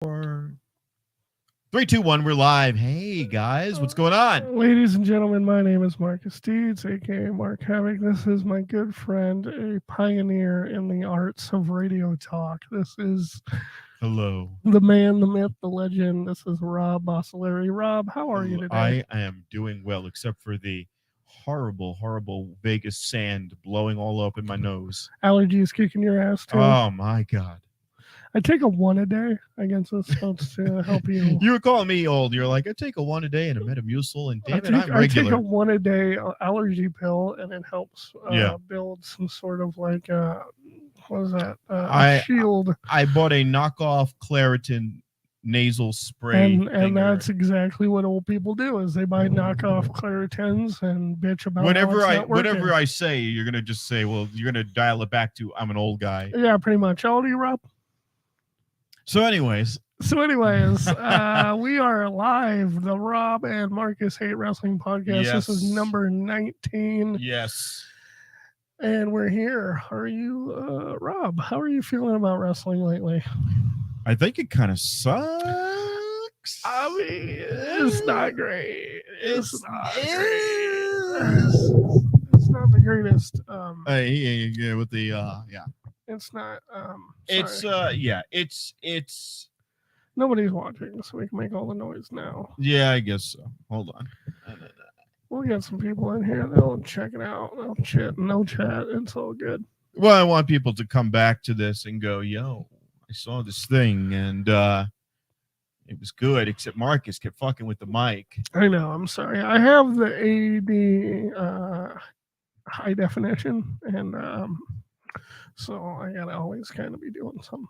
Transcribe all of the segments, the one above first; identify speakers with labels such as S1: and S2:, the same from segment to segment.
S1: 4, 3, 2, 1. We're live. Hey guys, what's going on?
S2: Ladies and gentlemen, my name is Markus Deeds, aka Mark Havoc. This is my good friend, a pioneer in the arts of radio talk. This is
S1: Hello.
S2: the man, the myth, the legend. This is Rob Bossoleri. Rob, how are you today?
S1: I am doing well, except for the horrible Vegas sand blowing all up in my nose.
S2: Allergies kicking your ass too.
S1: Oh my god.
S2: I take a one a day. I guess that's supposed to help you.
S1: You were calling me old. You're like, I take a one a day and a Metamucil, and damn it, I'm
S2: I take
S1: regular.
S2: a one a day allergy pill, and it helps build some sort of like what is that? Shield.
S1: I bought a knockoff Claritin nasal spray,
S2: and that's exactly what old people do: is they buy knockoff Claritins and bitch about
S1: whenever
S2: I
S1: I say, you're gonna just say, well, you're gonna dial it back to I'm an old guy.
S2: Yeah, pretty much. How old are you, Rob?
S1: So anyways,
S2: we are live. The Rob and Markus Hate Wrestling Podcast.
S1: Yes.
S2: This is number 19.
S1: Yes.
S2: And we're here. Are you, Rob? How are you feeling about wrestling lately?
S1: I think it kind of sucks.
S2: I mean, it's not great. It's not the greatest.
S1: With the
S2: It's not.
S1: It's
S2: nobody's watching, so we can make all the noise now.
S1: Yeah, I guess so. Hold on.
S2: We'll get some people in here. They'll check it out. They'll chat. No chat. It's all good.
S1: Well, I want people to come back to this and go, yo, I saw this thing and it was good, except Markus kept fucking with the mic.
S2: I know. I'm sorry. I have the AD high definition, and so I gotta always kind of be doing something.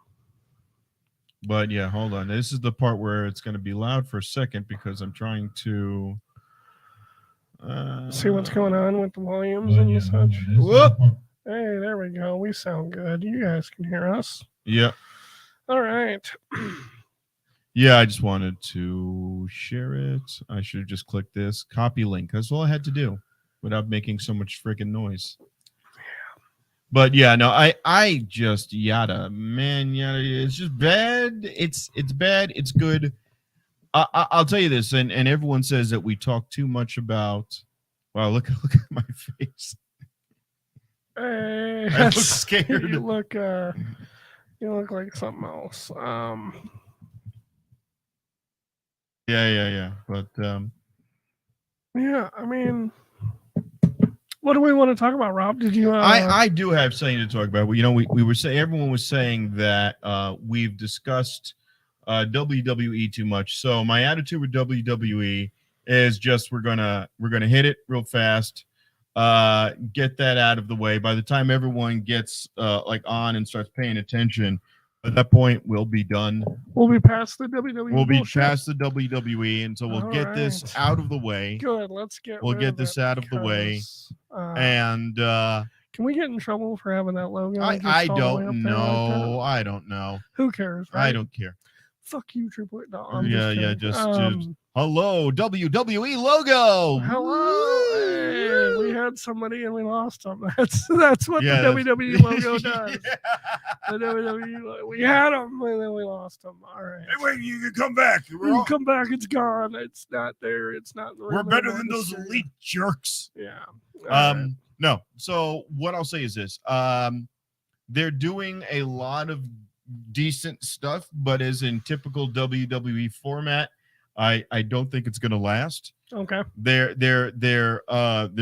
S1: But yeah, hold on. This is the part where it's going to be loud for a second because I'm trying to
S2: see what's going on with the volumes and such.
S1: Whoop.
S2: Hey, there we go. We sound good. You guys can hear us.
S1: Yeah.
S2: All right.
S1: Yeah, I just wanted to share it. I should have just clicked this copy link. That's all I had to do without making so much freaking noise.
S2: Yeah.
S1: But yeah, no, I just yada. It's just bad. It's bad. It's good. I'll tell you this, and everyone says that we talk too much about. Wow, look at my face.
S2: Hey,
S1: I look scared.
S2: You look like something else.
S1: Yeah. But
S2: yeah, I mean, what do we want to talk about, Rob? Did you?
S1: I do have something to talk about. We were saying, everyone was saying that we've discussed WWE too much. So my attitude with WWE is just we're gonna hit it real fast, get that out of the way. By the time everyone gets on and starts paying attention, at that point we'll be done.
S2: We'll be past the WWE.
S1: We'll be past the WWE, and so we'll get this out of the way.
S2: Good. Let's get.
S1: We'll get this out of the way, and
S2: can we get in trouble for having that logo?
S1: I don't know. Like I don't know.
S2: Who cares? Right?
S1: I don't care.
S2: Fuck you, Triple H. No,
S1: just hello, WWE logo.
S2: Hello. Hey, we had somebody and we lost them. That's what the WWE logo does. The WWE, we had them and then we lost them. All right.
S1: Hey, wait, you can come back.
S2: You can come back. It's gone. It's not there. It's not.
S1: We're better than those elite jerks.
S2: Yeah.
S1: Right. No. So what I'll say is this: they're doing a lot of decent stuff, but as in typical WWE format, I don't think it's going to last.
S2: Okay.
S1: They're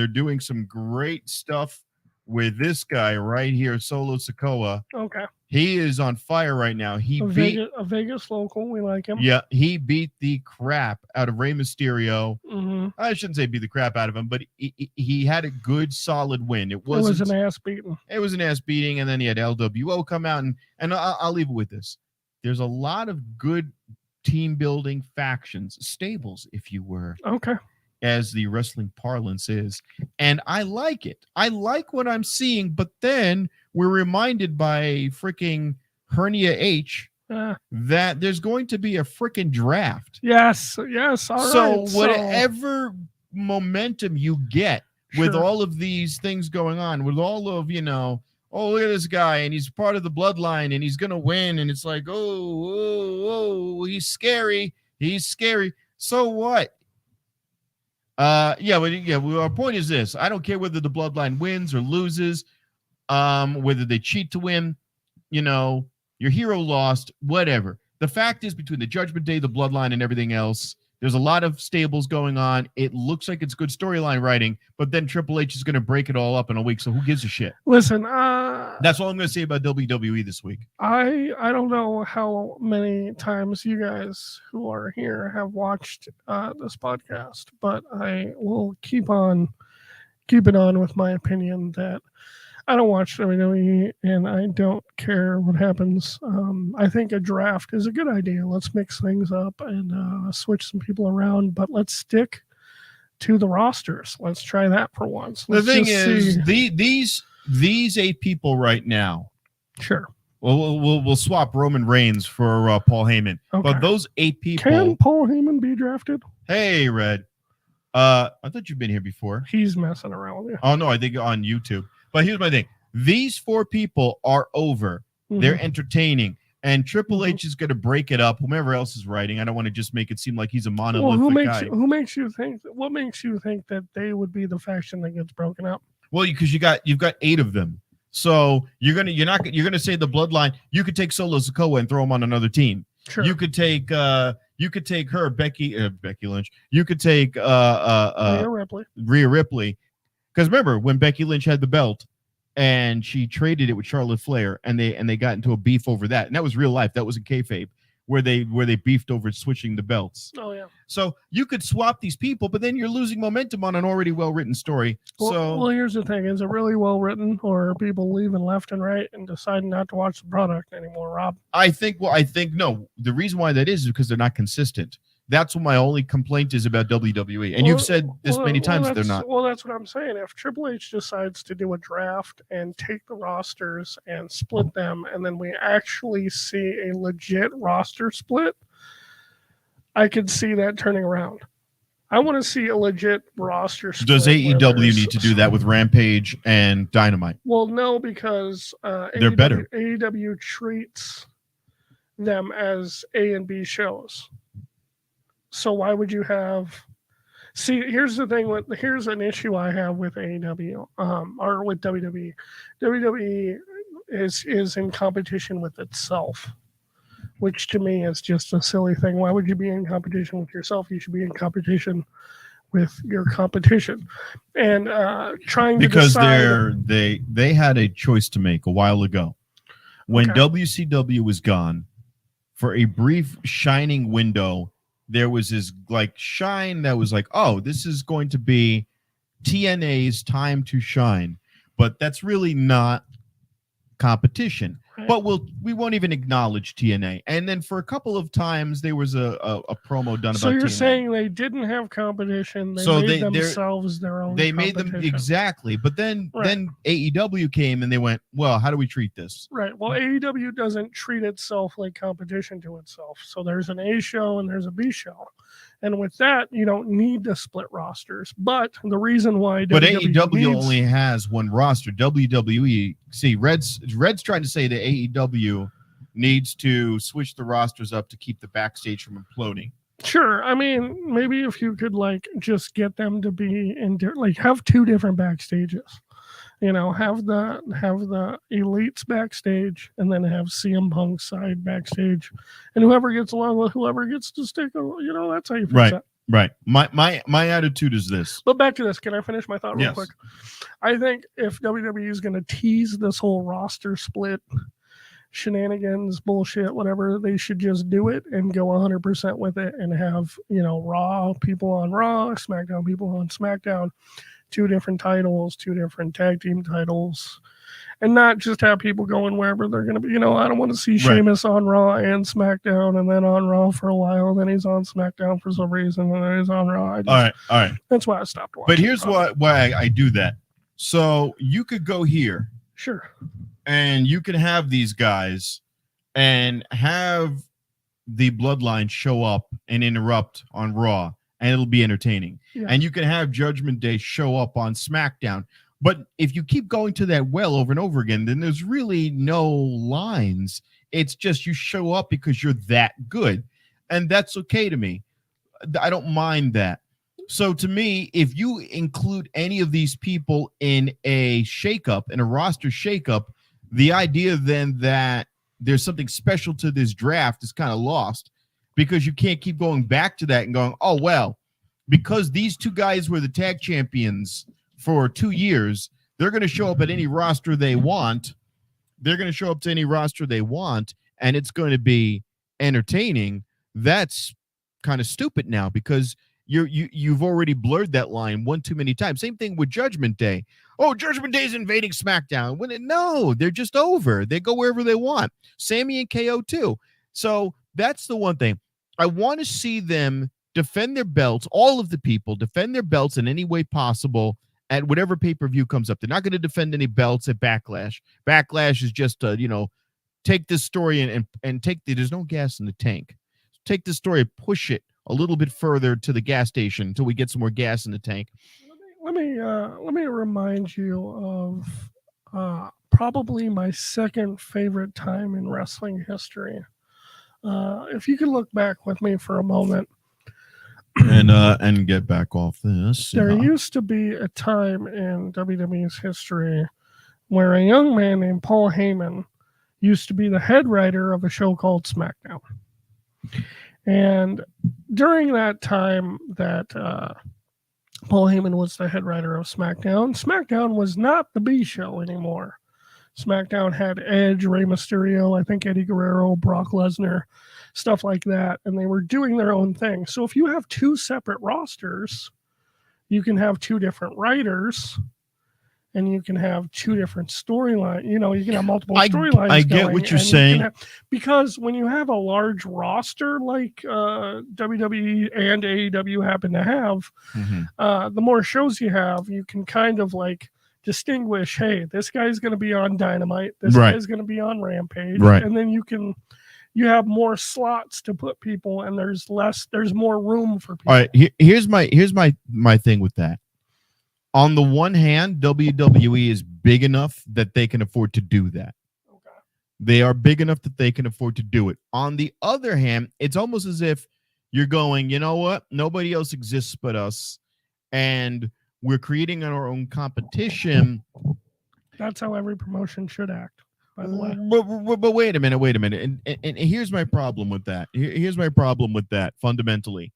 S1: doing some great stuff with this guy right here, Solo Sikoa.
S2: Okay.
S1: He is on fire right now.
S2: A Vegas local. We like him.
S1: Yeah, he beat the crap out of Rey Mysterio.
S2: Mm-hmm.
S1: I shouldn't say beat the crap out of him, but he had a good, solid win. It was
S2: an ass beating.
S1: It was an ass beating, and then he had LWO come out, and I'll leave it with this. There's a lot of good team building factions, stables, if you were.
S2: Okay.
S1: As the wrestling parlance is. And I like it. I like what I'm seeing, but then we're reminded by freaking Hernia H that there's going to be a freaking draft.
S2: Yes. All right.
S1: Whatever momentum you get with all of these things going on, with all of, oh, look at this guy, and he's part of the bloodline, and he's gonna win, and it's like, oh, he's scary. He's scary. So what? Well, our point is this: I don't care whether the bloodline wins or loses, whether they cheat to win. Your hero lost, whatever. The fact is, between the Judgment Day, the bloodline, and everything else, there's a lot of stables going on. It looks like it's good storyline writing, but then Triple H is going to break it all up in a week. So who gives a shit?
S2: Listen,
S1: that's all I'm going to say about WWE this week.
S2: I don't know how many times you guys who are here have watched this podcast, but I will keep it on with my opinion that I don't watch WWE and I don't care what happens. I think a draft is a good idea. Let's mix things up and switch some people around, but let's stick to the rosters. Let's try that for once.
S1: The thing is, these 8 people right now.
S2: Sure.
S1: We'll swap Roman Reigns for Paul Heyman. Okay. But those 8 people.
S2: Can Paul Heyman be drafted?
S1: Hey, Red. I thought you've been here before.
S2: He's messing around with you.
S1: Oh, no, I think on YouTube. But here's my thing. These 4 people are over. Mm-hmm. They're entertaining. And Triple H is going to break it up. Whomever else is writing. I don't want to just make it seem like he's a monolithic guy.
S2: What makes you think that they would be the faction that gets broken up?
S1: Well, because you've got 8 of them. So you're gonna say the bloodline. You could take Solo Sikoa and throw him on another team.
S2: Sure.
S1: You could take her, Becky Lynch. You could take Rhea Ripley. Because remember when Becky Lynch had the belt and she traded it with Charlotte Flair, and they got into a beef over that, and that was real life. That wasn't kayfabe, where they beefed over switching the belts.
S2: Oh yeah.
S1: So you could swap these people, but then you're losing momentum on an already well-written story.
S2: Well, here's the thing: is it really well written, or are people leaving left and right and deciding not to watch the product anymore, Rob?
S1: I think no. The reason why that is because they're not consistent. That's what my only complaint is about WWE. And you've said this many times they're not.
S2: Well, that's what I'm saying. If Triple H decides to do a draft and take the rosters and split them, and then we actually see a legit roster split, I could see that turning around. I want to see a legit roster split.
S1: Does AEW need to do that with Rampage and Dynamite?
S2: Well, no, because
S1: they're better.
S2: AEW treats them as A and B shows. So why would you have? See, here's the thing. Here's an issue I have with AEW, or with WWE. WWE is in competition with itself, which to me is just a silly thing. Why would you be in competition with yourself? You should be in competition with your competition, and trying to decide.
S1: They had a choice to make a while ago when WCW was gone for a brief shining window. There was this shine that was like, oh, this is going to be TNA's time to shine. But that's really not competition. Right. But we won't even acknowledge TNA. And then for a couple of times, there was a promo done about TNA.
S2: So you're saying they didn't have competition. They made themselves their own
S1: They made them, exactly. But then AEW came and they went, well, how do we treat this?
S2: Right. Well, AEW doesn't treat itself like competition to itself. So there's an A show and there's a B show. And with that, you don't need to split rosters. But the reason why
S1: AEW only has one roster. WWE, see, Red's trying to say that AEW needs to switch the rosters up to keep the backstage from imploding.
S2: Sure. I mean, maybe if you could just get them to be in have 2 different backstages. Have the elites backstage and then have CM Punk's side backstage, and whoever gets along with whoever gets to stick. That's how you fix that.
S1: Right. My attitude is this.
S2: But back to this. Can I finish my thought real quick? I think if WWE is going to tease this whole roster split, shenanigans, bullshit, whatever, they should just do it and go 100% with it and have Raw people on Raw, SmackDown people on SmackDown. 2 different titles, 2 different tag team titles, and not just have people going wherever they're going to be. I don't want to see Sheamus on Raw and SmackDown, and then on Raw for a while, and then he's on SmackDown for some reason, and then he's on Raw.
S1: All right.
S2: That's why I stopped watching.
S1: But here's why I do that. So you could go here.
S2: Sure.
S1: And you can have these guys and have the bloodline show up and interrupt on Raw. And it'll be entertaining. Yeah. And you can have Judgment Day show up on SmackDown. But if you keep going to that well over and over again, then there's really no lines. It's just you show up because you're that good. And that's okay to me. I don't mind that. So to me, if you include any of these people in a shakeup, in a roster shakeup, the idea then that there's something special to this draft is kind of lost, because you can't keep going back to that and going, oh, well, because these two guys were the tag champions for 2 years, they're going to show up at any roster they want. They're going to show up to any roster they want, and it's going to be entertaining. That's kind of stupid now, because you've already blurred that line one too many times. Same thing with Judgment Day. Oh, Judgment Day is invading SmackDown. No, they're just over. They go wherever they want. Sammy and KO too. So that's the one thing. I want to see them defend their belts, all of the people defend their belts in any way possible at whatever pay-per-view comes up. They're not going to defend any belts at Backlash. Backlash is just, take this story and take there's no gas in the tank. Take this story and push it a little bit further to the gas station until we get some more gas in the tank.
S2: Let me remind you of probably my second favorite time in wrestling history. If you could look back with me for a moment.
S1: And get back off this.
S2: There used to be a time in WWE's history where a young man named Paul Heyman used to be the head writer of a show called SmackDown. And during that time that Paul Heyman was the head writer of SmackDown, SmackDown was not the B show anymore. SmackDown had Edge, Rey Mysterio, I think Eddie Guerrero, Brock Lesnar, stuff like that, and they were doing their own thing. So if you have two separate rosters, you can have two different writers, and you can have two different storylines. You can have multiple storylines.
S1: I get what you're saying.
S2: Because when you have a large roster like WWE and AEW happen to have, the more shows you have, you can kind of like distinguish, hey, this guy's going to be on Dynamite, this guy's going to be on Rampage, and then you have more slots to put people, and there's more room for people.
S1: All right, here's my thing with that. On the one hand, WWE is big enough that they can afford to do that. Okay. They are big enough that they can afford to do it. On the other hand, it's almost as if you're going, you know what? Nobody else exists but us, and we're creating our own competition.
S2: That's how every promotion should act, by the way.
S1: But wait a minute. And here's my problem with that. Here's my problem with that fundamentally.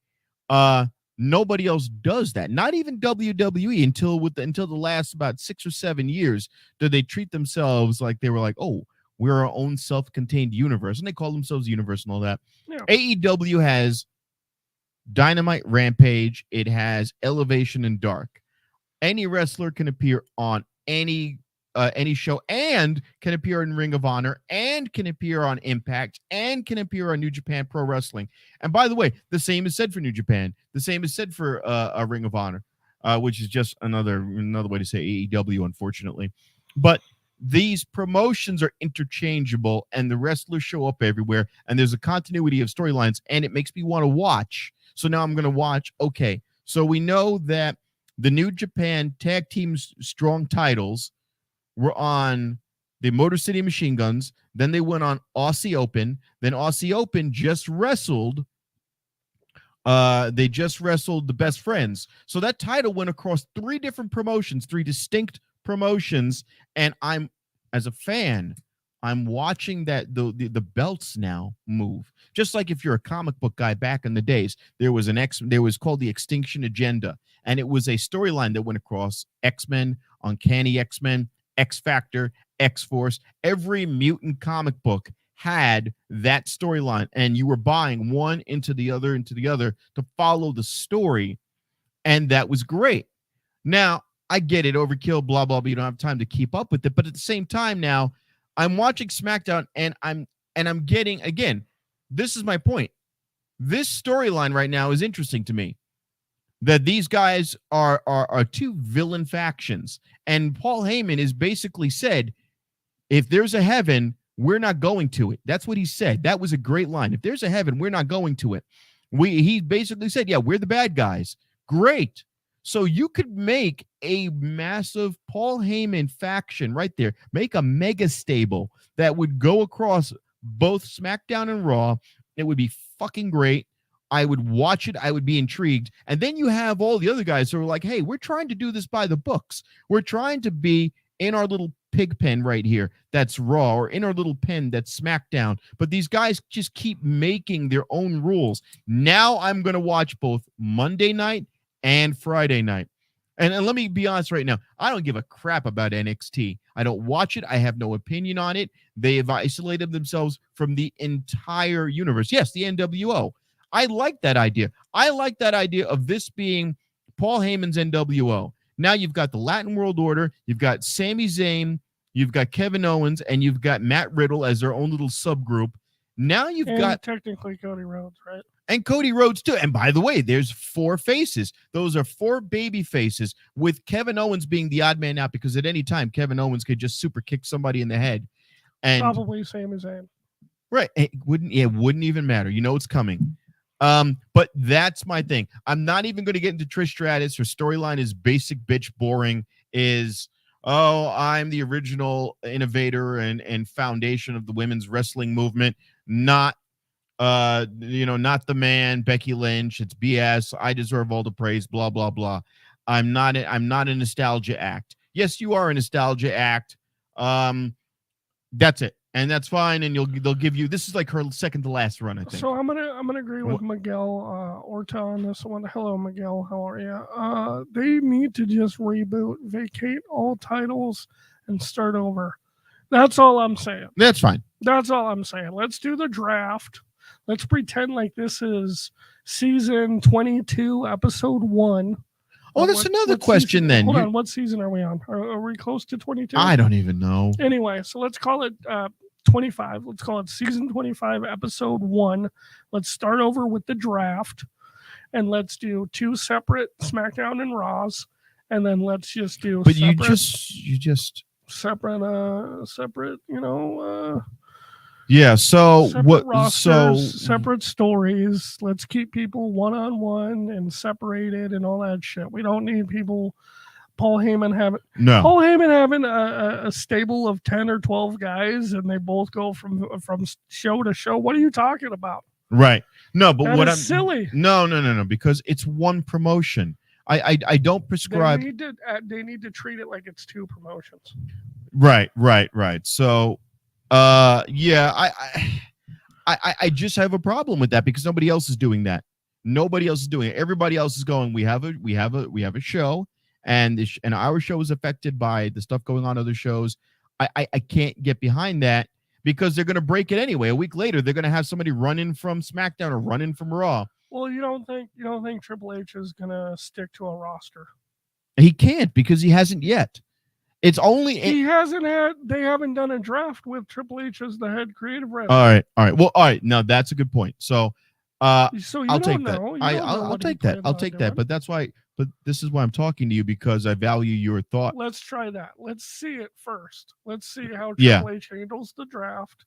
S1: Nobody else does that. Not even WWE until the last about 6 or 7 years did they treat themselves like they were like, oh, we're our own self-contained universe, and they call themselves universe and all that. Yeah. AEW has Dynamite, Rampage. It has Elevation and Dark. Any wrestler can appear on any show, and can appear in Ring of Honor, and can appear on Impact, and can appear on New Japan Pro Wrestling. And by the way, the same is said for New Japan. The same is said for a Ring of Honor, which is just another way to say AEW, unfortunately. But these promotions are interchangeable, and the wrestlers show up everywhere, and there's a continuity of storylines, and it makes me want to watch. So now I'm going to watch. Okay, so we know that the New Japan Tag Team Strong titles were on the Motor City Machine Guns. Then they went on Aussie Open. Then Aussie Open just wrestled. They just wrestled the Best Friends. So that title went across 3 different promotions, 3 distinct promotions. And as a fan, I'm watching that the belts now move. Just like if you're a comic book guy back in the days, there was called the Extinction Agenda, and it was a storyline that went across X-Men, Uncanny X-Men, X-Factor, X-Force. Every mutant comic book had that storyline, and you were buying one into the other to follow the story, and that was great. Now, I get it, overkill, blah, blah, blah. You don't have time to keep up with it, but at the same time now, I'm watching SmackDown, and I'm getting, again, this is my point. This storyline right now is interesting to me, that these guys are 2 villain factions. And Paul Heyman has basically said, if there's a heaven, we're not going to it. That's what he said. That was a great line. If there's a heaven, we're not going to it. He basically said, yeah, we're the bad guys. Great.
S3: So you could make a massive Paul Heyman faction right there, make a mega stable that would go across both SmackDown and Raw. It would be fucking great. I would watch it. I would be intrigued. And then you have all the other guys who are like, hey, we're trying to do this by the books. We're trying to be in our little pig pen right here that's Raw, or in our little pen that's SmackDown. But these guys just keep making their own rules. Now I'm going to watch both Monday night and Friday night. And let me be honest right now, I don't give a crap about NXT. I don't watch it. I have no opinion on it. They have isolated themselves from the entire universe. Yes, the NWO. I like that idea. I like that idea of this being Paul Heyman's NWO. Now you've got the Latin World Order, you've got Sami Zayn, you've got Kevin Owens, and you've got Matt Riddle as their own little subgroup. Now you've got
S2: technically Cody Rhodes, right?
S3: And Cody Rhodes too. And by the way, there's 4 faces. Those are 4 baby faces, with Kevin Owens being the odd man out, because at any time Kevin Owens could just super kick somebody in the head. And
S2: probably Sami Zayn.
S3: Right. It wouldn't even matter. You know it's coming. But that's my thing. I'm not even going to get into Trish Stratus. Her storyline is basic bitch boring. I'm the original innovator and foundation of the women's wrestling movement. Not the man, Becky Lynch. It's BS. I deserve all the praise, blah, blah, blah. I'm not a nostalgia act. Yes, you are a nostalgia act. That's it. And that's fine, and they'll give you. This is like her second to last run, I think.
S2: So I'm gonna agree with Miguel Orta on this one. Hello, Miguel. How are you? They need to just reboot, vacate all titles, and start over. That's all I'm saying.
S3: That's fine.
S2: That's all I'm saying. Let's do the draft. Let's pretend like this is season 22, episode 1.
S3: Oh, that's another question then.
S2: Hold on. What season are we on? Are we close to 22?
S3: I don't even know.
S2: Anyway, so let's call it 25. Let's call it season 25, episode 1. Let's start over with the draft, and let's do 2 separate SmackDown and Raws, and then let's just do.
S3: But
S2: separate,
S3: you just
S2: separate.
S3: Yeah. So
S2: separate
S3: what?
S2: Rosters, separate stories. Let's keep people one-on-one and separated and all that shit. We don't need people. Paul Heyman having a stable of 10 or 12 guys, and they both go from show to show. What are you talking about?
S3: Right. No, but
S2: that is silly.
S3: No, because it's one promotion. I don't prescribe.
S2: They need to treat it like it's 2 promotions.
S3: Right. So, yeah, I just have a problem with that, because nobody else is doing that. Nobody else is doing it. Everybody else is going. We have a show. And our show is affected by the stuff going on other shows. I can't get behind that, because they're going to break it anyway. A week later, they're going to have somebody running from SmackDown or running from Raw.
S2: Well, you don't think Triple H is going to stick to a roster?
S3: He can't, because he hasn't yet. It's only
S2: they haven't done a draft with Triple H as the head creative writer.
S3: All right. Well, all right. Now that's a good point. So I'll take that. I'll take that. I'll take that. But that's why. But this is why I'm talking to you, because I value your thought.
S2: Let's try that. Let's see it first. Let's see how Triple H handles the draft,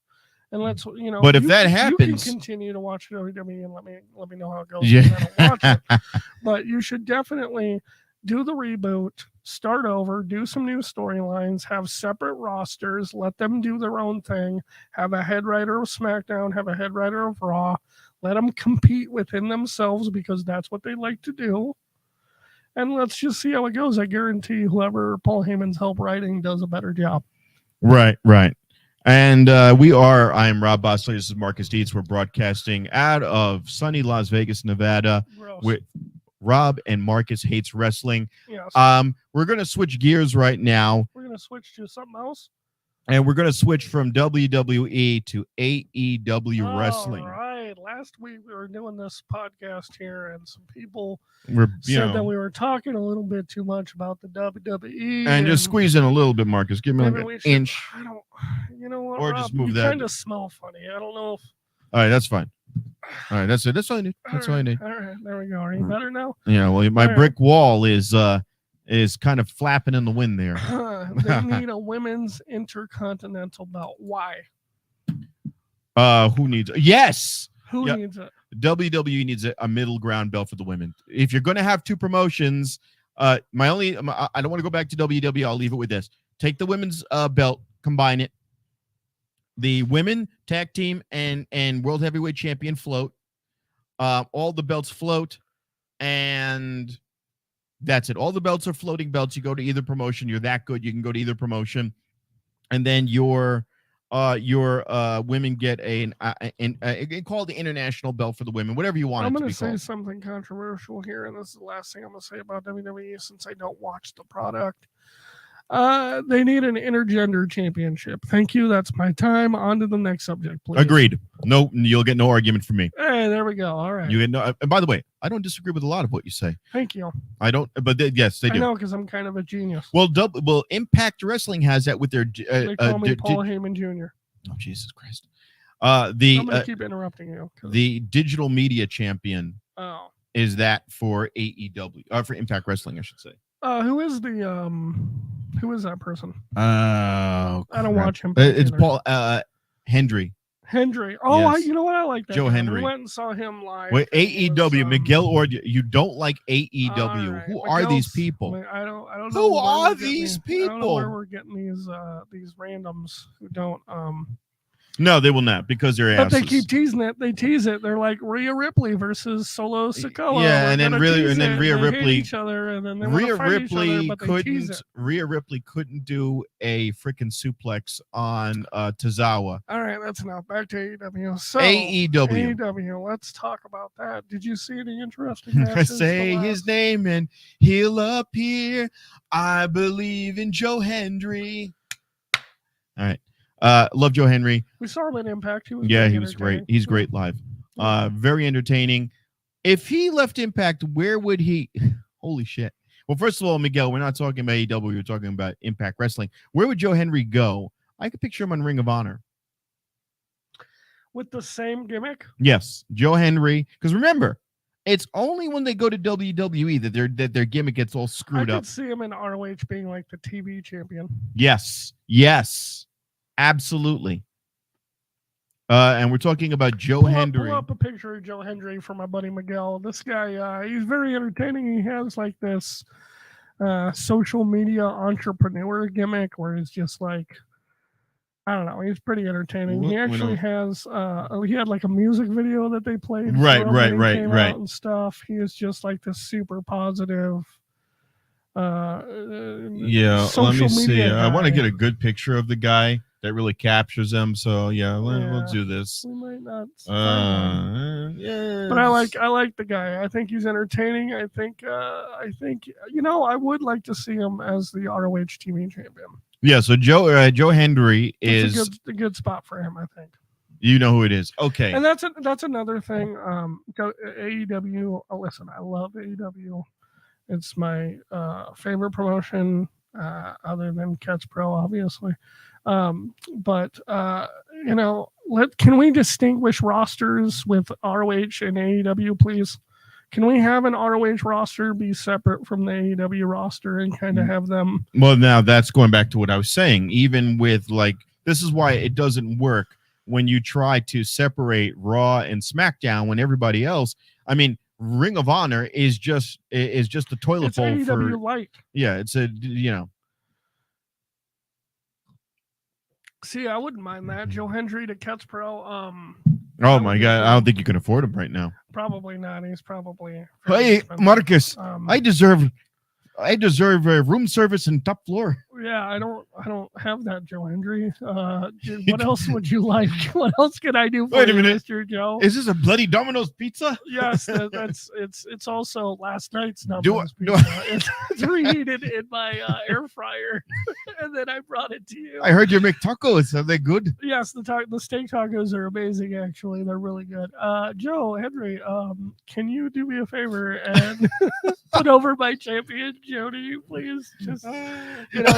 S2: and let's
S3: But if that happens,
S2: you can continue to watch WWE and let me know how it goes. Yeah. I don't watch it. But you should definitely do the reboot, start over, do some new storylines, have separate rosters, let them do their own thing, have a head writer of SmackDown, have a head writer of Raw, let them compete within themselves, because that's what they like to do. And let's just see how it goes. I guarantee whoever Paul Heyman's help writing does a better job.
S3: Right. And I am Rob Bosley. This is Marcus Dietz. We're broadcasting out of sunny Las Vegas, Nevada.
S2: Gross.
S3: With Rob and Marcus Hates Wrestling.
S2: Yes.
S3: We're going to switch gears right now.
S2: We're going to switch to something else.
S3: And we're going to switch from WWE to AEW Wrestling.
S2: All right. Last week we were doing this podcast here, and some people
S3: said
S2: that we were talking a little bit too much about the WWE.
S3: And just squeeze in a little bit, Marcus. Give me like an inch.
S2: You know what,
S3: or
S2: Rob,
S3: just move
S2: you
S3: that.
S2: kind of smell funny. I don't know if...
S3: All right, that's fine. All right, that's it. That's all I need. That's all I need.
S2: All right, there we go. Are you better now?
S3: Yeah, well, my brick wall is kind of flapping in the wind there.
S2: They need a women's intercontinental belt. Why?
S3: Who needs it? Yes.
S2: Who needs it?
S3: WWE needs a middle ground belt for the women. If you're going to have 2 promotions, I don't want to go back to WWE. I'll leave it with this. Take the women's belt, combine it. The women tag team and world heavyweight champion float. All the belts float, and that's it. All the belts are floating belts. You go to either promotion. You're that good. You can go to either promotion, and then your women get called the international belt for the women, whatever you want.
S2: I'm
S3: going to
S2: say something controversial here, and this is the last thing I'm going to say about WWE since I don't watch the product. They need an intergender championship. Thank you. That's my time. On to the next subject, please.
S3: Agreed. No, you'll get no argument from me.
S2: Hey, there we go. All right.
S3: You get no. And by the way, I don't disagree with a lot of what you say.
S2: Thank you.
S3: I don't, but yes, they do.
S2: I know, because I'm kind of a genius.
S3: Well, Impact Wrestling has that with their.
S2: They call me Paul Heyman Jr.
S3: Oh, Jesus Christ!
S2: I'm gonna keep interrupting you.
S3: The digital media champion.
S2: Oh.
S3: Is that for AEW? For Impact Wrestling, I should say.
S2: Who is that person?
S3: I
S2: don't watch him.
S3: It's Paul Hendry.
S2: Hendry. Oh,
S3: yes.
S2: You know what? I like that.
S3: Joe Hendry.
S2: We went and saw him live.
S3: Wait, AEW. Miguel Ordia. You don't like AEW.
S2: Right.
S3: Who are these people?
S2: I don't know.
S3: Who are these people?
S2: I don't know where we're getting these randoms who don't.
S3: No, they will not, because they're
S2: but
S3: asses.
S2: They keep teasing it. They tease it. They're like Rhea Ripley versus Solo Sikoa.
S3: Yeah, and then Rhea Ripley.
S2: Each other, and then they Rhea Ripley
S3: Rhea Ripley couldn't do a freaking suplex on Tozawa.
S2: All right, that's enough. Back to AEW. So
S3: AEW.
S2: Let's talk about that. Did you see any interesting matches?
S3: Say his name and he'll appear. I believe in Joe Hendry. All right. Love Joe Henry.
S2: We saw him at Impact. He was
S3: great. He's great live. Very entertaining. If he left Impact, where would he? Holy shit. Well, first of all, Miguel, we're not talking about AEW. We're talking about Impact Wrestling. Where would Joe Henry go? I could picture him on Ring of Honor.
S2: With the same gimmick?
S3: Yes. Joe Henry. Because remember, it's only when they go to WWE that their gimmick gets all screwed up.
S2: I could see him in ROH being like the TV champion.
S3: Yes. Absolutely. And we're talking about Joe Hendry.
S2: Pull up a picture of Joe Hendry for my buddy Miguel. This guy, he's very entertaining. He has like this social media entrepreneur gimmick where he's just like, I don't know. He's pretty entertaining. He actually has, he had like a music video that they played.
S3: Right.
S2: And stuff. He is just like this super positive.
S1: Let me see. I want to get a good picture of the guy that really captures him. So we'll do this.
S2: We might not.
S1: But
S2: I like the guy. I think he's entertaining. I think I would like to see him as the ROH TV champion.
S3: Yeah. So Joe Hendry is
S2: a good spot for him, I think.
S3: You know who it is. Okay.
S2: And that's another thing. AEW. Listen, I love AEW. It's my favorite promotion, other than Catch Pro, obviously. Can we distinguish rosters with ROH and AEW, please? Can we have an ROH roster be separate from the AEW roster and kind of have them?
S3: Well, now that's going back to what I was saying. Even with this is why it doesn't work when you try to separate Raw and SmackDown when everybody else. I mean, Ring of Honor is just a toilet bowl
S2: AEW
S3: for
S2: light.
S3: Yeah, it's a
S2: See, I wouldn't mind that. Joe Hendry to Catch Pro.
S3: Oh my God, I don't think you can afford him right now.
S2: Probably not. He's probably.
S3: Hey, Markus, I deserve room service and top floor.
S2: Yeah, I don't have that, Joe Hendry. What else would you like? What else can I do for you, Mr. Joe?
S3: Is this a bloody Domino's pizza?
S2: Yes, it's also last night's Domino's pizza. It's reheated in my air fryer, and then I brought it to you.
S3: I heard you make tacos. Are they good?
S2: Yes, the steak tacos are amazing. Actually, they're really good. Joe Hendry, can you do me a favor and put over my champion, Jody, please? Just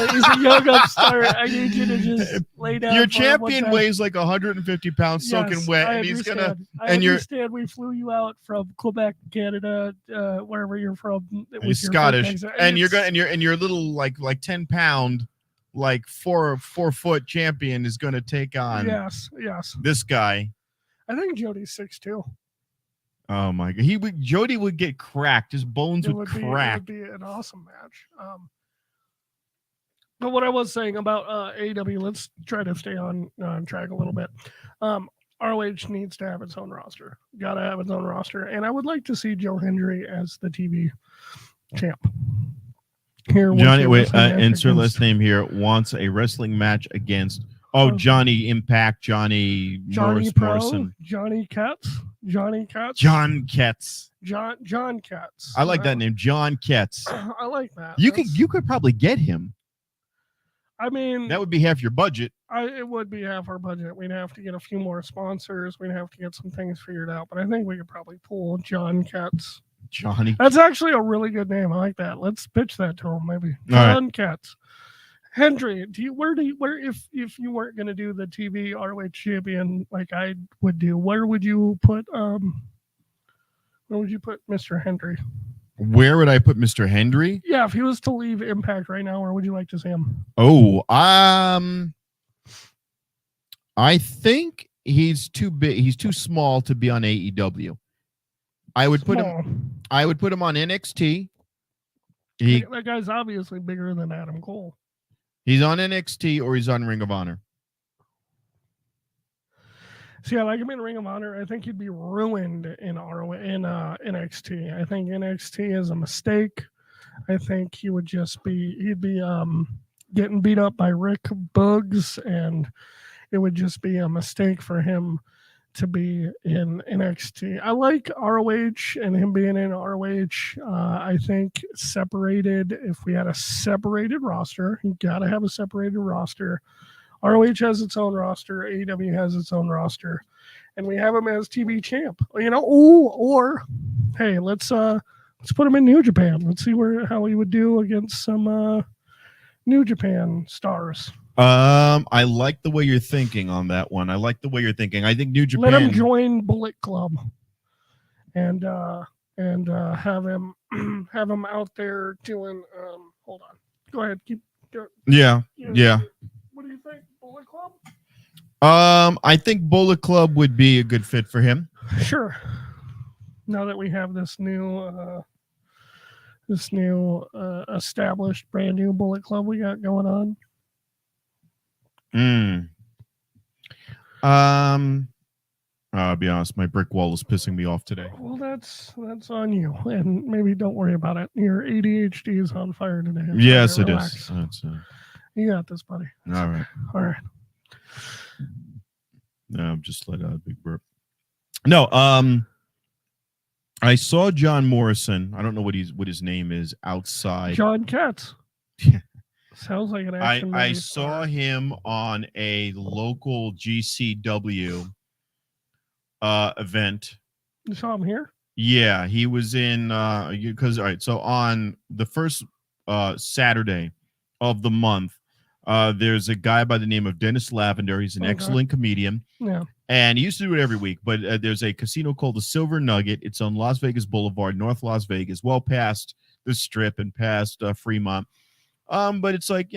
S2: he's a young upstart. I need you to just lay down.
S3: Your champion weighs like 150 pounds, soaking wet, and he's gonna.
S2: I understand. We flew you out from Quebec, Canada, wherever you're from.
S3: He's Scottish, and your little like 10-pound, like 4 foot champion is gonna take on.
S2: Yes.
S3: This guy.
S2: I think Jody's 6'2".
S3: Oh my god, Jody would get cracked. His bones would crack.
S2: It would be an awesome match. But what I was saying about AEW, let's try to stay on track a little bit. ROH needs to have its own roster. Got to have its own roster, and I would like to see Joe Hendry as the TV champ. Here,
S3: Johnny, wait, insert last name here. Wants a wrestling match against Johnny Impact, Johnny Norris Morrison,
S2: John Katz.
S3: John Katz. I like that name, John Katz.
S2: I like that.
S3: You could probably get him.
S2: I mean,
S3: that would be half your budget.
S2: It would be half our budget. We'd have to get a few more sponsors. We'd have to get some things figured out. But I think we could probably pull John Katz.
S3: Johnny.
S2: That's actually a really good name. I like that. Let's pitch that to him, maybe. John Katz. Hendry, if you weren't going to do the TV ROH champion like I would do, where would you put Mr. Hendry?
S3: Where would I put Mr. Hendry?
S2: Yeah, if he was to leave Impact right now, where would you like to see him?
S3: Oh, I think he's too big. He's too small to be on AEW. I would put him on NXT.
S2: That guy's obviously bigger than Adam Cole.
S3: He's on NXT or he's on Ring of Honor.
S2: See, I like him in Ring of Honor. I think he'd be ruined in NXT. I think NXT is a mistake. I think he'd be getting beat up by Rick Boogs, and it would just be a mistake for him to be in NXT. I like ROH and him being in ROH. I think separated, if we had a separated roster, you got to have a separated roster. ROH has its own roster. AEW has its own roster. And we have him as TV champ. Or hey, let's put him in New Japan. Let's see how he would do against some New Japan stars.
S3: I like the way you're thinking on that one. I like the way you're thinking. I think New Japan.
S2: Let him join Bullet Club, and have him out there doing. Hold on. Go ahead. Keep.
S3: Yeah.
S2: What do you think, Bullet Club?
S3: I think Bullet Club would be a good fit for him.
S2: Sure. Now that we have this new established brand new Bullet Club we got going on.
S3: I'll be honest, my brick wall is pissing me off today.
S2: Well, that's on you, and maybe don't worry about it. Your ADHD is on fire today.
S3: Yes, it is.
S2: You got this, buddy.
S3: All right. No, just let out a big burp. No, I saw John Morrison. I don't know what his name is outside.
S2: John Katz. Sounds like an action movie.
S3: I saw him on a local GCW event.
S2: You saw him here?
S3: Yeah, he was in because all right. So on the first Saturday of the month, there's a guy by the name of Dennis Lavender. He's an excellent comedian.
S2: Yeah.
S3: And he used to do it every week, but there's a casino called the Silver Nugget. It's on Las Vegas Boulevard, North Las Vegas, well past the Strip and past Fremont. But it's like,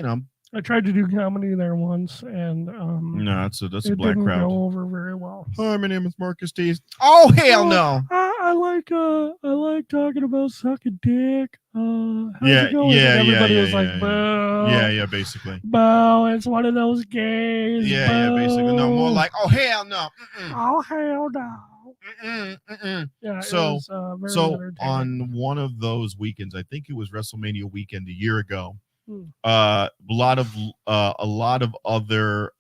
S2: I tried to do comedy there once, and
S3: no, that's a black
S2: didn't
S3: crowd.
S2: Go over very well.
S3: Hi, my name is Markus Dees. Oh hell no!
S2: I like talking about sucking dick.
S3: Everybody
S2: was like, "Boo."
S3: Yeah, basically.
S2: Boo! It's one of those gays.
S3: Yeah, basically. No, more like, oh hell no. Mm-mm.
S2: Oh hell no.
S3: Mm-mm.
S2: Yeah.
S3: So
S2: very
S3: on one of those weekends, I think it was WrestleMania weekend a year ago. A lot of other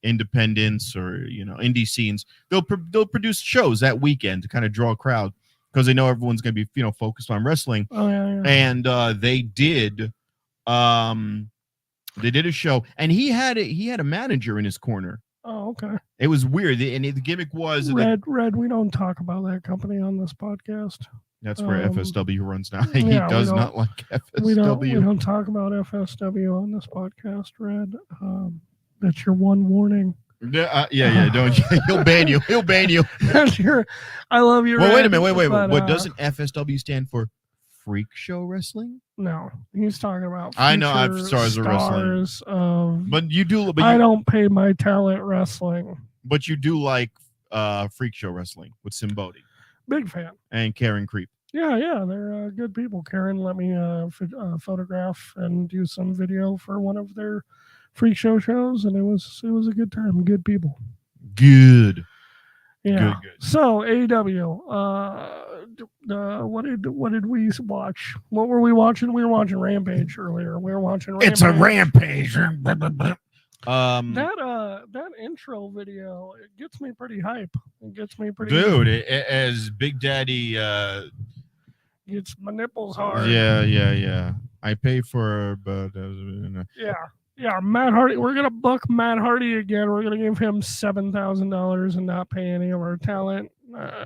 S3: independents or indie scenes, they'll produce shows that weekend to kind of draw a crowd because they know everyone's going to be focused on wrestling.
S2: Oh yeah.
S3: And they did a show, and he had a manager in his corner.
S2: Oh, okay.
S3: It was weird, and the gimmick was
S2: Red. We don't talk about that company on this podcast.
S3: That's where FSW runs now. He does not like FSW.
S2: We don't talk about FSW on this podcast, Red. That's your one warning.
S3: Yeah. Don't he'll ban you. He'll ban you.
S2: I love you.
S3: Well, wait a minute. Wait. What doesn't FSW stand for? Freak Show Wrestling?
S2: No, he's talking about.
S3: I know. I've stars of wrestling. But you do. But
S2: I don't pay my talent wrestling.
S3: But you do like Freak Show Wrestling with Simbodi.
S2: Big fan.
S3: And Karen Creep.
S2: Yeah, they're good people. Karen let me photograph and do some video for one of their freak shows, and it was a good time. Good people.
S3: Good.
S2: Yeah.
S3: Good.
S2: So AEW, what did we watch? What were we watching? We were watching Rampage earlier. We were watching Rampage.
S3: It's a rampage.
S2: That intro video, it gets me pretty hype. It gets me pretty.
S3: Dude, as Big Daddy
S2: gets my nipples hard.
S3: Yeah. I pay for, but
S2: yeah. Matt Hardy. We're gonna book Matt Hardy again. We're gonna give him $7,000 and not pay any of our talent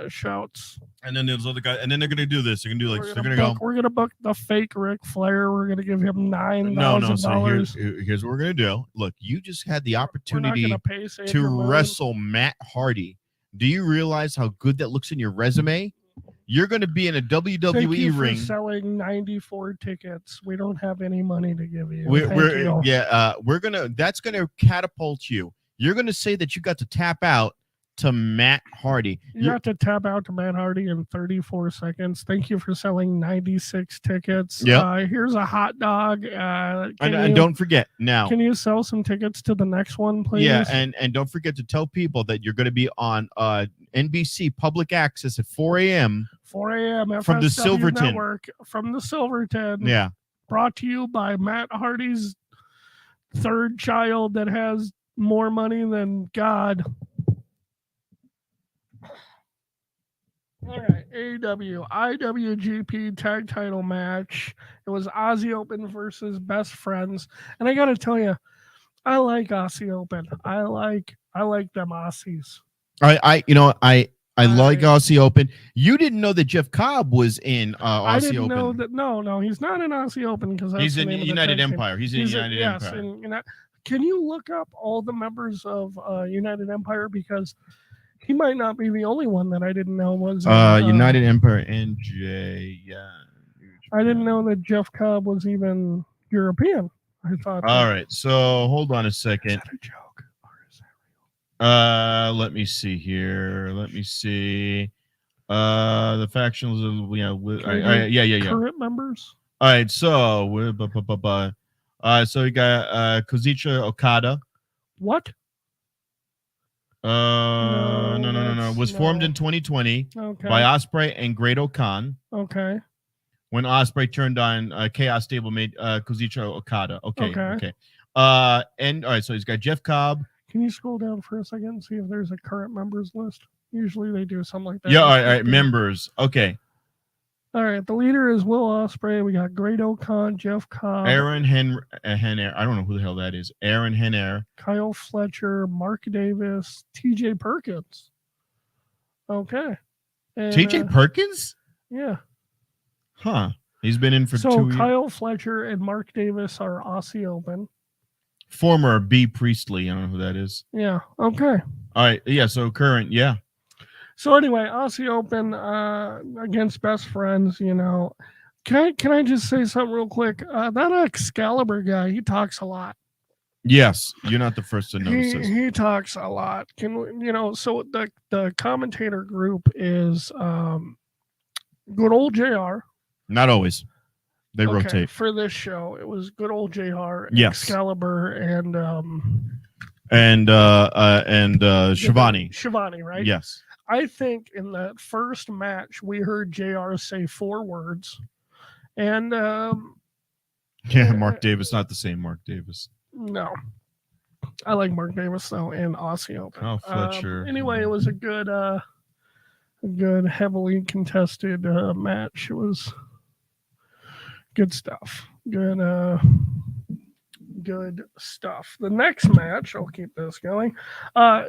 S2: shouts.
S3: And then there's other guys, and then they're gonna do this. They're gonna do like
S2: We're gonna book the fake Ric Flair. We're gonna give him $9,000.
S3: No. So here's what we're gonna do. Look, you just had the opportunity to wrestle Matt Hardy. Do you realize how good that looks in your resume? You're going to be in a WWE
S2: Thank you
S3: ring.
S2: For selling 94 tickets. We don't have any money to give you.
S3: That's gonna catapult you. You're gonna say that you got to tap out to Matt Hardy.
S2: You have to tap out to Matt Hardy in 34 seconds. Thank you for selling 96 tickets.
S3: Yeah.
S2: Here's a hot dog.
S3: And don't forget now.
S2: Can you sell some tickets to the next one, please?
S3: Yeah, and don't forget to tell people that you're going to be on NBC Public Access at 4 a.m.
S2: 4 a.m.
S3: from the Silverton
S2: Network, from the Silverton.
S3: Yeah.
S2: Brought to you by Matt Hardy's third child that has more money than God. All right, AEW IWGP Tag Title match. It was Aussie Open versus Best Friends, and I got to tell you, I like Aussie Open. I like them Aussies.
S3: I like Aussie Open. You didn't know that Jeff Cobb was in Aussie Open.
S2: I didn't know that. No, he's not in Aussie Open because
S3: he's in United Empire. He's in United Empire.
S2: Yes, can you look up all the members of United Empire, because he might not be the only one that I didn't know was
S3: United Empire NJ. Yeah,
S2: I didn't know that Jeff Cobb was even European. I thought.
S1: All right, so hold on a second.
S2: Is that a joke or is that real?
S1: Let me see here. Let me see. The factions. Yeah.
S2: Current members.
S1: All right, so we got Kazuchika Okada.
S2: What?
S1: No. Was formed in 2020 by Ospreay and Great Khan.
S2: Okay.
S1: When Ospreay turned on Chaos Stablemate Kazuchika Okada. Okay. And all right, so he's got Jeff Cobb.
S2: Can you scroll down for a second and see if there's a current members list? Usually they do something like that.
S1: Yeah, all right, members. Okay.
S2: All right, the leader is Will Ospreay. We got Great Khan, Jeff Cobb,
S1: Aaron Henner. I don't know who the hell that is. Aaron Henner,
S2: Kyle Fletcher, Mark Davis, TJ Perkins. Okay. And,
S3: TJ Perkins?
S2: Yeah.
S3: Huh. He's been in for 2 years.
S2: So Kyle Fletcher and Mark Davis are Aussie Open.
S1: Former B. Priestley. I don't know who that is.
S2: Yeah. Okay.
S1: All right. Yeah. So current. Yeah.
S2: So anyway, Aussie Open against Best Friends, Can I just say something real quick? That Excalibur guy, he talks a lot.
S1: Yes, you're not the first to notice this.
S2: He talks a lot. So the commentator group is good old JR.
S1: Not always. They rotate.
S2: For this show, it was good old JR,
S1: yes.
S2: Excalibur, and
S1: Shivani.
S2: Shivani, right?
S1: Yes.
S2: I think in that first match, we heard JR say 4 words. And
S1: Mark Davis, not the same Mark Davis.
S2: No. I like Mark Davis, though, in Aussie Open.
S1: Oh, Fletcher.
S2: Anyway, it was a good, heavily contested match. It was good stuff. Good stuff. The next match, I'll keep this going.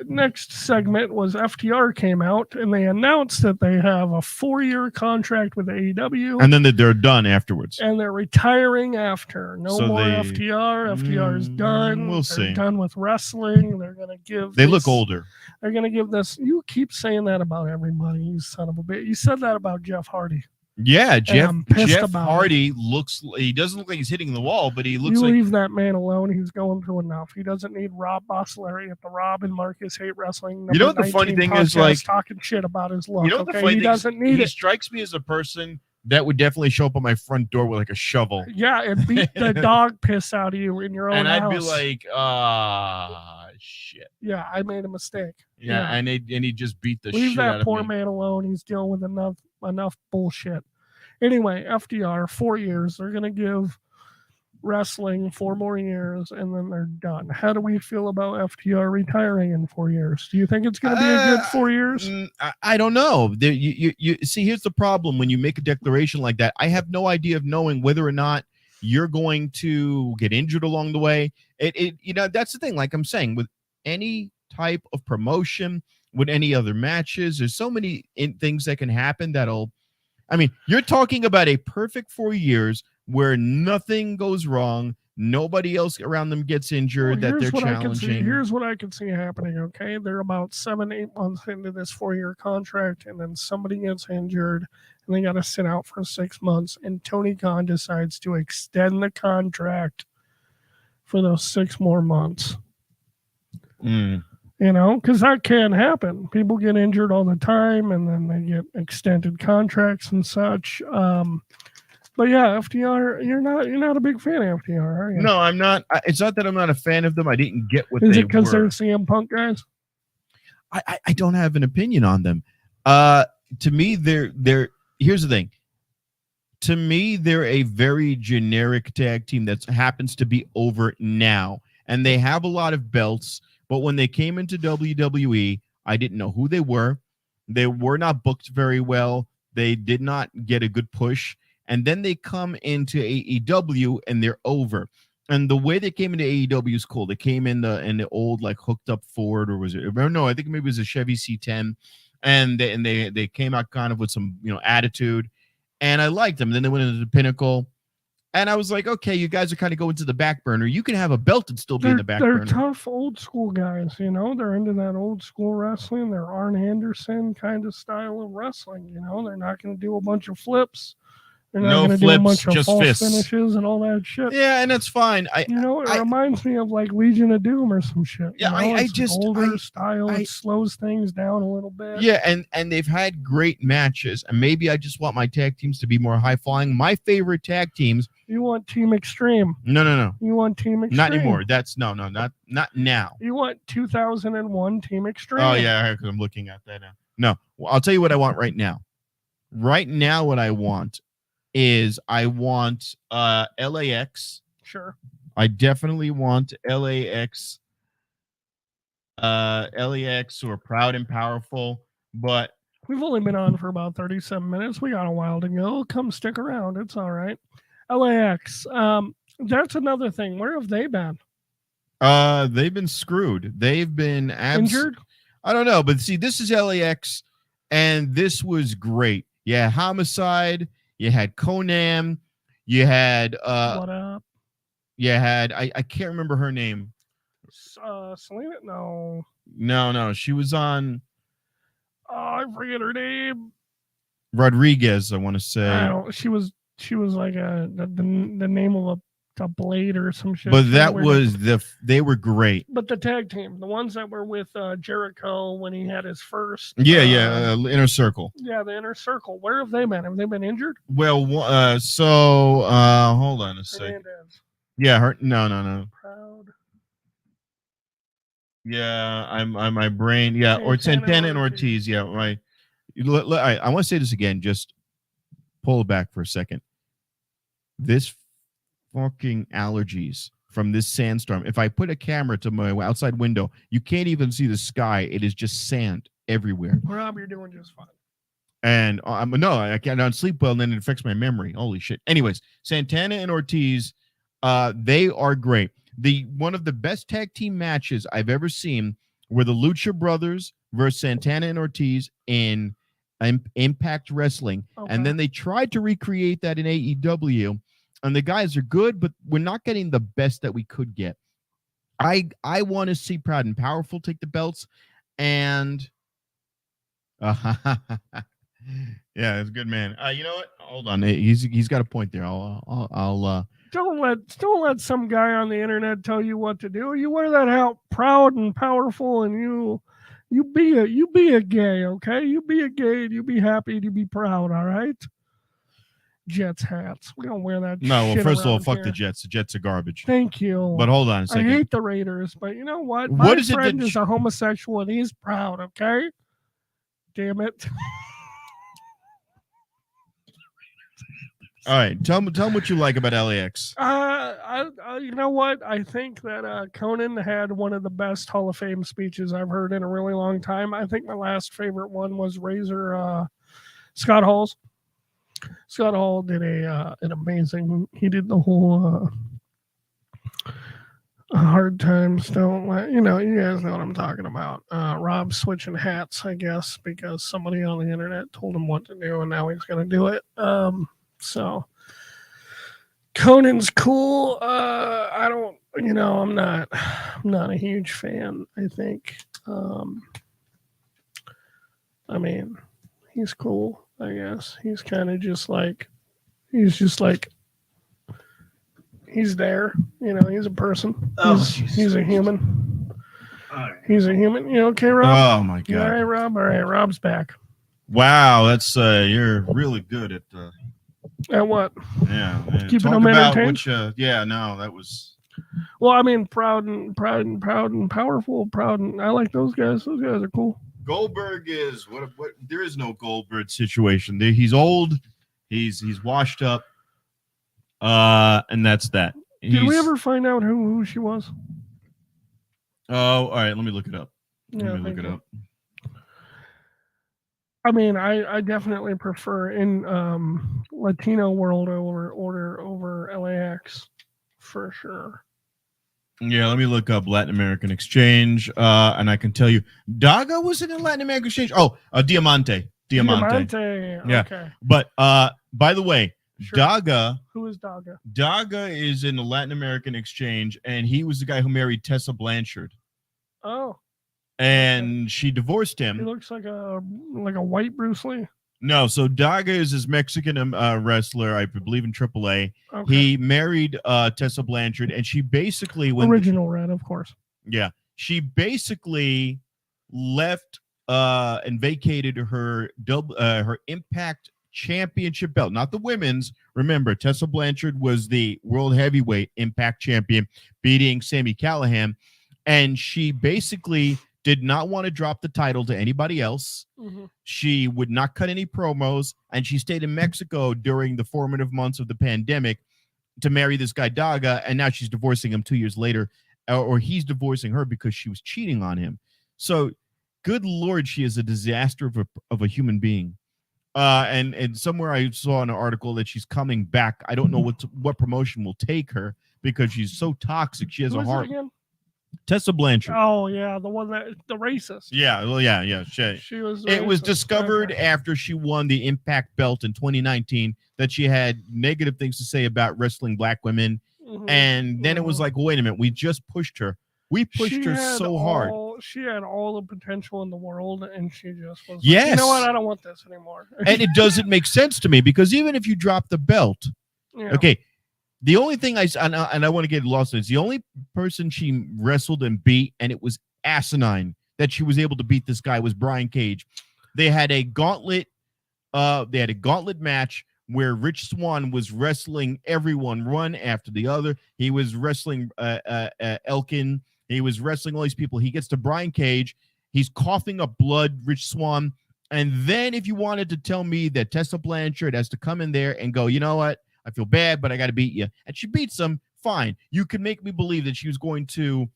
S2: Next segment was FTR came out and they announced that they have a 4-year contract with AEW.
S3: And then they're done afterwards.
S2: And they're retiring after. No more FTR. FTR is done.
S3: We'll see.
S2: They're done with wrestling. They're going to give.
S3: They look older.
S2: They're going to give this. You keep saying that about everybody, you son of a bitch. You said that about Jeff Hardy.
S1: Yeah, Jeff
S2: about
S1: Hardy he doesn't look like he's hitting the wall, but he looks
S2: you
S1: like...
S2: leave that man alone. He's going through enough. He doesn't need Rob Bossleri at the Rob and Marcus Hate Wrestling.
S1: You know what the funny thing is, like,
S2: talking shit about his look.
S1: You know what the funny
S2: he
S1: thing
S2: doesn't
S1: is?
S2: need
S1: He
S2: it.
S1: strikes me as a person that would definitely show up on my front door with like a shovel.
S2: Yeah, and beat the dog piss out of you in your own
S1: and I'd
S2: house.
S1: be like, shit.
S2: Yeah, I made a mistake.
S1: Yeah, and he just beat the
S2: Leave
S1: shit
S2: that
S1: out of
S2: poor
S1: me.
S2: man alone. He's dealing with enough bullshit. Anyway, FDR, 4 years. They're going to give wrestling 4 more years, and then they're done. How do we feel about FDR retiring in 4 years? Do you think it's going to be a good 4 years?
S1: I don't know. You see, here's the problem when you make a declaration like that. I have no idea of knowing whether or not you're going to get injured along the way. That's the thing. Like I'm saying, with any type of promotion, with any other matches, there's so many things that can happen you're talking about a perfect 4 years where nothing goes wrong. Nobody else around them gets injured that they're challenging.
S2: Here's what I can see happening, okay? They're about 7-8 months into this 4-year contract, and then somebody gets injured, and they got to sit out for 6 months, and Tony Khan decides to extend the contract for those 6 more months. Because that can happen. People get injured all the time, and then they get extended contracts and such. But yeah, FDR, you're not a big fan of FDR, are you?
S1: No, I'm not. It's not that I'm not a fan of them. I didn't get what
S2: Is
S1: they
S2: it because
S1: were.
S2: they're CM Punk guys?
S1: I don't have an opinion on them. To me, here's the thing. To me, they're a very generic tag team that happens to be over now, and they have a lot of belts. But when they came into WWE, I didn't know who they were. They were not booked very well. They did not get a good push. And then they come into AEW and they're over. And the way they came into AEW is cool. They came in the old like hooked up Ford, or was it? No, I think maybe it was a Chevy C10. And they came out kind of with some attitude. And I liked them. And then they went into the Pinnacle. And I was like, okay, you guys are kind of going to the back burner. You can have a belt and still be in the back burner.
S2: They're tough old school guys, They're into that old school wrestling. They're Arn Anderson kind of style of wrestling, They're not going to do a bunch of flips. They're not going to do a bunch of false finishes and all that shit.
S1: Yeah, and that's fine.
S2: It reminds me of like Legion of Doom or some shit.
S1: Yeah,
S2: it's older style. It slows things down a little bit.
S1: Yeah, and they've had great matches. And maybe I just want my tag teams to be more high flying. My favorite tag teams.
S2: You want Team Extreme?
S1: No.
S2: You want Team Extreme?
S1: Not anymore. That's not now.
S2: You want 2001 Team Extreme?
S1: Oh yeah, because I'm looking at that now. No, I'll tell you what I want right now. Right now, what I want is I want LAX.
S2: Sure.
S1: I definitely want LAX. LAX who are proud and powerful, but
S2: we've only been on for about 37 minutes. We got a while to go. Come stick around. It's all right. LAX. That's another thing. Where have they been?
S1: They've been screwed. They've been
S2: injured.
S1: I don't know, but see, this is LAX, and this was great. Yeah, Homicide. You had Conan. You had
S2: what up?
S1: You had I can't remember her name.
S2: Selena? No.
S1: No. She was on.
S2: Oh, I forget her name.
S1: Rodriguez, I want to say.
S2: She was like the name of a blade or some shit.
S1: But that was they were great.
S2: But the tag team, the ones that were with Jericho when he had his first.
S1: Inner Circle.
S2: Yeah, the Inner Circle. Where have they been? Have they been injured?
S1: Well, hold on a second. Yeah, no.
S2: Proud.
S1: Yeah, I'm my brain. Yeah, or Santana and Ortiz. Yeah, right. I want to say this again. Just pull it back for a second. This fucking allergies from this sandstorm. If I put a camera to my outside window, you can't even see the sky. It is just sand everywhere.
S2: Rob, you're doing just fine.
S1: And I can't sleep well, and then it affects my memory. Holy shit. Anyways, Santana and Ortiz, they are great. One of the best tag team matches I've ever seen were the Lucha Brothers versus Santana and Ortiz in Impact Wrestling. Okay. And then they tried to recreate that in AEW. And the guys are good, but we're not getting the best that we could get. I want to see Proud and Powerful take the belts. And Yeah, it's a good man. You know what?
S3: Hold on, he's got a point there. I'll
S2: Don't let some guy on the internet tell you what to do. You wear that out proud and powerful, and you be a gay, okay? You be a gay, and you be happy, and you be proud, all right? Jets hats. We don't wear that.
S3: No, well,
S2: shit
S3: first of all,
S2: around
S3: fuck
S2: here.
S3: the Jets. The Jets are garbage.
S2: Thank you.
S3: But hold on a
S2: I
S3: second.
S2: hate the Raiders, but you know what?
S3: What
S2: My
S3: is it
S2: friend
S3: that
S2: is a homosexual, and he's proud, okay? Damn it.
S3: All right, tell me what you like about LAX.
S2: You know what? I think that Conan had one of the best Hall of Fame speeches I've heard in a really long time. I think my last favorite one was Scott Hall's. Scott Hall did an amazing. He did the whole hard times don't let you guys know what I'm talking about. Rob switching hats, I guess, because somebody on the internet told him what to do, and now he's going to do it. So Conan's cool. I don't, I'm not a huge fan. I think, I mean, he's cool. I guess he's kind of just like, he's there. He's a person. He's a human. He's a human. You okay, Rob?
S3: Oh my god!
S2: All right, Rob. All right, Rob's back.
S1: Wow, that's you're really good at.
S2: At what?
S1: Yeah,
S2: keeping
S1: talk
S2: them
S1: about
S2: entertained.
S1: which. Yeah, no, that was.
S2: Well, I mean, proud and powerful. Proud and I like those guys. Those guys are cool.
S1: Goldberg is what? There is no Goldberg situation. He's old. He's washed up. And that's that.
S2: Did we ever find out who she was?
S1: Oh, all right. Let me look it up.
S2: Let me look it up. I mean, I definitely prefer in Latino world over LAX for sure.
S1: Yeah, let me look up Latin American Exchange, and I can tell you, Daga was in a Latin American Exchange. Oh, Diamante.
S2: Yeah. Okay.
S1: But by the way, sure. Daga.
S2: Who is Daga?
S1: Daga is in the Latin American Exchange, and he was the guy who married Tessa Blanchard.
S2: Oh.
S1: And she divorced him.
S2: He looks like a white Bruce Lee.
S1: No, so Daga is his Mexican wrestler, I believe in AAA. Okay. He married Tessa Blanchard, and she basically
S2: original Red, of course.
S1: Yeah, she basically left and vacated her Impact Championship belt, not the women's. Remember, Tessa Blanchard was the World Heavyweight Impact Champion, beating Sami Callihan, and she basically did not want to drop the title to anybody else. Mm-hmm. She would not cut any promos, and she stayed in Mexico during the formative months of the pandemic to marry this guy Daga, and now she's divorcing him 2 years later, or he's divorcing her because she was cheating on him. So, good Lord, she is a disaster of a human being. And somewhere I saw an article that she's coming back. I don't know what promotion will take her because she's so toxic. She has a heart. Tessa Blanchard.
S2: Oh yeah, the racist.
S1: Yeah, well, yeah. She was. It was discovered after she won the Impact belt in 2019 that she had negative things to say about wrestling black women, and then it was like, wait a minute, we just pushed her. We pushed her so hard.
S2: She had all the potential in the world, and she just was.
S1: Yes.
S2: Like, you know what? I don't want this anymore.
S1: And it doesn't make sense to me because even if you drop the belt, okay. The only thing I want to get lost in is the only person she wrestled and beat, and it was asinine that she was able to beat this guy, was Brian Cage. They had a gauntlet. They had a gauntlet match where Rich Swann was wrestling everyone one after the other. He was wrestling Elkin. He was wrestling all these people. He gets to Brian Cage. He's coughing up blood, Rich Swann. And then if you wanted to tell me that Tessa Blanchard has to come in there and go, you know what? I feel bad, but I got to beat you. And she beats him. Fine. You can make me believe that she was going to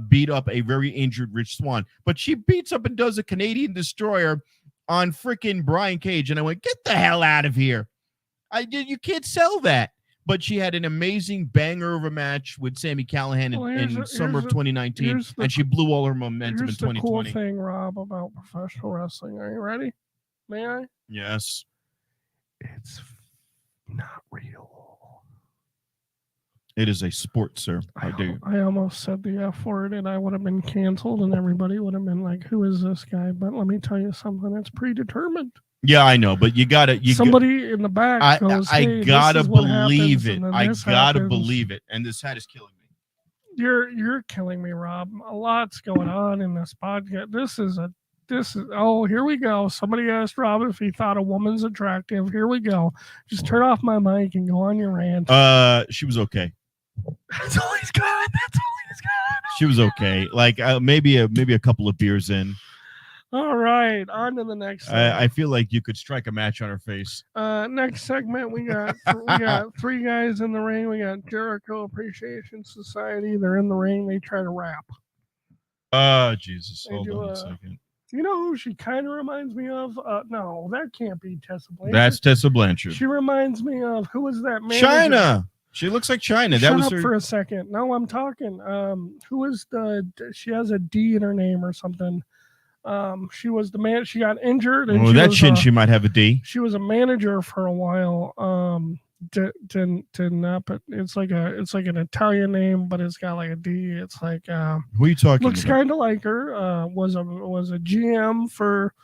S1: beat up a very injured Rich Swann. But she beats up and does a Canadian Destroyer on freaking Brian Cage. And I went, get the hell out of here. You can't sell that. But she had an amazing banger of a match with Sami Callihan in summer of 2019. And she blew all her momentum in 2020.
S2: Here's the cool thing, Rob, about professional wrestling. Are you ready? May I?
S1: Yes.
S2: It's not real.
S1: It is a sport, sir. How dare you?
S2: I almost said the F word and I would have been canceled and everybody would have been like, who is this guy? But let me tell you something. It's predetermined.
S1: Yeah, I know, but you gotta.
S2: Somebody in the back goes,
S1: I
S2: hey,
S1: gotta
S2: this is what
S1: believe
S2: happens,
S1: it.
S2: and then
S1: I
S2: this
S1: gotta
S2: happens.
S1: believe it. And this hat is killing me.
S2: You're killing me, Rob. A lot's going on in this podcast. This is oh, here we go. Somebody asked Rob if he thought a woman's attractive. Here we go. Just turn off my mic and go on your rant.
S1: She was okay.
S2: That's all he's got. That's all he's got.
S1: She was okay. Like maybe a couple of beers in.
S2: All right, on to the next.
S1: I feel like you could strike a match on her face.
S2: Next segment, we got three guys in the ring. We got Jericho Appreciation Society. They're in the ring. They try to rap.
S1: Oh, Jesus.
S2: They
S1: Hold
S2: do
S1: on a second.
S2: You know who she kind of reminds me of? No, that can't be Tessa Blanchard.
S1: That's Tessa Blanchard.
S2: She reminds me of, who was that manager?
S1: China. She looks like China.
S2: Shut
S1: that was
S2: up
S1: her...
S2: for a second. No, I'm talking. Who is she has a D in her name or something. She was the man. She got injured. And
S1: she might have a D.
S2: She was a manager for a while. It's like an Italian name, but it's got like a D. It's like
S1: who are you talking
S2: looks kind of like her. Was a GM for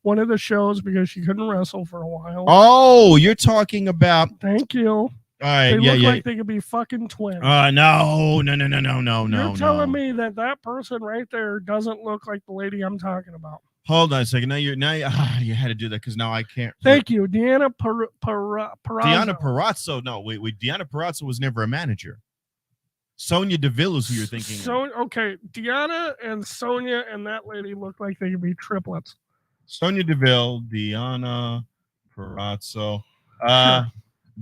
S2: one of the shows because she couldn't wrestle for a while.
S1: Oh, you're talking about.
S2: Thank you.
S1: All right,
S2: they look like they could be fucking twins.
S1: No.
S2: You're telling me that person right there doesn't look like the lady I'm talking about.
S1: Hold on a second. Now you had to do that because now I can't.
S2: Thank you, Deanna Purrazzo.
S1: Deanna Purrazzo. No, wait. Deanna Purrazzo was never a manager. Sonya Deville is who you're thinking.
S2: Okay, Deanna and Sonya and that lady look like they could be triplets.
S1: Sonya Deville, Deanna Purrazzo.
S2: Sure.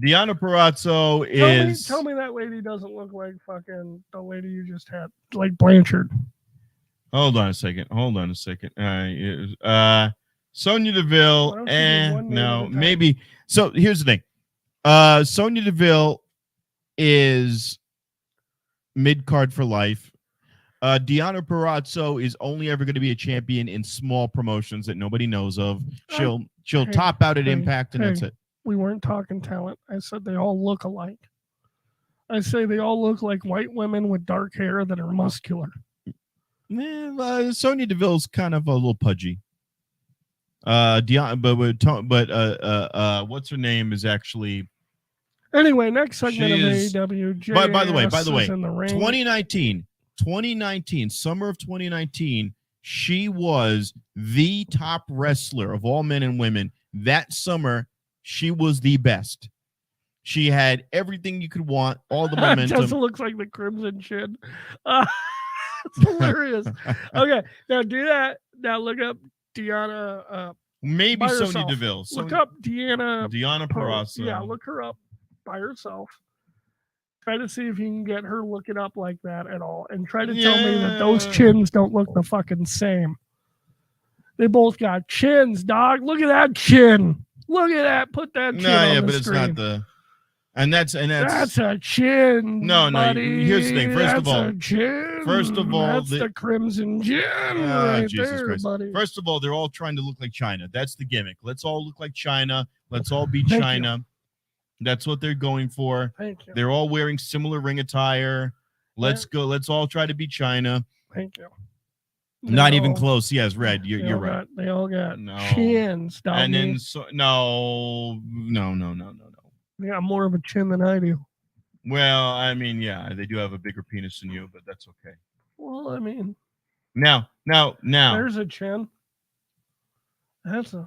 S1: Deanna Purrazzo is.
S2: Tell me that lady doesn't look like fucking the lady you just had, like Blanchard.
S1: Hold on a second. Sonya Deville. No, maybe. So here's the thing. Sonya Deville is mid-card for life. Deanna Purrazzo is only ever going to be a champion in small promotions that nobody knows of. She'll top out at Impact, and that's it.
S2: We weren't talking talent. I said they all look alike. I say they all look like white women with dark hair that are muscular.
S1: Sonya Deville's kind of a little pudgy. What's her name is actually.
S2: Anyway, next segment of AEW.
S1: By the way, 2019, summer of 2019, she was the top wrestler of all men and women. That summer, she was the best. She had everything you could want, all the momentum.
S2: Just looks like the Crimson Chin. It's hilarious. Okay, now do that. Now look up Deanna.
S1: Maybe Sonya Deville.
S2: Look up Deanna
S1: Purrazzo.
S2: Yeah, look her up by herself. Try to see if you can get her looking up like that at all, and try to tell me that those chins don't look the fucking same. They both got chins, dog. Look at that chin. Look at that. Put that chin on the screen.
S1: It's not the. And that's
S2: a chin.
S1: No,
S2: buddy.
S1: Here's the thing. First of all,
S2: that's the Crimson Chin right
S1: Jesus
S2: there,
S1: Christ.
S2: buddy.
S1: First of all, they're all trying to look like China. That's the gimmick. Let's all look like China. Let's all be China. That's what they're going for.
S2: Thank you.
S1: They're all wearing similar ring attire. Let's go. Let's all try to be China.
S2: Thank you.
S1: Not even close. Yes, Red. You're right.
S2: They all got chins.
S1: And then no.
S2: They got more of a chin than I do.
S1: Well, I mean, yeah, they do have a bigger penis than you, but that's okay.
S2: Well, I mean,
S1: now.
S2: There's a chin. There's a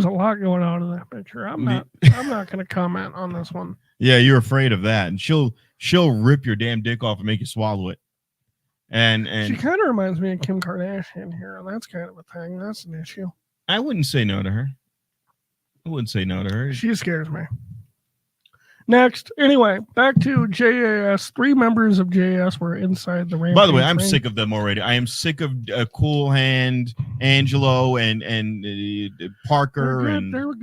S2: lot going on in that picture. I'm not going to comment on this one.
S1: Yeah, you're afraid of that, and she'll rip your damn dick off and make you swallow it. And
S2: she kind of reminds me of Kim Kardashian here, and that's kind of a thing. That's an issue.
S1: I wouldn't say no to her.
S2: She scares me. Next, anyway, back to JAS. 3 members of JAS were inside the Rampage.
S1: By the way, I'm
S2: ring.
S1: sick of them already. I am sick of Cool Hand, Angelo, and Parker.
S2: They're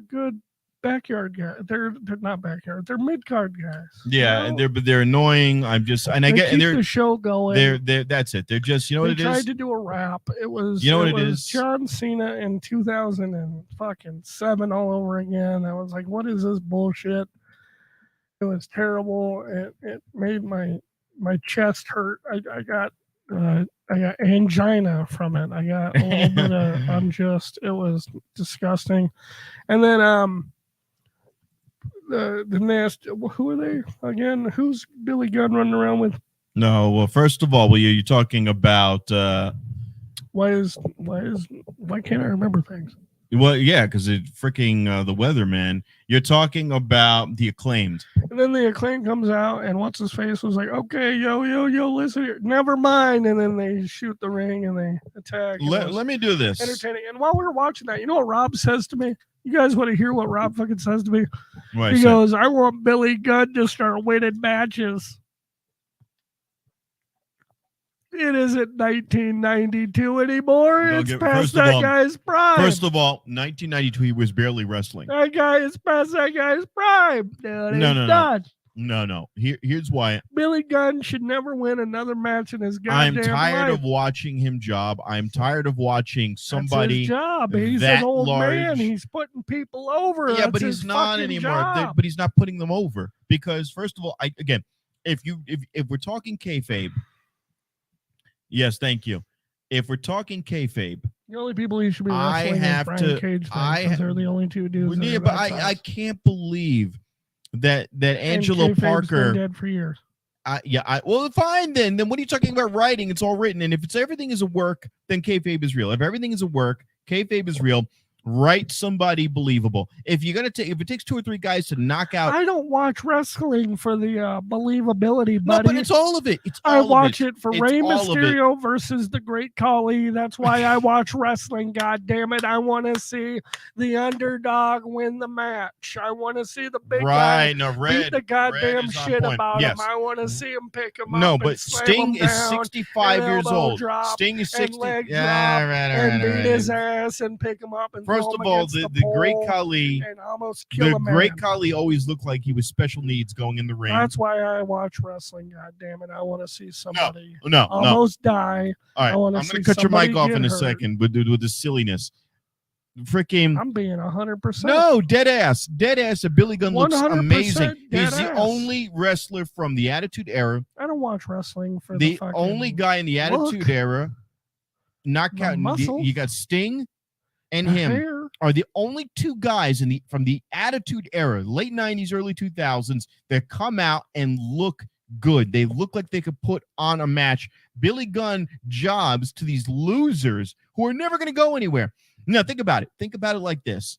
S2: good backyard guys. They're not backyard. They're mid card guys.
S1: Yeah, and they're annoying. They're
S2: the show going.
S1: They're that's it. They're just what it is.
S2: They tried to do a rap. It was
S1: what it is.
S2: John Cena in 2007 all over again. I was like, what is this bullshit? It was terrible. It made my chest hurt. I got I got angina from it. I got a little bit of it was disgusting. And then the nest, who are they again? Who's Billy Gunn running around with?
S1: No, well, first of all, you're talking about
S2: why can't I remember things?
S1: Well, yeah, because it freaking the Weatherman. You're talking about the Acclaimed.
S2: And then the Acclaim comes out, and what's his face was like, "Okay, yo, listen here, never mind." And then they shoot the ring and they attack.
S1: Let me do this.
S2: Entertaining. And while we were watching that, you know what Rob says to me? You guys want to hear what Rob fucking says to me? He goes, "I want Billy Gunn to start winning matches." It isn't 1992 anymore. It's past that guy's prime.
S1: First of all, 1992, he was barely wrestling.
S2: That guy is past that guy's prime.
S1: No. Here's why.
S2: Billy Gunn should never win another match in his goddamn life.
S1: I'm tired of watching him job. I'm tired of watching somebody.
S2: That's his job. He's an old man. He's putting people over.
S1: Yeah,
S2: That's
S1: but he's not anymore.
S2: But
S1: he's not putting them over because, first of all, if we're talking kayfabe. Yes, thank you. If we're talking kayfabe,
S2: the only people you should be wrestling is Brian Cage. They're the only two dudes.
S1: Yeah, but I can't believe that Angelo Parker
S2: been dead for years.
S1: Well, fine then. Then what are you talking about writing? It's all written, and if it's everything is a work, then kayfabe is real. If everything is a work, kayfabe is real. Write somebody believable. If you're gonna if it takes 2 or 3 guys to knock out,
S2: I don't watch wrestling for the believability, buddy.
S1: No, but it's all of it.
S2: I watch it for Rey Mysterio versus the Great Khali. That's why I watch wrestling. God damn it! I want to see the underdog win the match. I want to see the big guy beat the goddamn shit about him. I want to see him pick him up.
S1: No, but Sting is 65 years old. Sting is 60.
S2: And beat his ass and pick him up and.
S1: First of all, the Great Khali, Great Khali always looked like he was special needs going in the ring.
S2: That's why I watch wrestling. God damn it! I want to see somebody
S1: almost
S2: die.
S1: All right, I'm going to cut your mic off in a second with the silliness. Freaking,
S2: I'm being 100%.
S1: No, dead ass. Billy Gunn looks amazing. He's the only wrestler from the Attitude Era.
S2: I don't watch wrestling for
S1: the only guy in the Attitude Era. Not counting. You got Sting. And him are the only 2 guys from the Attitude Era, late 90s, early 2000s, that come out and look good. They look like they could put on a match. Billy Gunn jobs to these losers who are never going to go anywhere. Now, think about it. Think about it like this.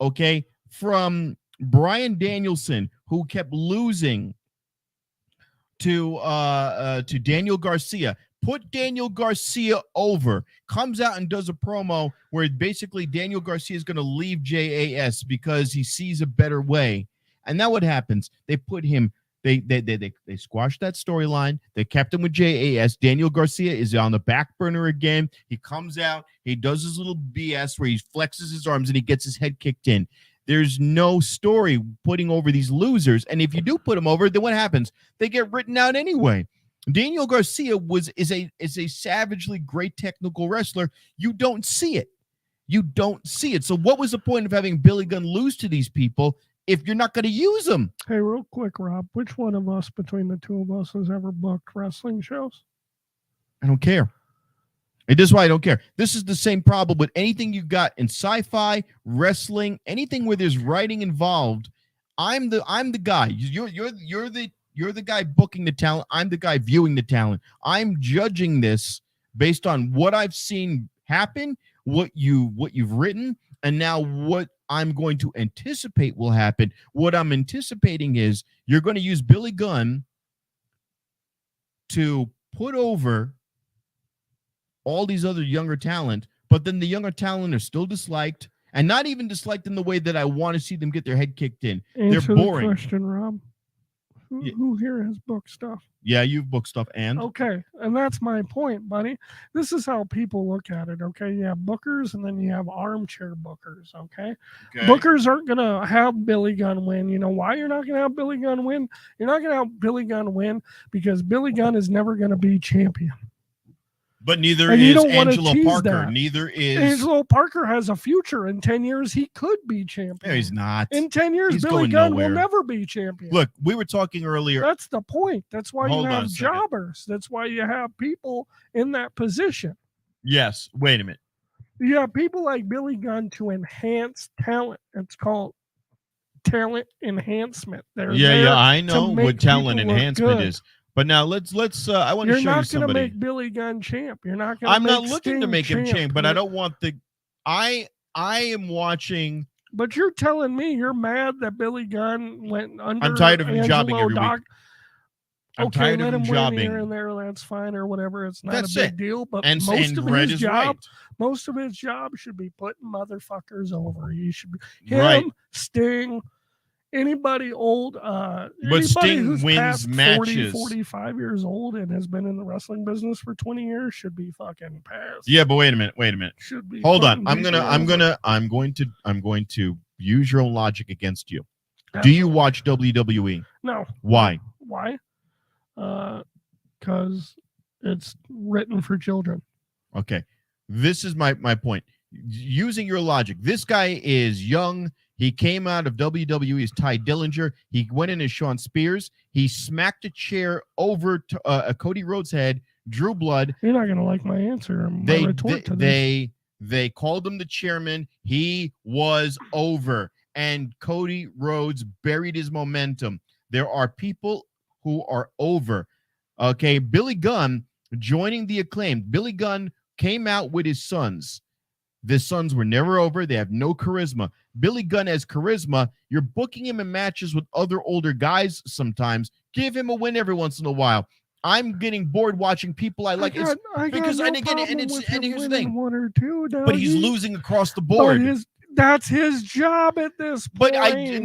S1: Okay? From Bryan Danielson, who kept losing to Daniel Garcia. Put Daniel Garcia over, comes out and does a promo where basically Daniel Garcia is going to leave JAS because he sees a better way. And now what happens? They put him, they squashed that storyline. They kept him with JAS. Daniel Garcia is on the back burner again. He comes out, he does his little BS where he flexes his arms and he gets his head kicked in. There's no story putting over these losers. And if you do put them over, then what happens? They get written out anyway. Daniel Garcia is a savagely great technical wrestler. You don't see it. So what was the point of having Billy Gunn lose to these people if you're not going to use them?
S2: Hey, real quick, Rob, which one of us between the 2 of us has ever booked wrestling shows?
S1: I don't care. It is why I don't care. This is the same problem with anything you got in sci-fi, wrestling, anything where there's writing involved. I'm the guy. You're the guy booking the talent. I'm the guy viewing the talent. I'm judging this based on what I've seen happen, what you've written, and now what I'm going to anticipate will happen. What I'm anticipating is you're going to use Billy Gunn to put over all these other younger talent, but then the younger talent are still disliked, and not even disliked in the way that I want to see them get their head kicked in. They're boring.
S2: The question, Rob. Who here has booked stuff?
S1: Yeah, you've booked stuff, and
S2: okay, and that's my point, buddy. This is how people look at it. Okay, you have bookers, and then you have armchair bookers. Okay, bookers aren't gonna have Billy Gunn win. You know why you're not gonna have Billy Gunn win? You're not gonna have Billy Gunn win because Billy Gunn is never gonna be champion.
S1: But neither
S2: and you
S1: is
S2: don't wanna
S1: Angelo
S2: tease
S1: Parker.
S2: that.
S1: Neither is
S2: Angelo Parker has a future. In 10 years, he could be champion.
S3: No, he's not.
S2: In 10 years,
S3: He's
S2: Billy
S3: going
S2: Gunn
S3: nowhere.
S2: will never be champion.
S3: Look, we were talking earlier.
S2: That's the point. That's why
S1: Hold
S2: you
S1: on
S2: have
S1: a second.
S2: jobbers. That's why you have people in that position.
S1: Yes. Wait a minute.
S2: You have people like Billy Gunn to enhance talent. It's called talent enhancement. They're there
S1: I
S2: to
S1: know
S2: make
S1: what talent
S2: people look
S1: enhancement
S2: good.
S1: is. But now let's I want to
S2: You're
S1: show you
S2: not going to
S1: somebody.
S2: make Billy Gunn champ. You're not going to
S1: I'm
S2: make
S1: not looking to
S2: Sting
S1: make him champ, but I
S2: You're-
S1: don't want the I am watching.
S2: But you're telling me you're mad that Billy Gunn went under.
S1: I'm tired of him
S2: Angelo
S1: jobbing every
S2: Doc.
S1: week. I'm
S2: Okay,
S1: tired
S2: let
S1: of him
S2: him win
S1: jobbing.
S2: here and there. That's fine or whatever. It's not
S1: That's
S2: a big
S1: it.
S2: deal. But
S1: And
S2: most of
S1: Red
S2: his
S1: is
S2: job,
S1: right.
S2: most of his job should be putting motherfuckers over. He should be him,
S1: Right.
S2: Sting, anybody old.
S1: But
S2: Anybody
S1: Sting
S2: who's
S1: wins
S2: past 40,
S1: matches.
S2: 45 years old and has been in the wrestling business for 20 years should be fucking passed.
S1: Yeah, but wait a minute.
S2: Should be.
S1: Hold on.
S2: putting
S1: I'm
S2: people
S1: going to use your own logic against you.
S2: over.
S1: Do you watch WWE?
S2: No.
S1: Why?
S2: Why? Because it's written for children.
S1: Okay. This is my point. Using your logic, this guy is young. He came out of WWE as Ty Dillinger. He went in as Sean Spears. He smacked a chair over to, Cody Rhodes' head, drew blood.
S2: You're not gonna like my answer. My retort to this.
S1: They called him the chairman. He was over, and Cody Rhodes buried his momentum. There are people who are over. Okay, Billy Gunn joining the Acclaimed. Billy Gunn came out with his sons. The sons were never over. They have no charisma. Billy Gunn has charisma. You're booking him in matches with other older guys sometimes. Give him a win every once in a while. I'm getting bored watching people I like.
S2: I
S1: because
S2: got
S1: and again,
S2: problem
S1: and it's
S2: with
S1: and
S2: him
S1: here's the
S2: winning
S1: thing.
S2: one or two. Now.
S1: But he's losing across the
S2: But
S1: board.
S2: that's his job at this point.
S1: But I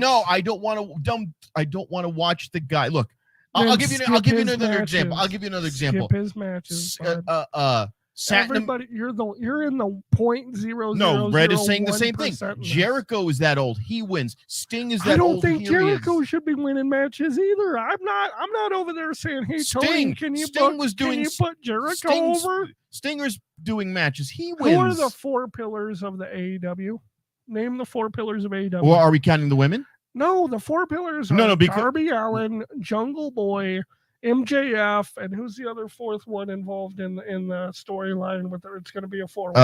S1: don't want to watch the guy. Look,
S2: Then
S1: I'll give you another example. I'll give you another example.
S2: Skip his matches. bud. Everybody, you're in the 0.0001%.
S1: No, Red is saying the same thing.
S2: of this.
S1: Jericho is that old. He wins. Sting is that
S2: I don't
S1: old.
S2: think
S1: Here he is.
S2: Jericho should be winning matches either. I'm not over there saying, "Hey, Tony, can you put Jericho over?"
S1: Stinger's doing matches. He
S2: Who are
S1: wins.
S2: the four pillars of the AEW? Name the four pillars of AEW.
S1: Well, are we counting the women?
S2: No, the four pillars are
S1: No, because
S2: Darby Allin, Jungle Boy, MJF, and who's the other fourth one involved in the storyline? With it's going to be a four.
S1: Fuck,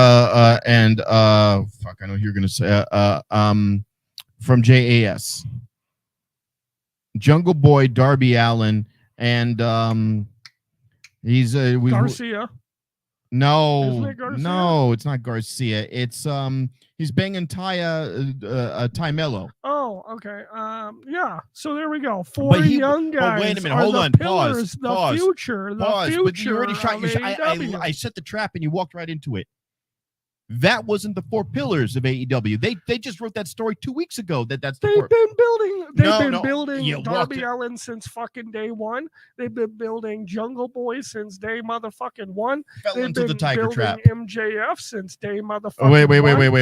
S1: I know who you're gonna say. From JAS, Jungle Boy, Darby Allin, and he's
S2: Garcia. Isn't it Garcia?
S1: No, it's not Garcia. It's he's banging Ty Mello.
S2: Oh, okay. Yeah. So there we go. Four young guys.
S1: Oh, wait a minute.
S2: Are
S1: Hold
S2: the
S1: on.
S2: Pillars,
S1: Pause.
S2: the future.
S1: Pause. But you already shot.
S2: of
S1: I set the trap and you walked right into it. That wasn't the four pillars of AEW. They just wrote that story 2 weeks ago. That's the
S2: They've been building
S1: You
S2: Darby Allin since fucking day one. They've been building Jungle Boy since day motherfucking one.
S1: fell
S2: They've
S1: into
S2: been
S1: the tiger
S2: building
S1: trap.
S2: MJF since day motherfucking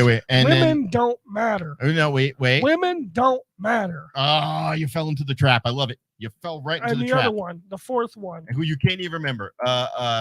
S1: Wait. And
S2: women don't matter.
S1: No, wait.
S2: Women don't matter.
S1: Oh, you fell into the trap. I love it. You fell right into
S2: And
S1: the
S2: the
S1: trap.
S2: other one, the fourth one,
S1: Who you can't even remember.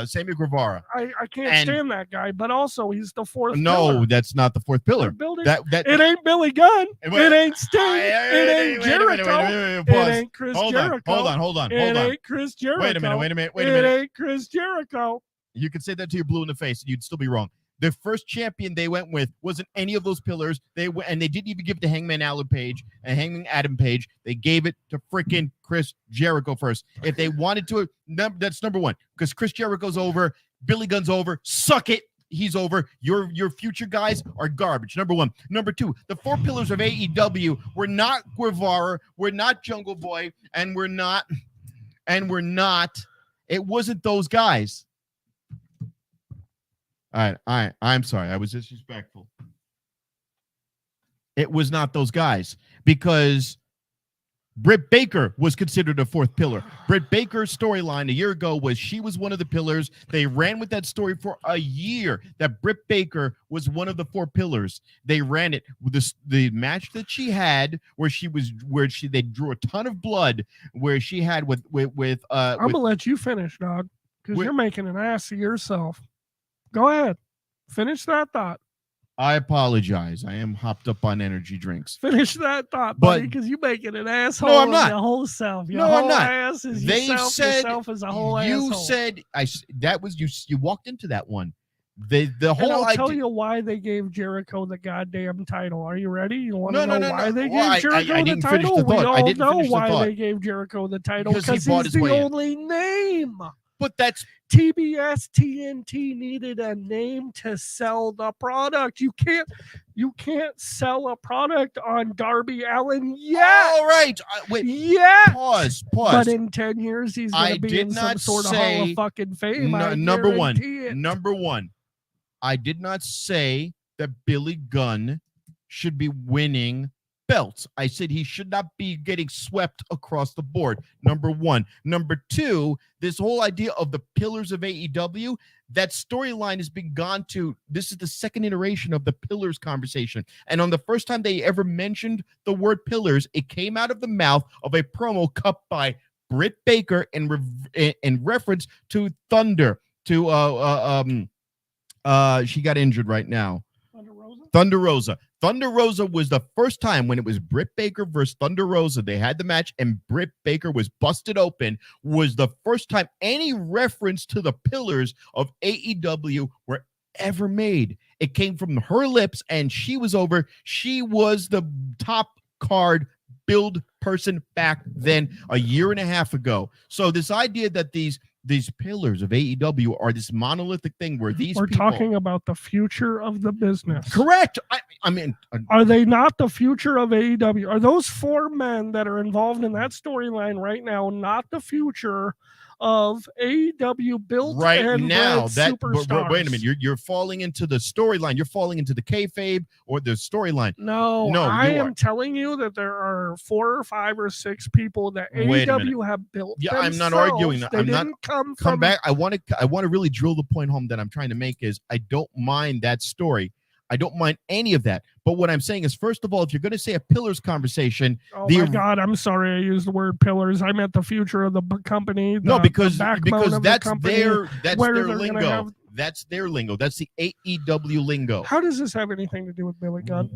S1: Sammy Guevara.
S2: I can't stand that guy, but also he's the fourth.
S1: No,
S2: pillar.
S1: that's not the fourth pillar.
S2: They're building.
S1: That
S2: It ain't Billy Gunn. It ain't Sting. It ain't Jericho. It ain't Chris Jericho.
S1: Hold on.
S2: It ain't Chris Jericho.
S1: Wait a minute.
S2: It ain't Chris Jericho.
S1: You can say that to your blue in the face, and you'd still be wrong. The first champion they went with wasn't any of those pillars. They didn't even give it to Hangman Adam Page. They gave it to freaking Chris Jericho first. If they wanted to, that's number one. Because Chris Jericho's over, Billy Gunn's over. Suck it. He's over. Your future guys are garbage. Number one. Number two, the four pillars of AEW were not Guevara, we're not Jungle Boy, and we're not. It wasn't those guys. All right. I'm sorry. I was disrespectful. It was not those guys because Britt Baker was considered a fourth pillar. Britt Baker's storyline a year ago was she was one of the pillars. They ran with that story for a year that Britt Baker was one of the four pillars. They ran it with the match that she had where they drew a ton of blood where she had with
S2: I'm gonna let you finish, dog, because you're making an ass of yourself. Go ahead. Finish that thought.
S3: I apologize. I am hopped up on energy drinks.
S2: Finish that thought,
S3: But-
S2: buddy, because you making an asshole
S3: No, I'm
S2: of
S3: not.
S2: your whole self. Your
S3: No,
S2: whole
S3: I'm not.
S2: ass is
S3: They
S2: yourself.
S3: said
S2: Yourself is a whole
S3: you
S2: asshole.
S3: said that was you. You walked into that one. The
S2: And
S3: whole
S2: I'll
S3: idea.
S2: tell you why they gave Jericho the goddamn title. Are you ready? You want
S3: No,
S2: to
S3: no,
S2: know
S3: no,
S2: why
S3: no.
S2: they
S3: Well,
S2: gave Jericho
S3: I
S2: the
S3: didn't finish
S2: title?
S3: the
S2: We
S3: thought. I
S2: all
S3: didn't
S2: know
S3: finish the
S2: why
S3: thought.
S2: they gave Jericho the title
S3: Because he
S2: because
S3: bought
S2: he's
S3: his
S2: the
S3: way in.
S2: only name.
S3: But that's
S2: TBS TNT needed a name to sell the product. You can't sell a product on Darby Allin yet.
S3: all right. Wait.
S2: Yet.
S3: Pause.
S2: But in 10 years, he's going
S3: I
S2: to be
S3: did
S2: in some
S3: not
S2: sort of Hall
S3: say-
S2: of fucking fame. I
S3: Number one.
S2: guarantee it.
S3: Number one. I did not say that Billy Gunn should be winning belts. I said he should not be getting swept across the board. Number one. Number two, this whole idea of the pillars of AEW, that storyline has been gone to. This is the second iteration of the pillars conversation. And on the first time they ever mentioned the word pillars, it came out of the mouth of a promo cut by Britt Baker in reference to Thunder. She got injured right now. Thunder Rosa. Thunder Rosa was the first time when it was Britt Baker versus Thunder Rosa. They had the match and Britt Baker was busted open. Was the first time any reference to the pillars of AEW were ever made. It came from her lips and she was over. She was the top card build person back then a year and a half ago. So this idea that these pillars of AEW are this monolithic thing where
S2: We're
S3: people,
S2: talking about the future of the business.
S3: correct. I mean,
S2: Are they not the future of AEW? Are those four men that are involved in that storyline right now not the future of AEW built
S3: right
S2: and
S3: now
S2: bred
S3: that
S2: superstars?
S3: wait a minute, you're falling into the storyline. You're falling into the kayfabe or the storyline.
S2: No,
S3: No,
S2: I
S3: you
S2: am
S3: are.
S2: telling you that there are 4 or 5 or 6 people that
S3: Wait a
S2: AEW have built.
S3: Yeah, I'm not
S2: themselves.
S3: arguing that.
S2: They
S3: I'm not-
S2: didn't come
S3: Come
S2: from
S3: back. I want to really drill the point home that I'm trying to make is I don't mind that story. I don't mind any of that. But what I'm saying is, first of all, if you're going to say a pillars conversation,
S2: Oh my God! I'm sorry, I used the word pillars. I meant the future of the company.
S3: no,
S2: the
S3: because
S2: backbone of
S3: that's
S2: the company,
S3: their
S2: where they're gonna
S3: lingo.
S2: have-
S3: That's their lingo. That's the AEW lingo.
S2: How does this have anything to do with Billy Gunn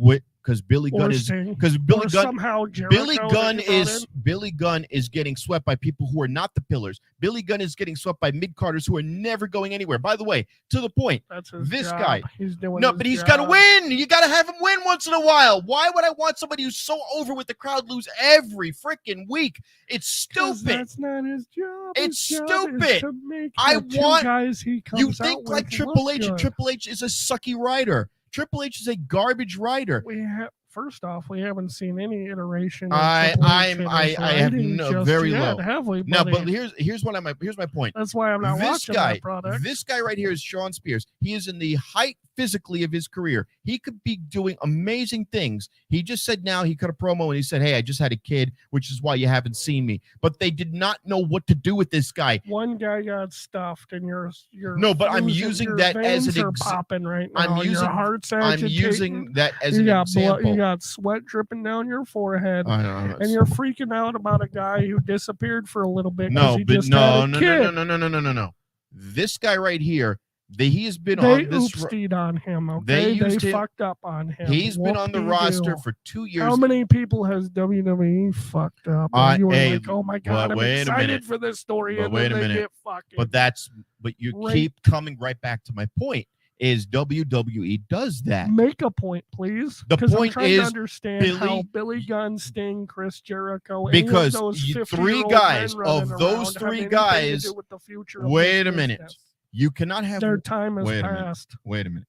S3: Because Billy
S2: or
S3: Gunn is
S2: Sting?
S3: because Billy
S2: Or
S3: Gunn
S2: somehow Jericho
S3: Billy
S2: that
S3: Gunn
S2: you brought
S3: is
S2: in?
S3: Billy Gunn is getting swept by people who are not the pillars. Billy Gunn is getting swept by mid-carders who are never going anywhere. By the way, to the point,
S2: That's his
S3: this
S2: job.
S3: guy-
S2: He's doing
S3: no,
S2: his
S3: but he's
S2: job.
S3: got to win. You got to have him win once in a while. Why would I want somebody who's so over with the crowd lose every freaking week? It's
S2: 'Cause
S3: stupid.
S2: That's not his job.
S3: It's
S2: His job is
S3: stupid.
S2: to make
S3: I
S2: the 2
S3: want-
S2: guys he comes
S3: You
S2: out
S3: think
S2: with
S3: like
S2: look
S3: Triple H, and
S2: good.
S3: Triple H is a sucky writer. Triple H is a garbage writer.
S2: We have first off, we haven't seen any iteration. Of
S3: I
S2: Triple H in
S3: I
S2: his
S3: have
S2: writing
S3: no
S2: just
S3: very
S2: yet,
S3: low.
S2: have we?
S3: No,
S2: buddy?
S3: but here's my point.
S2: That's why I'm not
S3: This
S2: watching
S3: guy,
S2: that product.
S3: this guy right here is Sean Spears. He is in the height physically of his career. He could be doing amazing things. He just said now he cut a promo and he said, "Hey, I just had a kid, which is why you haven't seen me." But they did not know what to do with this guy.
S2: One guy got stuffed, and your
S3: No, but I'm
S2: losing-
S3: using
S2: your
S3: that as
S2: veins
S3: an
S2: are popping right now.
S3: I'm
S2: your
S3: using-
S2: heart's
S3: I'm
S2: agitating.
S3: using that as
S2: you
S3: an
S2: got
S3: example.
S2: you got sweat dripping down your forehead,
S3: I know,
S2: and you're freaking out about a guy who disappeared for a little bit. 'cause
S3: no,
S2: he
S3: but
S2: just
S3: no,
S2: had a
S3: no,
S2: kid.
S3: no. This guy right here, he has been
S2: They
S3: on this.
S2: oopsied on him.
S3: They
S2: Okay,
S3: used
S2: they
S3: him-
S2: fucked up on him.
S3: He's been on the
S2: Whoop-de-doo.
S3: roster for 2 years.
S2: How many people has WWE fucked up? And you were
S3: hey,
S2: like, oh my God, I'm
S3: wait a
S2: excited
S3: minute.
S2: for this story.
S3: But
S2: And
S3: wait
S2: then
S3: a
S2: they
S3: minute.
S2: get fucking.
S3: But you
S2: Right.
S3: keep coming right back to my point. Is WWE does that?
S2: Make a point, please.
S3: The
S2: 'Cause I'm
S3: point
S2: trying
S3: is
S2: to understand how
S3: Billy-
S2: Billy Gunn, Sting, Chris Jericho,
S3: Because
S2: any of those
S3: 3
S2: 50-year-old
S3: guys,
S2: men running
S3: of those
S2: around
S3: 3
S2: have anything to
S3: guys-
S2: do with the future of
S3: Wait
S2: this
S3: a minute.
S2: business.
S3: You cannot have.
S2: Their time has
S3: Wait a minute.
S2: passed.
S3: Wait a minute.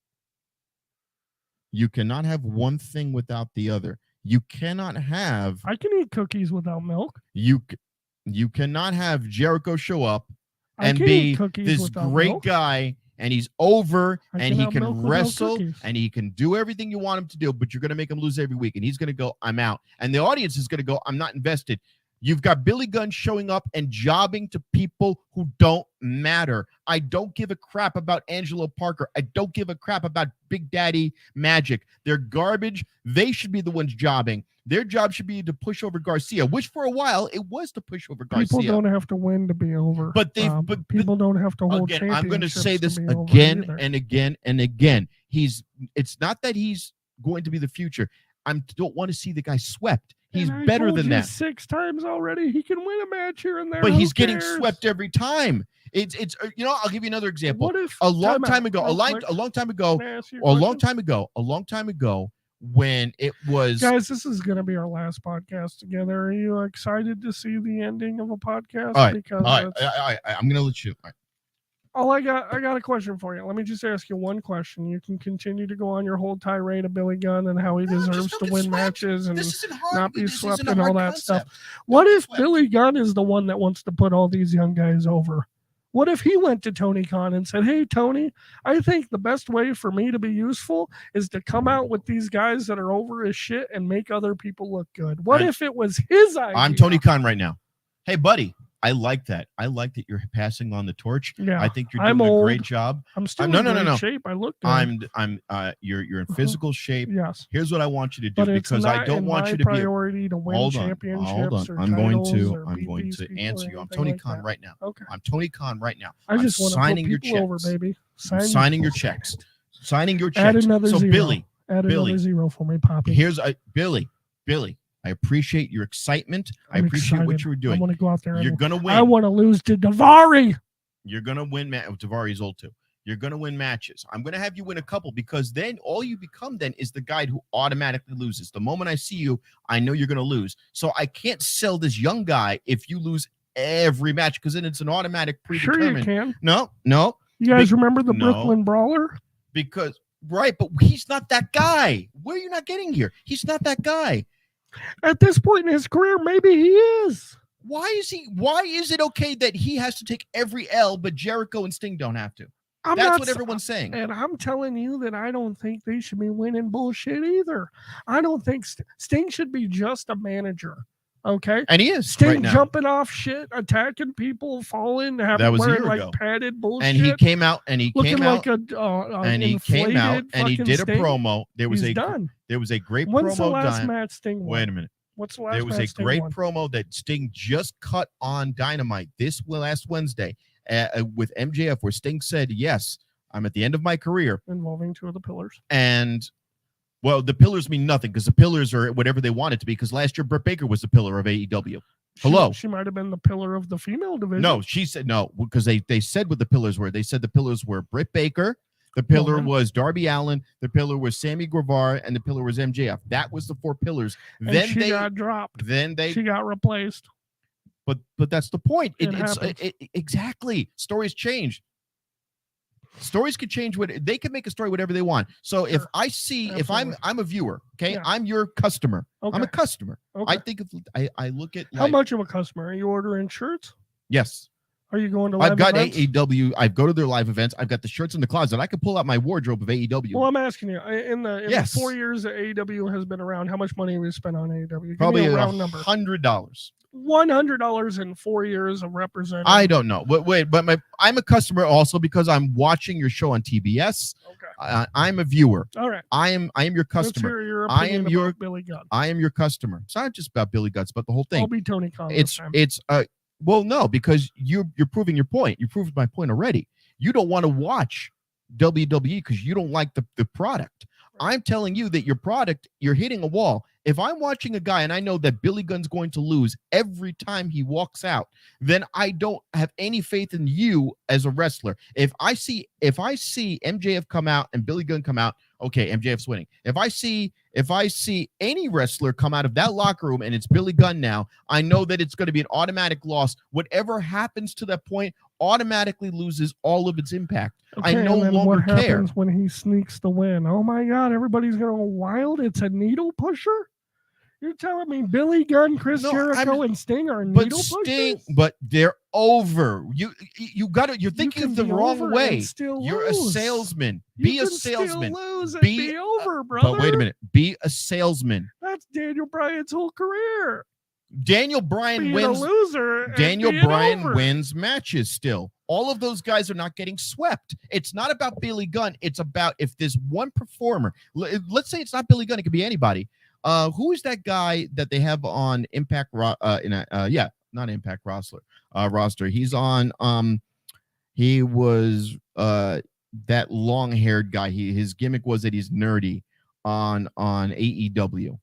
S3: You cannot have one thing without the other. You cannot have.
S2: I can eat cookies without milk.
S3: You cannot have Jericho show up
S2: I
S3: and
S2: can
S3: be
S2: eat cookies
S3: this
S2: without
S3: great
S2: milk.
S3: guy, and he's over,
S2: I
S3: and
S2: can
S3: he
S2: have milk
S3: can
S2: without
S3: wrestle,
S2: cookies.
S3: and he can do everything you want him to do, but you're going to make him lose every week, and he's going to go, "I'm out," and the audience is going to go, "I'm not invested." You've got Billy Gunn showing up and jobbing to people who don't matter. I don't give a crap about Angelo Parker. I don't give a crap about Big Daddy Magic. They're garbage. They should be the ones jobbing. Their job should be to push over Garcia, which for a while it was to push over Garcia.
S2: People don't have to win to be over.
S3: But
S2: people don't have to hold
S3: again,
S2: championships.
S3: I'm going to say this
S2: to be over
S3: again
S2: either.
S3: and again and again. It's not that he's going to be the future. I don't want to see the guy swept. He's better than that.
S2: 6 times already. He can win a match here and there.
S3: But
S2: Who
S3: he's getting
S2: cares?
S3: swept every time. It's I'll give you another example.
S2: What if
S3: A long time
S2: Can I ask you a
S3: ago, when it was
S2: guys, this is going to be our last podcast together. Are you excited to see the ending of a podcast?
S3: all right,
S2: Because
S3: I'm going to let you.
S2: I got a question for you. Let me just ask you one question. You can continue to go on your whole tirade of Billy Gunn and how he deserves to win matches and not be swept and all that stuff. What if Billy Gunn is the one that wants to put all these young guys over? What if he went to Tony Khan and said, "Hey, Tony, I think the best way for me to be useful is to come out with these guys that are over as shit and make other people look good." What if it was his idea?
S3: I'm Tony Khan right now. Hey, buddy. I like that. I like that you're passing on the torch.
S2: Yeah,
S3: I think you're doing a great job.
S2: I'm still in great shape. I look good.
S3: You're in physical shape.
S2: Yes.
S3: Here's what I want you to do,
S2: but
S3: because I don't want you to be
S2: priority to win championships.
S3: Hold on. I'm going to answer you. I'm Tony Khan right now.
S2: Okay.
S3: I'm Tony Khan right now.
S2: I just want to put people over, baby.
S3: Signing your checks. Signing your checks.
S2: Add another zero.
S3: Billy.
S2: Add another zero for me, Poppy.
S3: Here's Billy. I appreciate your excitement. I appreciate what you were doing.
S2: I want to go out there.
S3: You're going to win.
S2: I want to lose to Daivari.
S3: You're going to win. Daivari's old too. You're going to win matches. I'm going to have you win a couple, because then all you become then is the guy who automatically loses. The moment I see you, I know you're going to lose. So I can't sell this young guy if you lose every match, because then it's an automatic predetermined.
S2: Sure you can.
S3: No.
S2: You guys remember the Brooklyn Brawler?
S3: Because, right, but he's not that guy. Where are you not getting here? He's not that guy.
S2: At this point in his career, maybe he is.
S3: Why is it okay that he has to take every L, but Jericho and Sting don't have to? That's what everyone's saying.
S2: And I'm telling you that I don't think they should be winning bullshit either. I don't think Sting should be just a manager. Okay.
S3: And he is.
S2: Sting
S3: right now.
S2: jumping off shit, attacking people, falling, wearing like padded bullshit.
S3: And he came out and he
S2: looking
S3: came
S2: like
S3: out and he came out and he did
S2: Sting.
S3: a promo. There was
S2: He's done.
S3: There was a great
S2: When's
S3: promo.
S2: the last match Sting won?
S3: Wait a minute.
S2: What's the last
S3: There was
S2: match
S3: a great
S2: Sting
S3: promo that Sting just cut on Dynamite this last Wednesday with MJF, where Sting said, "Yes, I'm at the end of my career,"
S2: involving 2 of the pillars.
S3: And well, the pillars mean nothing, because the pillars are whatever they want it to be. Because last year, Britt Baker was the pillar of AEW. Hello.
S2: She might have been the pillar of the female division.
S3: No, she said no, because they said what the pillars were. They said the pillars were Britt Baker, the pillar was Darby Allin, the pillar was Sammy Guevara, and the pillar was MJF. That was the 4 pillars.
S2: And
S3: then
S2: she got dropped.
S3: Then
S2: she got replaced.
S3: But that's the point.
S2: It's
S3: exactly. Stories change. Stories could change. They can make a story whatever they want. So if I see, if I'm a viewer, okay, I'm your customer. Okay. I'm a customer. Okay. I think I look at
S2: how much of a customer are you ordering shirts?
S3: Yes.
S2: Are you going to live
S3: I've got
S2: events?
S3: AEW. I go to their live events. I've got the shirts in the closet. I can pull out my wardrobe of AEW.
S2: Well, I'm asking you, in the 4 years that AEW has been around, how much money have we spent on AEW? Give
S3: probably
S2: me a round number.
S3: $100.
S2: $100 in 4 years of representing.
S3: I don't know. But I'm a customer also because I'm watching your show on TBS. Okay. I'm a viewer.
S2: All right.
S3: I am your customer.
S2: Let's hear your opinion about Billy Gunn.
S3: I am your customer. It's not just about Billy Gunn, but the whole thing.
S2: I'll be Tony Khan.
S3: Well, no, because you're proving your point. You proved my point already. You don't want to watch WWE because you don't like the product. Right. I'm telling you that your product, you're hitting a wall. If I'm watching a guy and I know that Billy Gunn's going to lose every time he walks out, then I don't have any faith in you as a wrestler. If I see MJF come out and Billy Gunn come out, okay, MJF's winning. If I see any wrestler come out of that locker room and it's Billy Gunn now, I know that it's going to be an automatic loss. Whatever happens to that point automatically loses all of its impact.
S2: Okay,
S3: I no longer
S2: what
S3: care.
S2: Happens when he sneaks the win? Oh my God, everybody's going to go wild. It's a needle pusher? You're telling me Billy Gunn, Chris Jericho, and Sting are needle pushers?
S3: But they're over. You're thinking of the wrong way. You're a salesman. Be a salesman.
S2: Be over, brother.
S3: But wait a minute. Be a salesman.
S2: That's Daniel Bryan's whole career.
S3: Daniel Bryan
S2: being
S3: wins.
S2: a loser.
S3: Daniel Bryan
S2: over.
S3: wins matches still. All of those guys are not getting swept. It's not about Billy Gunn. It's about if there's one performer. Let's say it's not Billy Gunn. It could be anybody. Who is that guy that they have on Impact? Not Impact roster. He's on. He was that long-haired guy. His gimmick was that he's nerdy on AEW.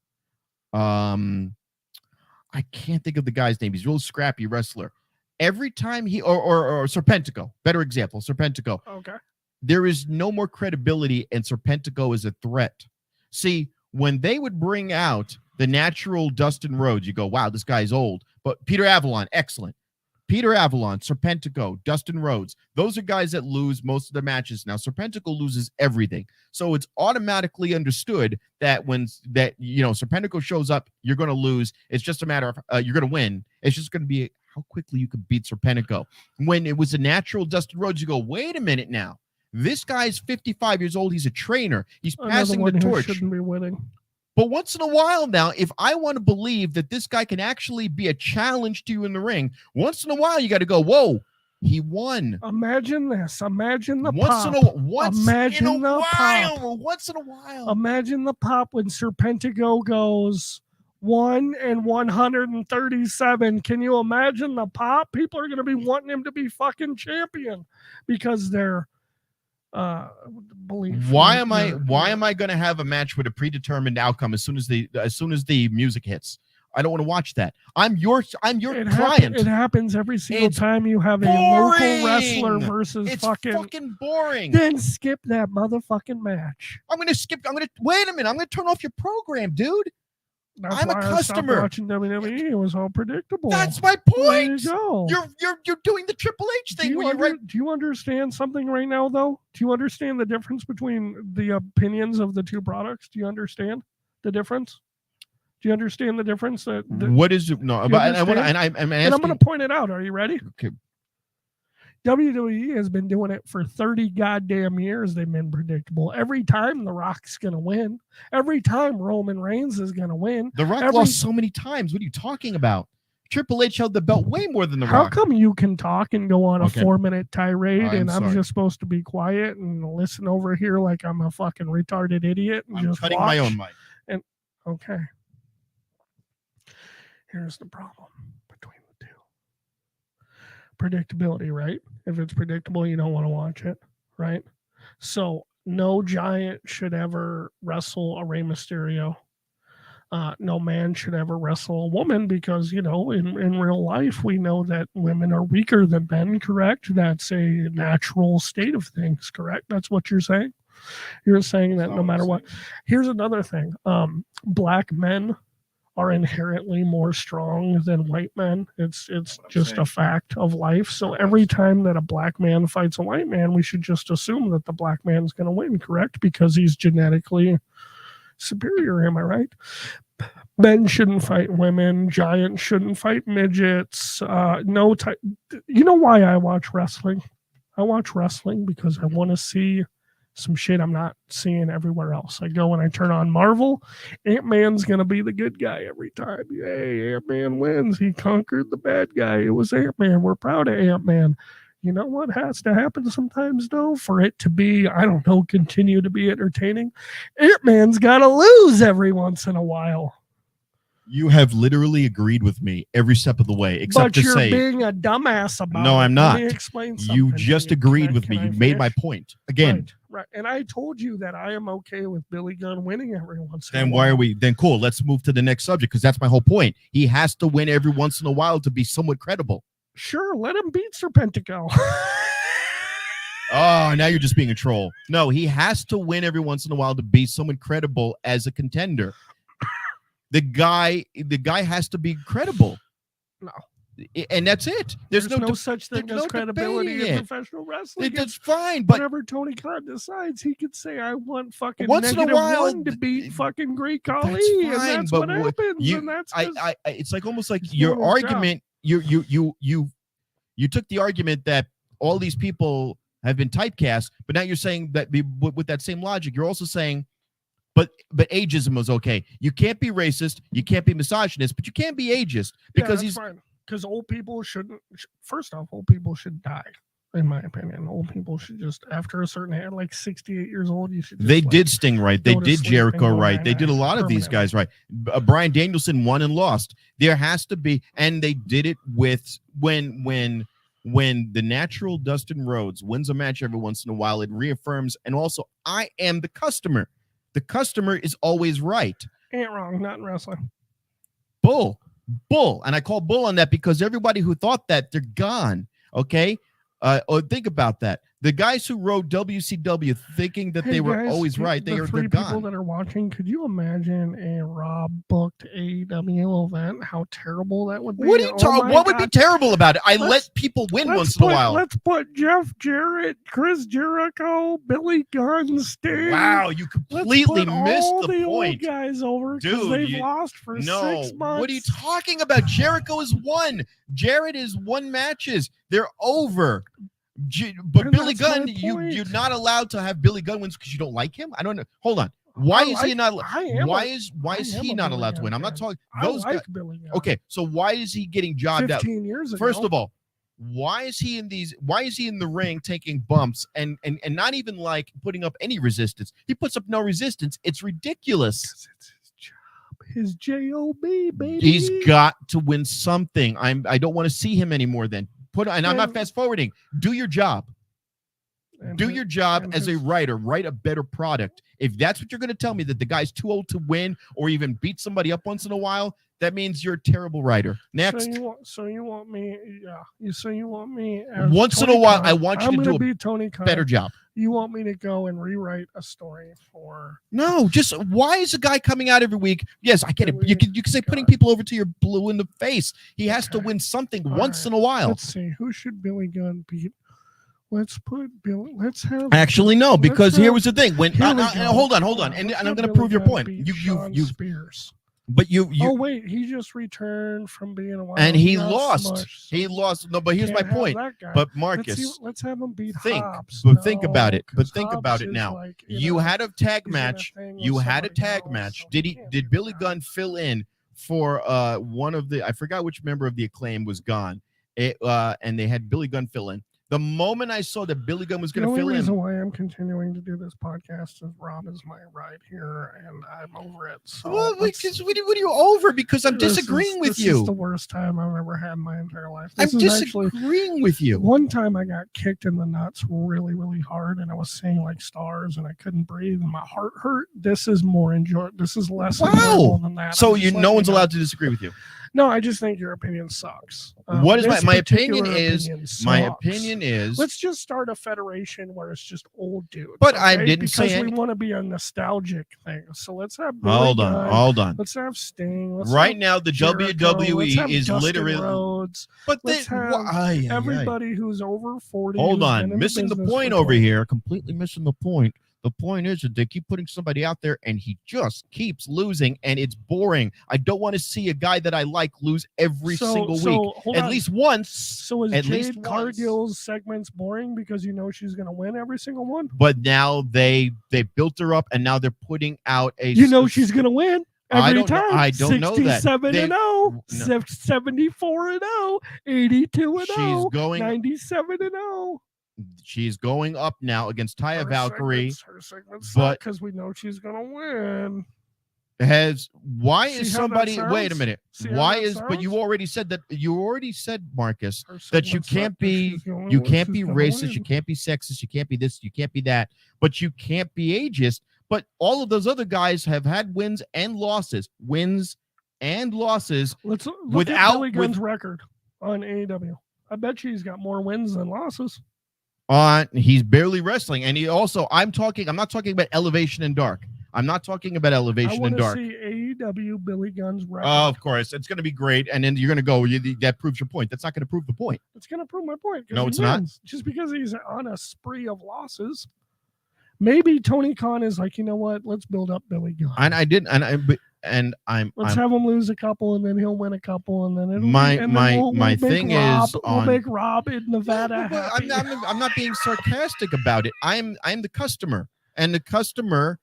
S3: I can't think of the guy's name. He's a real scrappy wrestler. Every time he or Serpentico, better example, Serpentico.
S2: Okay.
S3: There is no more credibility, and Serpentico is a threat. See, when they would bring out the natural Dustin Rhodes, you go, wow, this guy's old. But Peter Avalon, excellent. Peter Avalon, Serpentico, Dustin Rhodes, those are guys that lose most of the matches. Now, Serpentico loses everything. So it's automatically understood that when Serpentico shows up, you're going to lose. It's just a matter of you're going to win. It's just going to be how quickly you could beat Serpentico. When it was a natural Dustin Rhodes, you go, wait a minute now. This guy's 55 years old. He's a trainer. He's passing the torch.
S2: Shouldn't be winning.
S3: But once in a while now, if I want to believe that this guy can actually be a challenge to you in the ring, once in a while you got to go, whoa, he won.
S2: Imagine this. Imagine the
S3: once
S2: pop.
S3: In a while. Once in a while.
S2: Imagine the pop when Serpentico goes 1-137. Can you imagine the pop? People are going to be wanting him to be fucking champion because they're belief.
S3: Why am I going to have a match with a predetermined outcome as soon as the music hits? I don't want to watch that. I'm your client.
S2: It happens every single time you have a local wrestler versus
S3: it's
S2: fucking
S3: boring.
S2: Then skip that motherfucking match.
S3: Wait a minute. I'm going to turn off your program, dude. I'm a customer.
S2: Watching WWE, it was all predictable.
S3: That's my point.
S2: There you go.
S3: You're doing the Triple H thing.
S2: Do you understand something right now, though? Do you understand the difference between the opinions of the two products? Do you understand the difference? Do you understand the difference?
S3: What is it? No, but I'm
S2: going to point it out. Are you ready?
S3: Okay.
S2: WWE has been doing it for 30 goddamn years. They've been predictable. Every time The Rock's going to win. Every time Roman Reigns is going to win.
S3: The Rock lost so many times. What are you talking about? Triple H held the belt way more than The Rock.
S2: How come you can talk and go on a 4-minute tirade and I'm just supposed to be quiet and listen over here like I'm a fucking retarded idiot and
S3: I'm
S2: just
S3: cutting
S2: watch?
S3: my own mic.
S2: And okay. Here's the problem between the two. Predictability, right? If it's predictable, you don't want to watch it, right? So no giant should ever wrestle a Rey Mysterio. No man should ever wrestle a woman because, in real life, we know that women are weaker than men, correct? That's a natural state of things, correct? That's what you're saying? You're saying that no matter what. Here's another thing. Black men are inherently more strong than white men. It's just a fact of life. So every time that a black man fights a white man, we should just assume that the black man's going to win, correct? Because he's genetically superior. Am I right? Men shouldn't fight women. Giants shouldn't fight midgets. You know why I watch wrestling? I watch wrestling because I want to see some shit I'm not seeing everywhere else. I go and I turn on Marvel. Ant-Man's going to be the good guy every time. Yay, Ant-Man wins. He conquered the bad guy. It was Ant-Man. We're proud of Ant-Man. You know what has to happen sometimes, though, for it to be, continue to be entertaining? Ant-Man's got to lose every once in a while.
S3: You have literally agreed with me every step of the way, except to say...
S2: But you're being a dumbass about it.
S3: No, I'm not.
S2: Let me explain something.
S3: You just agreed with me. You made my point. Again.
S2: Right. And I told you that I am okay with Billy Gunn winning every once in a while.
S3: Then why are we... Then cool, let's move to the next subject, because that's my whole point. He has to win every once in a while to be somewhat credible.
S2: Sure, let him beat Serpentico.
S3: Oh, now you're just being a troll. No, he has to win every once in a while to be someone credible as a contender. The guy has to be credible.
S2: No.
S3: And that's it.
S2: There's no such thing as credibility in professional wrestling.
S3: That's fine, but
S2: whenever Tony Khan decides, he could say, I want fucking
S3: once in a while
S2: -1 to beat fucking Great Khali.
S3: That's fine,
S2: and that's what happens. And that's
S3: it's like almost like your argument, you took the argument that all these people have been typecast, but now you're saying that with that same logic, you're also saying, but ageism was okay. You can't be racist, you can't be misogynist, but you can't be ageist because he's
S2: fine. Because old people shouldn't. First off, old people should die. In my opinion, old people should just, after a certain age, like 68 years old, you should.
S3: They did Sting right. They did Jericho right. They did a lot of these guys right. Bryan Danielson won and lost. There has to be, and they did it with when the natural Dustin Rhodes wins a match every once in a while, it reaffirms, and also I am the customer. The customer is always right.
S2: Ain't wrong, not in wrestling.
S3: Bull, and I call bull on that because everybody who thought that, they're gone. Okay. Think about that. The guys who wrote WCW thinking that they were always right, they're
S2: people
S3: gone.
S2: That are watching, could you imagine a Rob booked AEW event? How terrible that would be!
S3: What are you talking? What would be terrible about it? I let people win once in a while.
S2: Let's put Jeff Jarrett, Chris Jericho, Billy Gunn, Sting.
S3: Wow, you completely missed the point.
S2: Old guys over,
S3: dude.
S2: They've lost for 6 months.
S3: What are you talking about? Jericho is won. Jarrett is won matches. They're over. But and Billy Gunn, you're not allowed to have Billy Gunn wins because you don't like him. I don't know. Hold on. Why is he not? Why is he not allowed to win? I'm not talking those guys.
S2: Billy Gunn.
S3: Okay, so why is he getting jobbed
S2: 15 years ago.
S3: First of all, why is he in these? Why is he in the ring taking bumps and not even like putting up any resistance? He puts up no resistance. It's ridiculous.
S2: It's his job, baby.
S3: He's got to win something. I don't want to see him anymore. Then. I'm not fast forwarding. Do your job. Do your job as a writer. Write a better product. If that's what you're going to tell me, that the guy's too old to win or even beat somebody up once in a while, that means you're a terrible writer. Next.
S2: So you want me? Yeah. So you want me?
S3: Once in a while, I want you to do
S2: a
S3: better job.
S2: You want me to go and rewrite a story for?
S3: No, just why is a guy coming out every week? Yes, I get it. You can say putting people over to your blue in the face. He has to win something once in a while.
S2: Let's see. Who should Billy Gunn beat? Let's put Billy. Let's have.
S3: Actually, no, because here was the thing. When hold on, and I'm going to prove your point. You
S2: Spears.
S3: But you
S2: oh wait, he just returned from being a wild
S3: and he lost. He lost. No, but here's my point. But Marcus,
S2: let's have him beat
S3: Hobbs.
S2: But
S3: think about it. But think about it now. Like, you had a tag match. You had a tag match. Did Billy Gunn fill in for one of the? I forgot which member of the Acclaim was gone. And they had Billy Gunn fill in. The moment I saw that Billy Gunn was going to fill in.
S2: The reason why I'm continuing to do this podcast is Rob is my ride here, and I'm over it. So
S3: well, what are you over? Because I'm disagreeing with you.
S2: This is the worst time I've ever had in my entire life.
S3: I'm disagreeing with you.
S2: One time I got kicked in the nuts really, really hard, and I was seeing like stars, and I couldn't breathe, and my heart hurt. This is more enjoyable. This is less enjoyable than that.
S3: So no one's allowed to disagree with you.
S2: No, I just think your opinion sucks.
S3: What is my opinion is my opinion is
S2: let's just start a federation where it's just old dudes.
S3: But okay? I didn't say
S2: because we want to be a nostalgic thing. So let's have
S3: hold on.
S2: Let's have Sting.
S3: Right now the WWE is literally
S2: Rhodes.
S3: But
S2: let's have everybody who's over 40.
S3: Hold on, missing the point over here. Completely missing the point. The point is that they keep putting somebody out there and he just keeps losing and it's boring. I don't want to see a guy that I like lose every single week. At least once.
S2: So is Jade Cargill's segments boring because you know she's going to win every single one?
S3: But now they built her up and now they're putting out a...
S2: You know she's going to win every time.
S3: I don't know that.
S2: 67-0, 74-0, 82-0,
S3: she's going
S2: 97-0.
S3: She's going up now against Taya Valkyrie.
S2: Her segments suck because we know she's gonna win.
S3: Why is somebody? Wait a minute. Why is? But you already said that. You already said, Marcus, that you can't be. You can't be racist. You can't be sexist. You can't be this. You can't be that. But you can't be ageist. But all of those other guys have had wins and losses. Wins and losses.
S2: Let's look at Billy Gunn's record on AEW. I bet you he's got more wins than losses.
S3: He's barely wrestling, and he also. I'm not talking about Elevation and Dark. I'm not talking about Elevation and Dark.
S2: I want to see AEW Billy Gunn's record.
S3: Oh, of course, it's going to be great, and then you're going to go. That proves your point. That's not going to prove the point.
S2: It's going to prove my point.
S3: No, it's not.
S2: Just because he's on a spree of losses. Maybe Tony Khan is like, you know what? Let's build up Billy Gunn.
S3: And I didn't. Let's
S2: have him lose a couple, and then he'll win a couple, and then
S3: my thing is
S2: we'll make Rob in Nevada happy.
S3: I'm not being sarcastic about it. I'm the customer, and the customer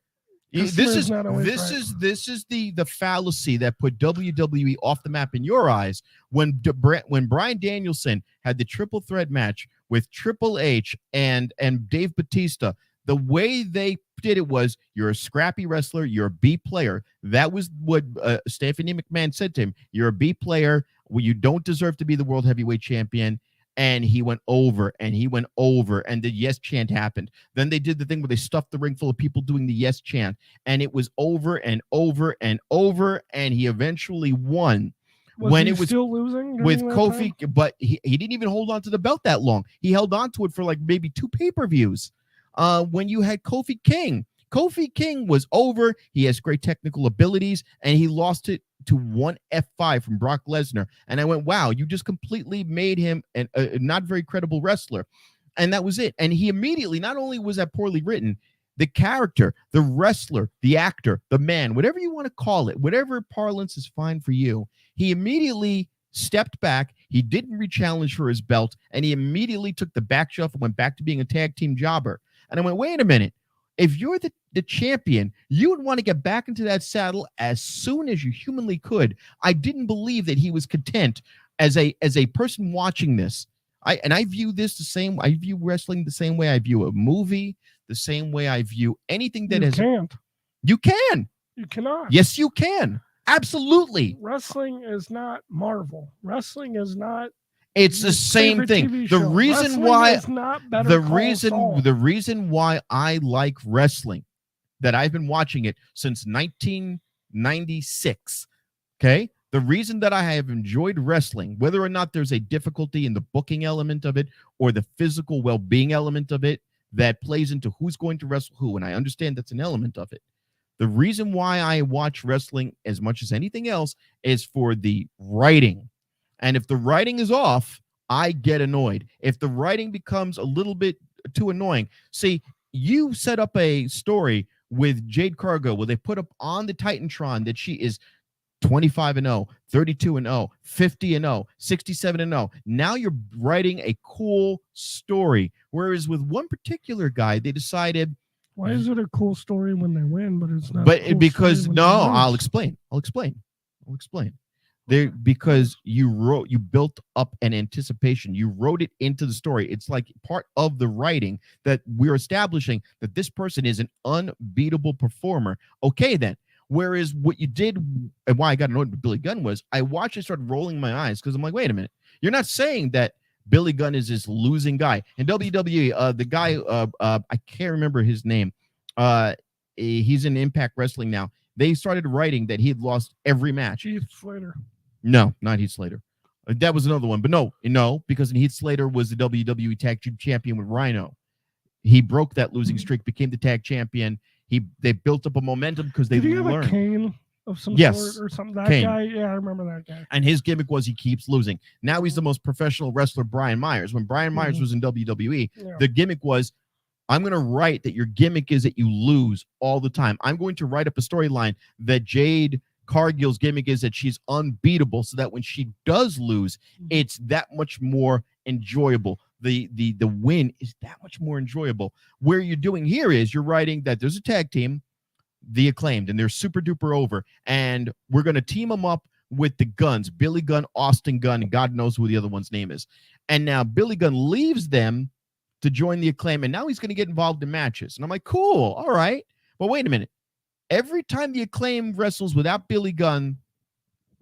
S3: This is the fallacy that put WWE off the map in your eyes when Bryan Danielson had the triple threat match with Triple H and Dave Bautista. The way they did it was, you're a scrappy wrestler, you're a B player. That was what Stephanie McMahon said to him. You're a B player. Well, you don't deserve to be the world heavyweight champion. And he went over and he went over, and the yes chant happened. Then they did the thing where they stuffed the ring full of people doing the yes chant, and it was over and over and over, and he eventually won.
S2: When it was still losing
S3: with Kofi, time? But he didn't even hold on to the belt that long. He held on to it for like maybe 2 pay-per-views. When you had Kofi King was over. He has great technical abilities, and he lost it to one F5 from Brock Lesnar. And I went, wow, you just completely made him a not very credible wrestler. And that was it. And he immediately, not only was that poorly written, the character, the wrestler, the actor, the man, whatever you want to call it, whatever parlance is fine for you, he immediately stepped back. He didn't re-challenge for his belt, and he immediately took the back shuffle and went back to being a tag team jobber. And I went, wait a minute. If you're the champion, you would want to get back into that saddle as soon as you humanly could. I didn't believe that he was content as a person watching this. I view this the same. I view wrestling the same way I view a movie, the same way I view anything that You can.
S2: You cannot.
S3: Yes, you can. Absolutely.
S2: Wrestling is not Marvel. Wrestling is not.
S3: It's the same thing. The reason why the reason why I like wrestling, that I've been watching it since 1996. Okay? The reason that I have enjoyed wrestling, whether or not there's a difficulty in the booking element of it or the physical well-being element of it that plays into who's going to wrestle who, and I understand that's an element of it. The reason why I watch wrestling as much as anything else is for the writing. And if the writing is off, I get annoyed. If the writing becomes a little bit too annoying. See, you set up a story with Jade Cargo where they put up on the Titantron that she is 25-0, 32-0, 50-0, 67-0. Now you're writing a cool story. Whereas with one particular guy, they decided,
S2: why is it a cool story when they win, but it's not?
S3: But because I'll explain. Because you built up an anticipation. You wrote it into the story. It's like part of the writing that we're establishing that this person is an unbeatable performer. Okay, then. Whereas what you did, and why I got annoyed with Billy Gunn was, I watched it start rolling my eyes because I'm like, wait a minute. You're not saying that Billy Gunn is this losing guy. In WWE, the guy, I can't remember his name. He's in Impact Wrestling now. They started writing that he had lost every match.
S2: Heath Slater.
S3: No, not Heath Slater. That was another one. But no, because Heath Slater was the WWE Tag Team Champion with Rhino. He broke that losing streak, became the tag champion. They built up a momentum because they learned. Did he have a
S2: cane of some sort or something? That guy, yeah, I remember that guy.
S3: And his gimmick was he keeps losing. Now he's the most professional wrestler, Brian Myers. When Brian Myers was in WWE, the gimmick was, I'm going to write that your gimmick is that you lose all the time. I'm going to write up a storyline that Jade Cargill's gimmick is that she's unbeatable, so that when she does lose, it's that much more enjoyable. The win is that much more enjoyable. Where you're doing here is you're writing that there's a tag team, the Acclaimed, and they're super duper over, and we're going to team them up with the Guns, Billy Gunn, Austin Gunn, and God knows who the other one's name is. And now Billy Gunn leaves them to join the Acclaim, and now he's going to get involved in matches. And I'm like, cool, all right. But wait a minute. Every time the Acclaim wrestles without Billy Gunn,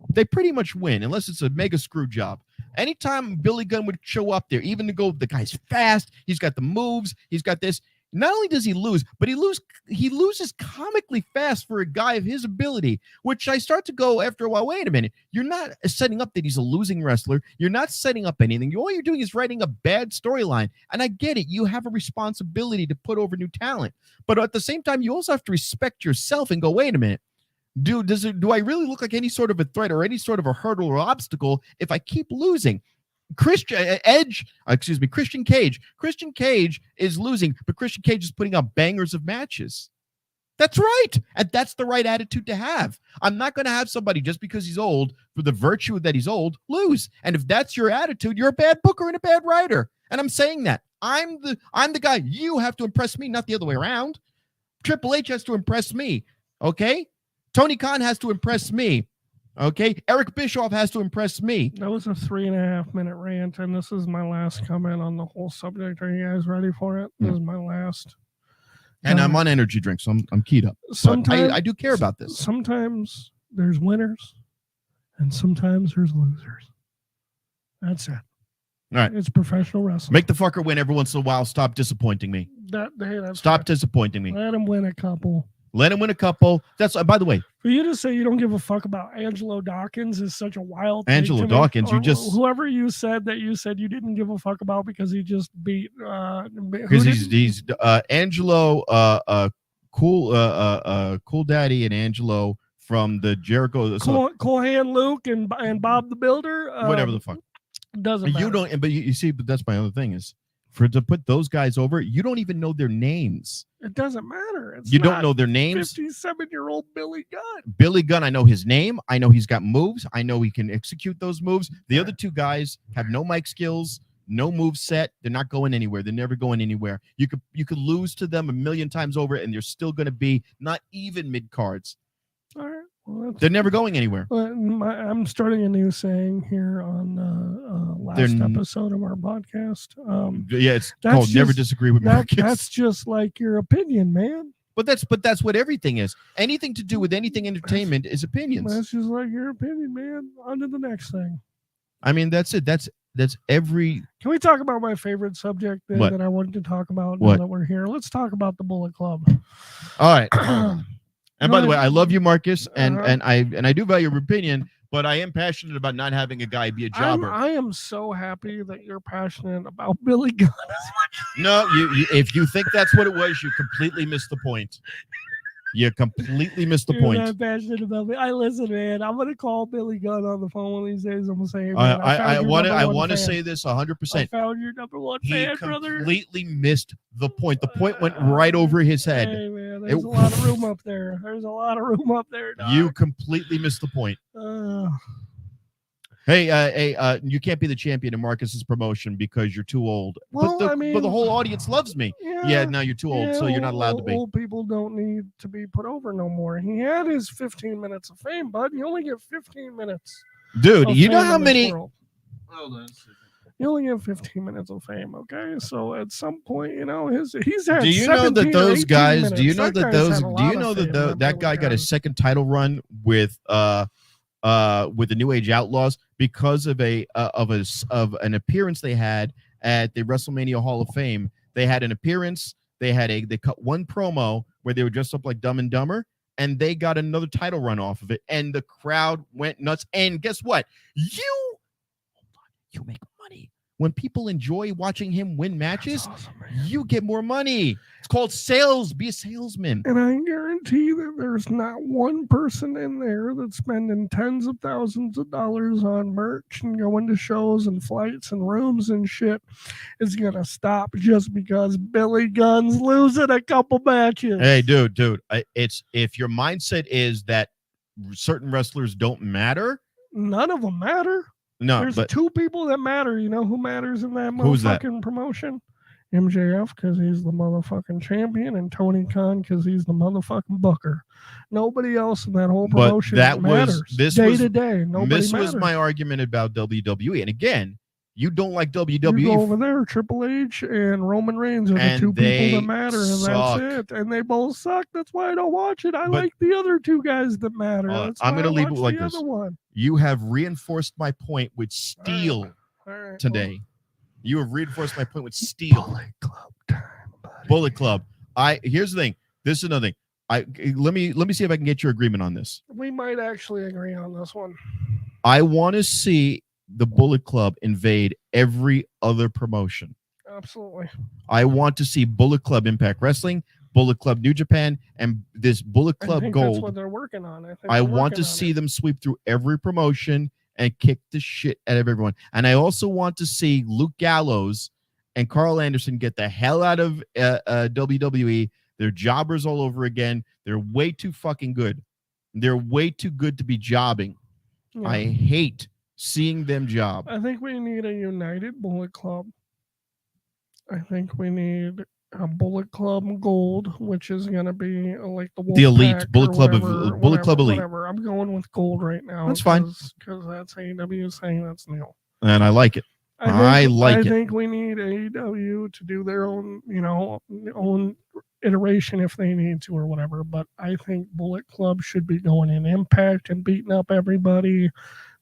S3: they pretty much win, unless it's a mega screw job. Anytime Billy Gunn would show up there, even to go, the guy's fast, he's got the moves, he's got this. Not only does he lose, but he loses comically fast for a guy of his ability, which I start to go after a while, wait a minute, you're not setting up that he's a losing wrestler. You're not setting up anything. All you're doing is writing a bad storyline. And I get it. You have a responsibility to put over new talent. But at the same time, you also have to respect yourself and go, wait a minute. Do I really look like any sort of a threat or any sort of a hurdle or obstacle if I keep losing? Christian Cage. Christian Cage is losing, but Christian Cage is putting up bangers of matches. That's right. And that's the right attitude to have. I'm not going to have somebody just because he's old, for the virtue that he's old, lose. And if that's your attitude, you're a bad booker and a bad writer. And I'm saying that. I'm the guy. You have to impress me, not the other way around. Triple H has to impress me. Okay. Tony Khan has to impress me. Okay. Eric Bischoff has to impress me.
S2: That was a 3.5 minute rant, and this is my last comment on the whole subject. Are you guys ready for it? This is my last.
S3: And I'm on energy drinks, so I'm keyed up. Sometimes I do care about this.
S2: Sometimes there's winners, and sometimes there's losers. That's it.
S3: All right.
S2: It's professional wrestling.
S3: Make the fucker win every once in a while. Stop disappointing me. Stop disappointing me.
S2: Let him win a couple.
S3: Let him win a couple. That's by the way.
S2: For you to say you don't give a fuck about Angelo Dawkins is such a wild thing.
S3: Angelo Dawkins, you just
S2: whoever you said you didn't give a fuck about because he just beat
S3: because he's Angelo Cool Daddy and Angelo from the Jericho
S2: Cool Hand Luke and Bob the Builder.
S3: Whatever the fuck.
S2: Doesn't matter.
S3: You don't, but you see, but that's my other thing is to put those guys over, you don't even know their names.
S2: It doesn't matter.
S3: You don't know their names.
S2: 57-year-old Billy Gunn.
S3: Billy Gunn, I know his name. I know he's got moves. I know he can execute those moves. The other two guys have no mic skills, no move set. They're not going anywhere. They're never going anywhere. You could lose to them 1,000,000 times over, and they're still going to be not even mid cards.
S2: All right. Well,
S3: they're never going anywhere.
S2: I'm starting a new saying here on last episode of our podcast.
S3: It's called "Never Disagree with Markus."
S2: That's just like your opinion, man.
S3: But that's what everything is. Anything to do with anything entertainment is opinions.
S2: That's just like your opinion, man. On to the next thing.
S3: I mean, that's it. That's every.
S2: Can we talk about my favorite subject that I wanted to talk about now that we're here? Let's talk about the Bullet Club.
S3: All right. And by the way, I love you, Markus, and I do value your opinion, but I am passionate about not having a guy be a jobber.
S2: I am so happy that you're passionate about Billy Gunn as much.
S3: No, you if you think that's what it was, you completely missed the point. You completely missed the point.
S2: You're not passionate about me. Listen, man. I'm gonna call Billy Gunn on the phone one of these days. I'm gonna say, hey, man,
S3: I want to say this 100%.
S2: I found your number one fan, brother.
S3: He completely missed the point. The point went right over his head.
S2: Hey, man, there's a lot of room up there. Dog.
S3: You completely missed the point. Hey, you can't be the champion in Markus's promotion because you're too old.
S2: Well,
S3: but the whole audience loves me. Yeah, now you're too old, so you're not allowed to be.
S2: Old people don't need to be put over no more. He had his 15 minutes of fame, bud. You only get 15 minutes.
S3: Dude, you know how many?
S1: Hold on.
S2: You only get 15 minutes of fame, okay? So at some point, he's had.
S3: Do you know that those guys?
S2: Minutes.
S3: Do you know that those? Do you know that guy got a
S2: his
S3: second title run with the New Age Outlaws because of an appearance they had at the WrestleMania Hall of Fame. They had an appearance. They cut one promo where they were dressed up like Dumb and Dumber, and they got another title run off of it, and the crowd went nuts. And guess what? You make money. When people enjoy watching him win matches, awesome, you get more money. It's called sales. Be a salesman.
S2: And I guarantee that there's not one person in there that's spending tens of thousands of dollars on merch and going to shows and flights and rooms and shit is going to stop just because Billy Gunn's losing a couple matches.
S3: Hey, dude, it's if your mindset is that certain wrestlers don't matter.
S2: None of them matter.
S3: No,
S2: there's two people that matter. You know who matters in that motherfucking promotion? MJF, because he's the motherfucking champion, and Tony Khan, because he's the motherfucking booker. Nobody else in that whole promotion matters. Day to day, nobody
S3: matters. This was my argument about WWE. And again, you don't like WWE.
S2: You go over there, Triple H and Roman Reigns are the two people that matter, and that's it. And they both suck. That's why I don't watch it. I like the other two guys that matter.
S3: I'm going to leave it like this. You have reinforced my point with steel today. You have reinforced my point with steel.
S2: Bullet Club time, buddy.
S3: Bullet Club. Here's the thing. This is another thing. Let me see if I can get your agreement on this.
S2: We might actually agree on this one.
S3: I want to see the Bullet Club invade every other promotion.
S2: Absolutely.
S3: I want to see Bullet Club Impact Wrestling, Bullet Club New Japan, and this Bullet Club Gold.
S2: That's what they're working on.
S3: I want to see them sweep through every promotion and kick the shit out of everyone. And I also want to see Luke Gallows and Carl Anderson get the hell out of WWE. They're jobbers all over again. They're way too fucking good. They're way too good to be jobbing. Yeah. I hate seeing them job.
S2: I think we need a united Bullet Club. I think we need Bullet Club Gold, which is going to be like
S3: the elite
S2: Pack
S3: Bullet Club
S2: whatever,
S3: of Bullet Club Elite.
S2: Whatever. I'm going with gold right now.
S3: That's fine
S2: because that's AEW saying that's new,
S3: and I like it. I
S2: think we need AEW to do their own, own iteration if they need to or whatever. But I think Bullet Club should be going in Impact and beating up everybody.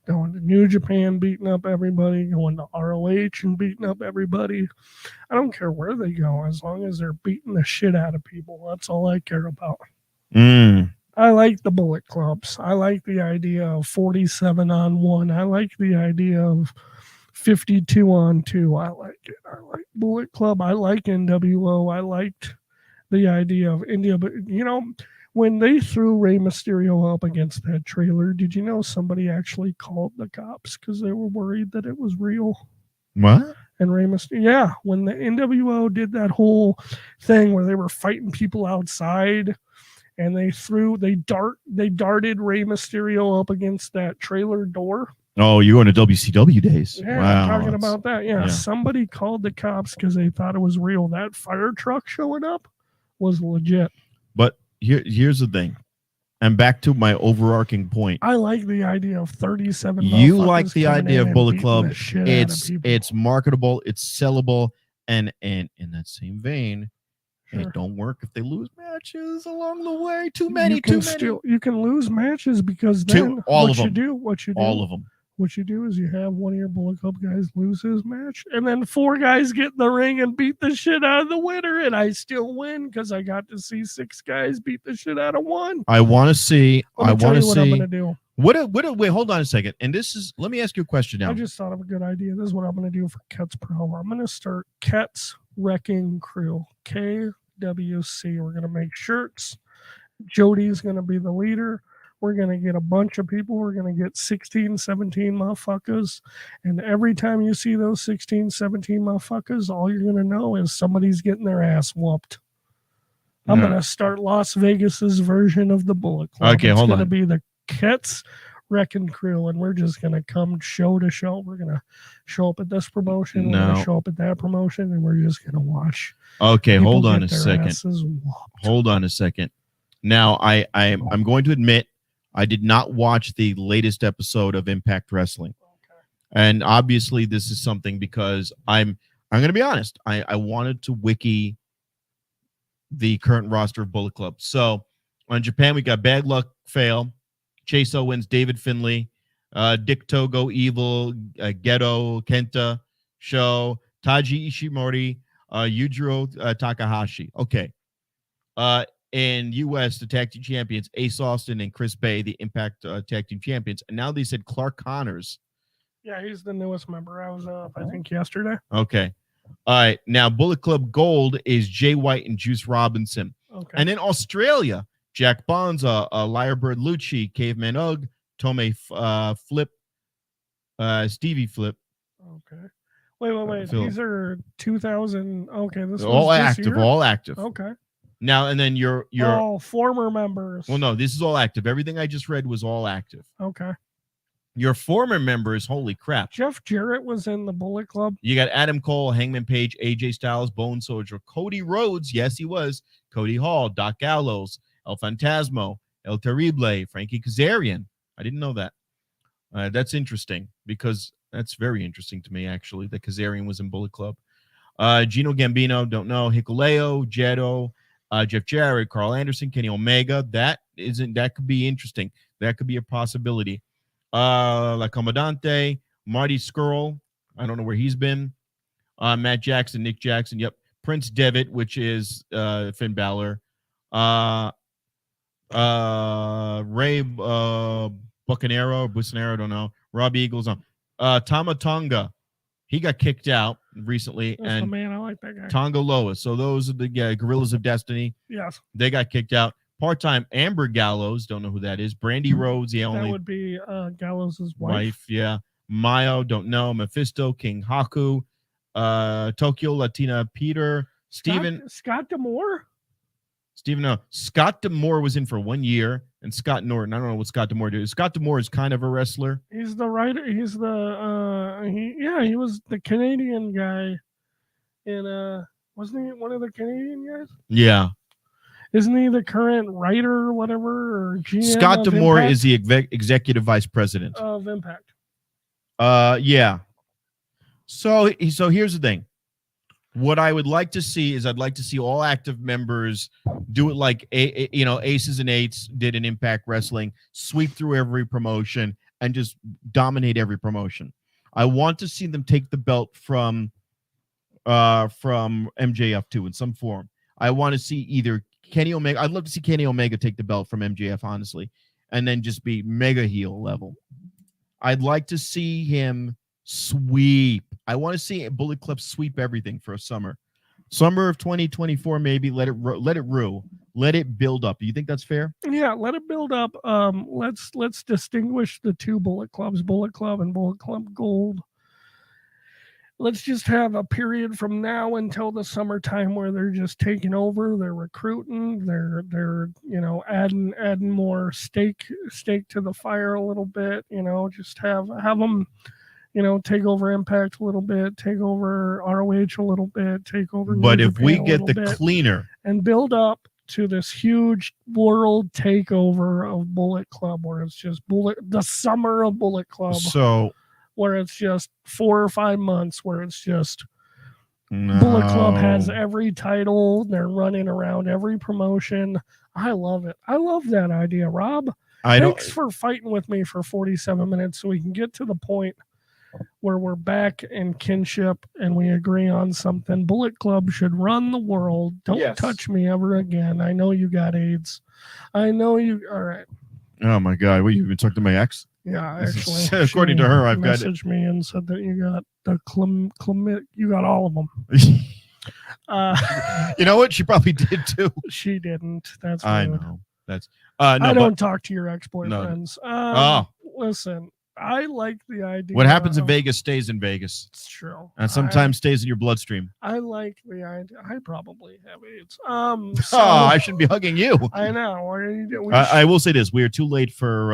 S2: Going to New Japan, beating up everybody, going to ROH and beating up everybody. I don't care where they go, as long as they're beating the shit out of people. That's all I care about. I like the Bullet Clubs. I like the idea of 47 on 1. I like the idea of 52 on 2. I like it. I like Bullet Club. I like NWO. I liked the idea of India, but when they threw Rey Mysterio up against that trailer, did you know somebody actually called the cops because they were worried that it was real?
S3: What?
S2: And Rey Mysterio, yeah, when the NWO did that whole thing where they were fighting people outside, and they darted Rey Mysterio up against that trailer door.
S3: Oh, you're going to WCW days.
S2: Yeah,
S3: wow,
S2: I'm talking about that. Yeah, somebody called the cops because they thought it was real. That fire truck showing up was legit.
S3: But here's the thing, and back to my overarching point.
S2: I like the idea of 37.
S3: You like the idea of Bullet Club. It's marketable, it's sellable, and in that same vein, it don't work if they lose matches along the way. Too many.
S2: You can lose matches because then
S3: all
S2: of them. What you do is you have one of your Bullet Club guys lose his match, and then 4 guys get in the ring and beat the shit out of the winner, and I still win because I got to see 6 guys beat the shit out of one.
S3: I want to see.
S2: I want to see what I'm gonna do.
S3: Wait, hold on a second. And let me ask you a question now.
S2: I just thought of a good idea. This is what I'm gonna do for Ket's Pro. I'm gonna start Ket's Wrecking Crew, KWC. We're gonna make shirts. Jody's gonna be the leader. We're going to get a bunch of people. We're going to get 16, 17 motherfuckers. And every time you see those 16, 17 motherfuckers, all you're going to know is somebody's getting their ass whooped. I'm going to start Las Vegas's version of the Bullet Club.
S3: Okay, hold on.
S2: It's going to be the Ket's Wrecking Crew, and we're just going to come show to show. We're going to show up at this promotion. We're going to show up at that promotion, and we're just going to watch.
S3: Okay, hold on a second. Hold on a second. Now, I'm going to admit, I did not watch the latest episode of Impact Wrestling. Okay. And obviously this is something because I'm going to be honest. I wanted to wiki the current roster of Bullet Club. So on Japan, we got Bad Luck Fail, Chase Owens, David Finlay, Dick Togo, Evil, Geto, Kenta, Sho, Taji Ishimori, Yujiro Takahashi. Okay. In U.S., the tag team champions, Ace Austin and Chris Bay, the Impact tag team champions. And now they said Clark Connors.
S2: Yeah, he's the newest member. I was up, I think, yesterday.
S3: Okay. All right. Now, Bullet Club Gold is Jay White and Juice Robinson. Okay. And in Australia, Jack Bonza, Lyrebird Lucci, Caveman Ugg, Tome Flip, Stevie Flip.
S2: Okay. Wait. These are 2000. Okay. This
S3: all active. Year? All active.
S2: Okay.
S3: Now and then you're
S2: all former members.
S3: Well, no, this is all active. Everything I just read was all active.
S2: Okay.
S3: Your former members, holy crap.
S2: Jeff Jarrett was in the Bullet Club.
S3: You got Adam Cole, Hangman Page, AJ Styles, Bone Soldier, Cody Rhodes. Yes, he was. Cody Hall, Doc Gallows, El Fantasmo, El Terrible, Frankie Kazarian. I didn't know that. That's interesting because that's very interesting to me, actually, that Kazarian was in Bullet Club. Gino Gambino, don't know. Hikuleo, Jetto, Jeff Jarrett, Carl Anderson, Kenny Omega. That could be interesting. That could be a possibility. La Comandante, Marty Skrull. I don't know where he's been. Matt Jackson, Nick Jackson. Yep. Prince Devitt, which is Finn Balor. Ray Bucanero, don't know. Robbie Eagles. Tama Tonga. He got kicked out recently.
S2: That's and the man, I like that guy.
S3: Tonga Loa. So those are the Gorillas of Destiny.
S2: Yes.
S3: They got kicked out. Part-time Amber Gallows. Don't know who that is. Brandy Rhodes. That
S2: would be Gallows' wife.
S3: Yeah. Mayo. Don't know. Mephisto. King Haku. Tokyo Latina Peter.
S2: Scott D'Amore?
S3: Scott D'Amore was in for 1 year. And Scott Norton. I don't know what Scott D'Amore did. Scott D'Amore is kind of a wrestler.
S2: He's the writer. He's the he was the Canadian guy in Wasn't he one of the Canadian guys?
S1: Yeah.
S2: Isn't he the current writer or whatever? Or GM
S3: Scott
S2: of
S3: D'Amore
S2: Impact?
S3: is the executive vice president
S2: Of Impact.
S3: Yeah. So here's the thing. What I would like to see is I'd like to see all active members do it like Aces and Eights did in Impact Wrestling, sweep through every promotion and just dominate every promotion. I want to see them take the belt from MJF too in some form. I want to see either Kenny Omega. I'd love to see Kenny Omega take the belt from MJF, honestly, and then just be mega heel level. I'd like to see him sweep. I want to see Bullet Club sweep everything for a summer of 2024. Maybe let it rue. Let it build up. Do you think that's fair?
S2: Yeah, let it build up. Let's distinguish the two Bullet Clubs, Bullet Club and Bullet Club Gold. Let's just have a period from now until the summertime where they're just taking over, they're recruiting, they're adding more stake to the fire a little bit, just have them, take over Impact a little bit, take over ROH a little bit, take over.
S1: But
S2: New
S1: if we
S2: Japan
S1: get the cleaner
S2: and build up to this huge world takeover of Bullet Club, where it's just the summer of Bullet Club.
S1: So
S2: where it's just 4 or 5 months, where it's just Bullet Club has every title, they're running around every promotion. I love it. I love that idea, Rob. Thanks for fighting with me for 47 minutes so we can get to the point where we're back in kinship and we agree on something. Bullet Club should run the world. Don't touch me ever again. I know you got AIDS. I know you. All right.
S1: Oh my God! What, you even talked to my ex?
S2: Yeah, actually,
S1: according to her, I've got it.
S2: Messaged me and said that you got the you got all of them.
S1: You know what? She probably did too.
S2: She didn't. That's
S1: I
S2: rude.
S1: know. That's
S2: no. I don't talk to your ex-boyfriends.
S1: No.
S2: Listen, I like the idea.
S1: What happens in Vegas stays in Vegas.
S2: It's true.
S1: And sometimes stays in your bloodstream.
S2: I like the idea. I probably have AIDS.
S1: I shouldn't be hugging you.
S2: I know.
S1: I will say this: we are too late for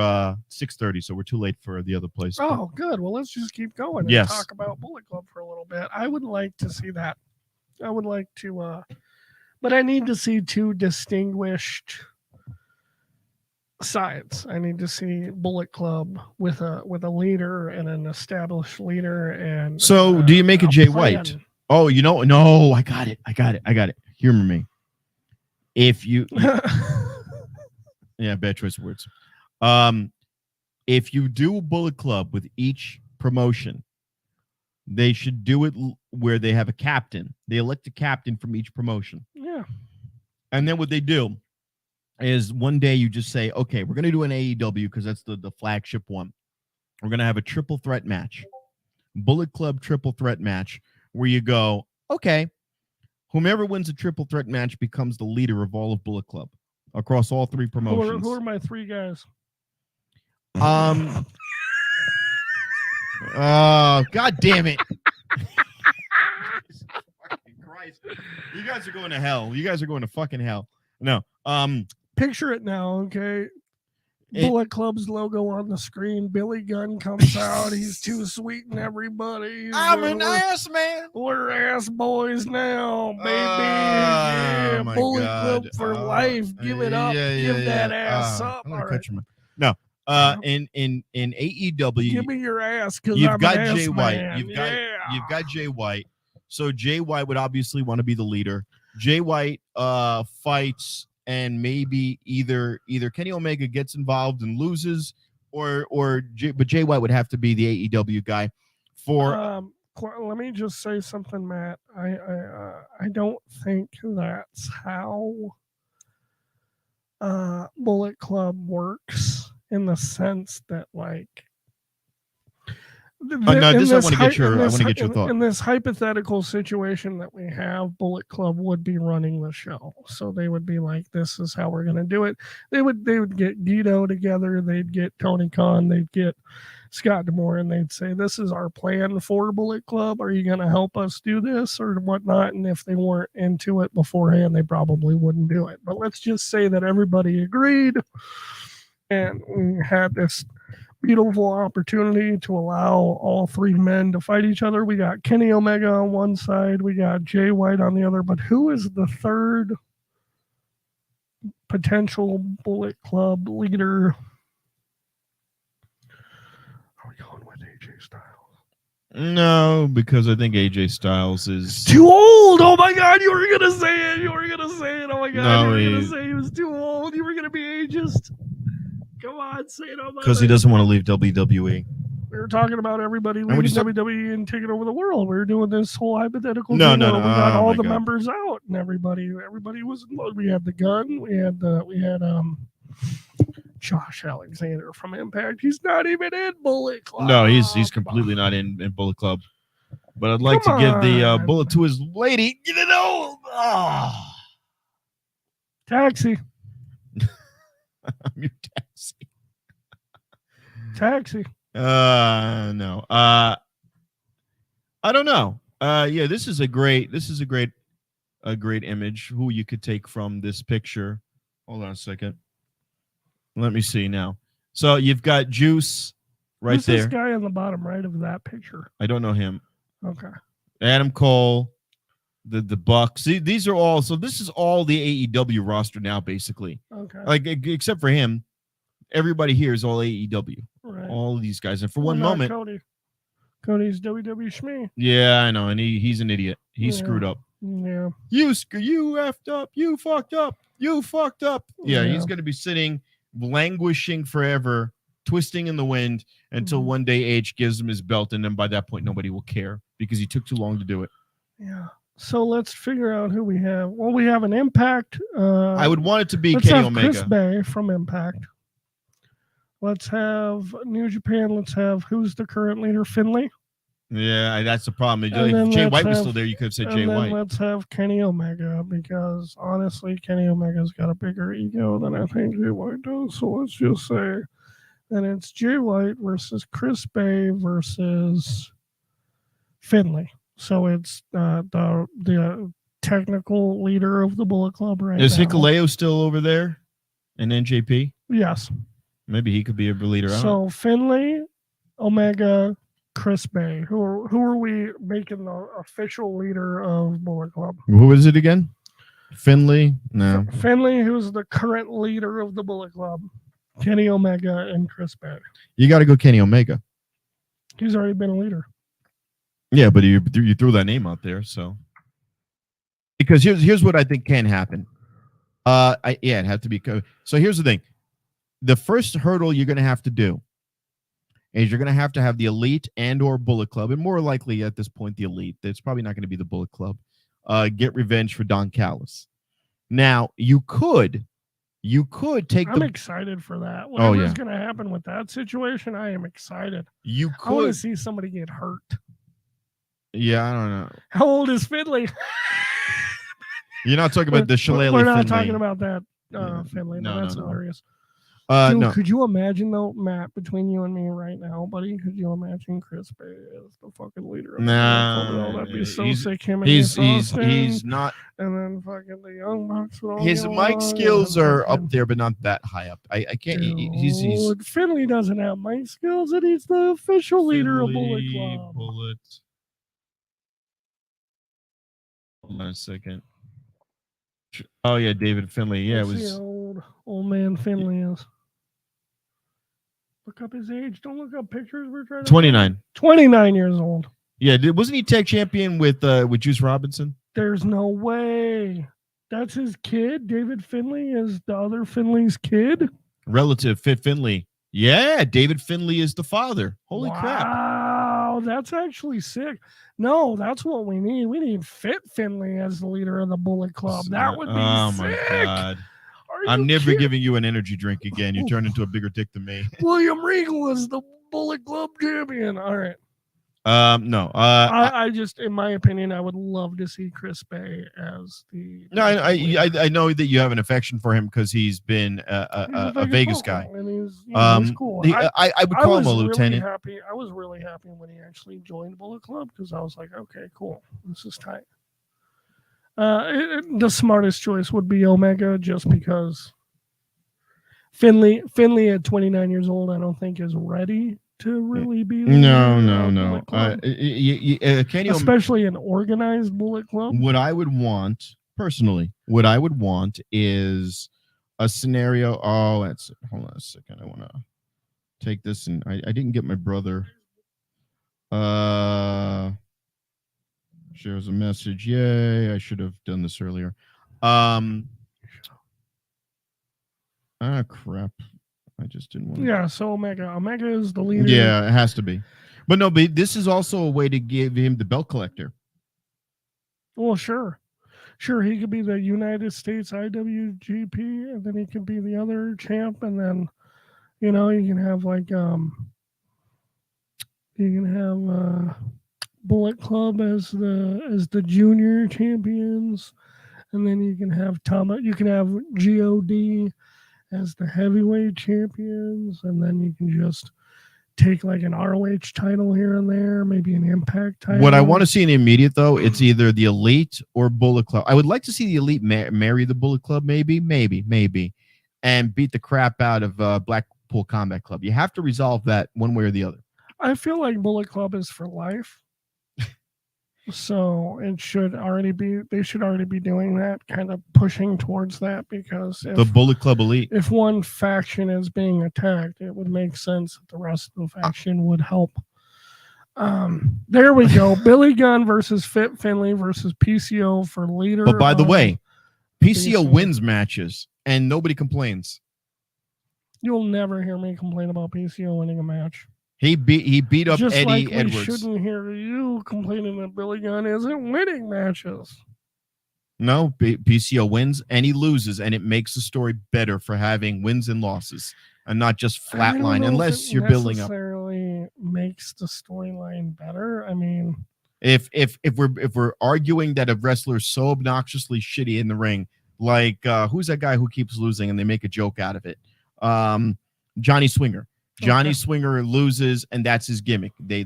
S1: 6:30, so we're too late for the other place.
S2: Oh, good. Well, let's just keep going and talk about Bullet Club for a little bit. I would like to see that. I would like to, but I need to see two distinguished sides. I need to see Bullet Club with a leader and an established leader. And
S1: so, do you make a Jay White? Oh, no, I got it. Humor me. If you, yeah, bad choice of words. If you do Bullet Club with each promotion, they should do it where they have a captain. They elect a captain from each promotion.
S2: Yeah.
S1: And then what they do is one day you just say, okay, we're going to do an AEW because that's the flagship one. We're going to have a triple threat match, Bullet Club triple threat match, where you go, okay, whomever wins a triple threat match becomes the leader of all of Bullet Club across all three promotions.
S2: Who are my three guys?
S1: God damn it. Christ. You guys are going to hell. You guys are going to fucking hell. No.
S2: Picture it now, okay? Bullet Club's logo on the screen. Billy Gunn comes out. He's too sweet and everybody.
S1: I'm an ass man.
S2: We're ass boys now, baby. Yeah, Bullet Club for life. Give it up. Give that ass up.
S1: All right. No. In AEW,
S2: give me your ass because
S1: you've
S2: I'm
S1: got
S2: an
S1: Jay
S2: ass
S1: White.
S2: man.
S1: You've got Jay White. So Jay White would obviously want to be the leader. Jay White fights, and maybe either Kenny Omega gets involved and loses, but Jay White would have to be the AEW guy.
S2: Let me just say something, Matt. I don't think that's how Bullet Club works, in the sense that, like,
S1: I want to get your thought.
S2: In this hypothetical situation that we have, Bullet Club would be running the show, so they would be like, "This is how we're going to do it." They would get Guido together, they'd get Tony Khan, they'd get Scott D'Amore, and they'd say, "This is our plan for Bullet Club. Are you going to help us do this or whatnot?" And if they weren't into it beforehand, they probably wouldn't do it. But let's just say that everybody agreed, and we had this beautiful opportunity to allow all three men to fight each other. We got Kenny Omega on one side, we got Jay White on the other, but who is the third potential Bullet Club leader? Are we going with AJ Styles?
S1: No, because I think AJ Styles is
S2: too old. Oh my God, you were gonna say it. You were gonna say it. Oh my God,
S1: No,
S2: you were gonna say he was too old. You were gonna be ageist. Come on, say it on my
S1: because he doesn't want to leave WWE.
S2: We were talking about everybody
S1: And we
S2: leaving
S1: just-
S2: WWE and taking over the world. We were doing this whole hypothetical
S1: No,
S2: thing
S1: no,
S2: where
S1: no.
S2: we got
S1: Oh
S2: all
S1: my
S2: the
S1: God.
S2: members out and everybody was. We had the Gun. We had Josh Alexander from Impact. He's not even in Bullet Club.
S1: No, he's completely not in Bullet Club. But I'd like
S2: Come
S1: to give the
S2: on.
S1: bullet to his lady. You know,
S2: Taxi.
S1: I'm your taxi.
S2: Taxi.
S1: No. I don't know. Yeah, this is a great image. Who you could take from this picture? Hold on a second. Let me see now. So you've got Juice right
S2: Who's
S1: there.
S2: this guy on the bottom right of that picture?
S1: I don't know him.
S2: Okay.
S1: Adam Cole, the Bucks. See, these are all. So this is all the AEW roster now, basically.
S2: Okay.
S1: Like except for him, everybody here is all AEW.
S2: Right.
S1: All of these guys. And for
S2: Well,
S1: one
S2: not
S1: moment,
S2: Cody. Cody's WWE Shmee.
S1: yeah, I know, and he's an idiot. He's
S2: Yeah.
S1: screwed up.
S2: Yeah.
S1: You effed up. You fucked up. You fucked up. Yeah,
S2: Yeah.
S1: he's going to be sitting, languishing forever, twisting in the wind until
S2: Mhm.
S1: one day H gives him his belt, and then by that point nobody will care because he took too long to do it.
S2: Yeah. So let's figure out who we have. Well, we have an Impact.
S1: I would want it to be
S2: let's
S1: Kenny
S2: have Chris
S1: Omega.
S2: Bay from Impact. Let's have New Japan. Let's have who's the current leader? Finlay.
S1: Yeah, that's the problem.
S2: And then
S1: If Jay
S2: let's
S1: White was
S2: have-
S1: still there, you could have said
S2: And
S1: Jay
S2: then
S1: White.
S2: let's have Kenny Omega because honestly, Kenny Omega's got a bigger ego than I think Jay White does. So let's just say that it's Jay White versus Chris Bay versus Finlay. So it's the technical leader of the Bullet Club right
S1: Is
S2: now.
S1: Hikuleo still over there in NJP?
S2: Yes.
S1: Maybe he could be a leader. I don't know.
S2: So Finlay, Omega, Chris Bay. Who are we making the official leader of Bullet Club?
S1: Who is it again? Finley? No.
S2: Finlay, who's the current leader of the Bullet Club. Kenny Omega and Chris Bay.
S1: You got to go Kenny Omega.
S2: He's already been a leader.
S1: Yeah, but you threw that name out there, so because here's what I think can happen. It had to be. So here's the thing: the first hurdle you're going to have to do is you're going to have the Elite and/or Bullet Club, and more likely at this point the Elite. It's probably not going to be the Bullet Club. Get revenge for Don Callis. Now you could take.
S2: I'm excited for that. Whatever's going to happen with that situation, I am excited.
S1: You
S2: I want to
S1: could.
S2: see somebody get hurt.
S1: Yeah, I don't know.
S2: How old is Finlay?
S1: You're not talking about the Shillelagh
S2: We're not
S1: Finlay.
S2: talking about that
S1: Yeah.
S2: Finlay.
S1: No,
S2: That's
S1: no.
S2: hilarious. Dude,
S1: No.
S2: could you imagine though, Matt, between you and me right now, buddy? Could you imagine Chris Bay as the fucking leader? Of
S1: Nah,
S2: that'd be so
S1: he's-
S2: sick. Him and
S1: He's
S2: Austin,
S1: not.
S2: and then fucking the Young Bucks. would all
S1: His
S2: get
S1: mic
S2: along,
S1: skills
S2: and
S1: are
S2: fucking-
S1: up there, but not that high up. I can't. He's
S2: Dude, Finlay doesn't have mic skills, and he's the official leader of Bullet
S1: Finley
S2: Club.
S1: Bullet. Hold on a second. Oh yeah, David Finley. Yeah,
S2: Let's
S1: it
S2: see
S1: was.
S2: how old man Finlay is. Look up his age. Don't look up pictures. We're trying to
S1: 29.
S2: 29 years old.
S1: Yeah, wasn't he tag champion with Juice Robinson?
S2: There's no way. That's his kid. David Finlay is the other Finlay's kid.
S1: Relative Fit Finley. Yeah, David Finley is the father. Holy crap!
S2: Wow, that's actually sick. No, that's what we need. We need Fit Finlay as the leader of the Bullet Club. That would be
S1: Oh
S2: sick.
S1: my god!
S2: Are you
S1: I'm never
S2: kidding?
S1: giving you an energy drink again. You turned into a bigger dick than me.
S2: William Regal is the Bullet Club champion. All right.
S1: No.
S2: I just, in my opinion, I would love to see Chris Bay as the.
S1: No, I know that you have an affection for him because he's been a Vegas guy.
S2: And he's cool.
S1: I would call him a
S2: really
S1: lieutenant.
S2: Happy. I was really happy when he actually joined Bullet Club because I was like, okay, cool, this is tight. The smartest choice would be Omega, just because Finley at 29 years old, I don't think is ready to really be the
S1: No.
S2: Kenny, especially an organized Bullet Club.
S3: What I would want personally, is a scenario. Oh, hold on a second. I want to take this, and I didn't get my brother. Shares a message. Yay! I should have done this earlier. Crap. I just didn't want to.
S2: Yeah, so Omega is the leader.
S3: Yeah, it has to be. But no, but this is also a way to give him the belt collector.
S2: Well, sure. Sure, he could be the United States IWGP, and then he could be the other champ, and then, you can have Bullet Club as the junior champions, and then you can have God as the heavyweight champions, and then you can just take like an ROH title here and there, maybe an Impact title.
S3: What I want to see in the immediate, though, it's either the Elite or Bullet Club. I would like to see the Elite marry the Bullet Club, maybe, and beat the crap out of Blackpool Combat Club. You have to resolve that one way or the other.
S2: I feel like Bullet Club is for life. So they should already be doing that, kind of pushing towards that, because
S3: the Bullet Club Elite,
S2: if one faction is being attacked, it would make sense that the rest of the faction would help. There we go. Billy Gunn versus Fit Finley versus PCO for leader.
S3: But by the way, PCO wins matches and nobody complains.
S2: You'll never hear me complain about PCO winning a match.
S3: He beat up
S2: just
S3: Eddie
S2: like
S3: Edwards.
S2: We shouldn't hear you complaining that Billy Gunn isn't winning matches.
S3: No, PCO wins and he loses, and it makes the story better for having wins and losses and not just flatline. Unless you're building up,
S2: necessarily makes the storyline better. I mean,
S3: if we're arguing that a wrestler is so obnoxiously shitty in the ring, like who's that guy who keeps losing and they make a joke out of it? Johnny Swinger. Johnny Swinger loses, and that's his gimmick. They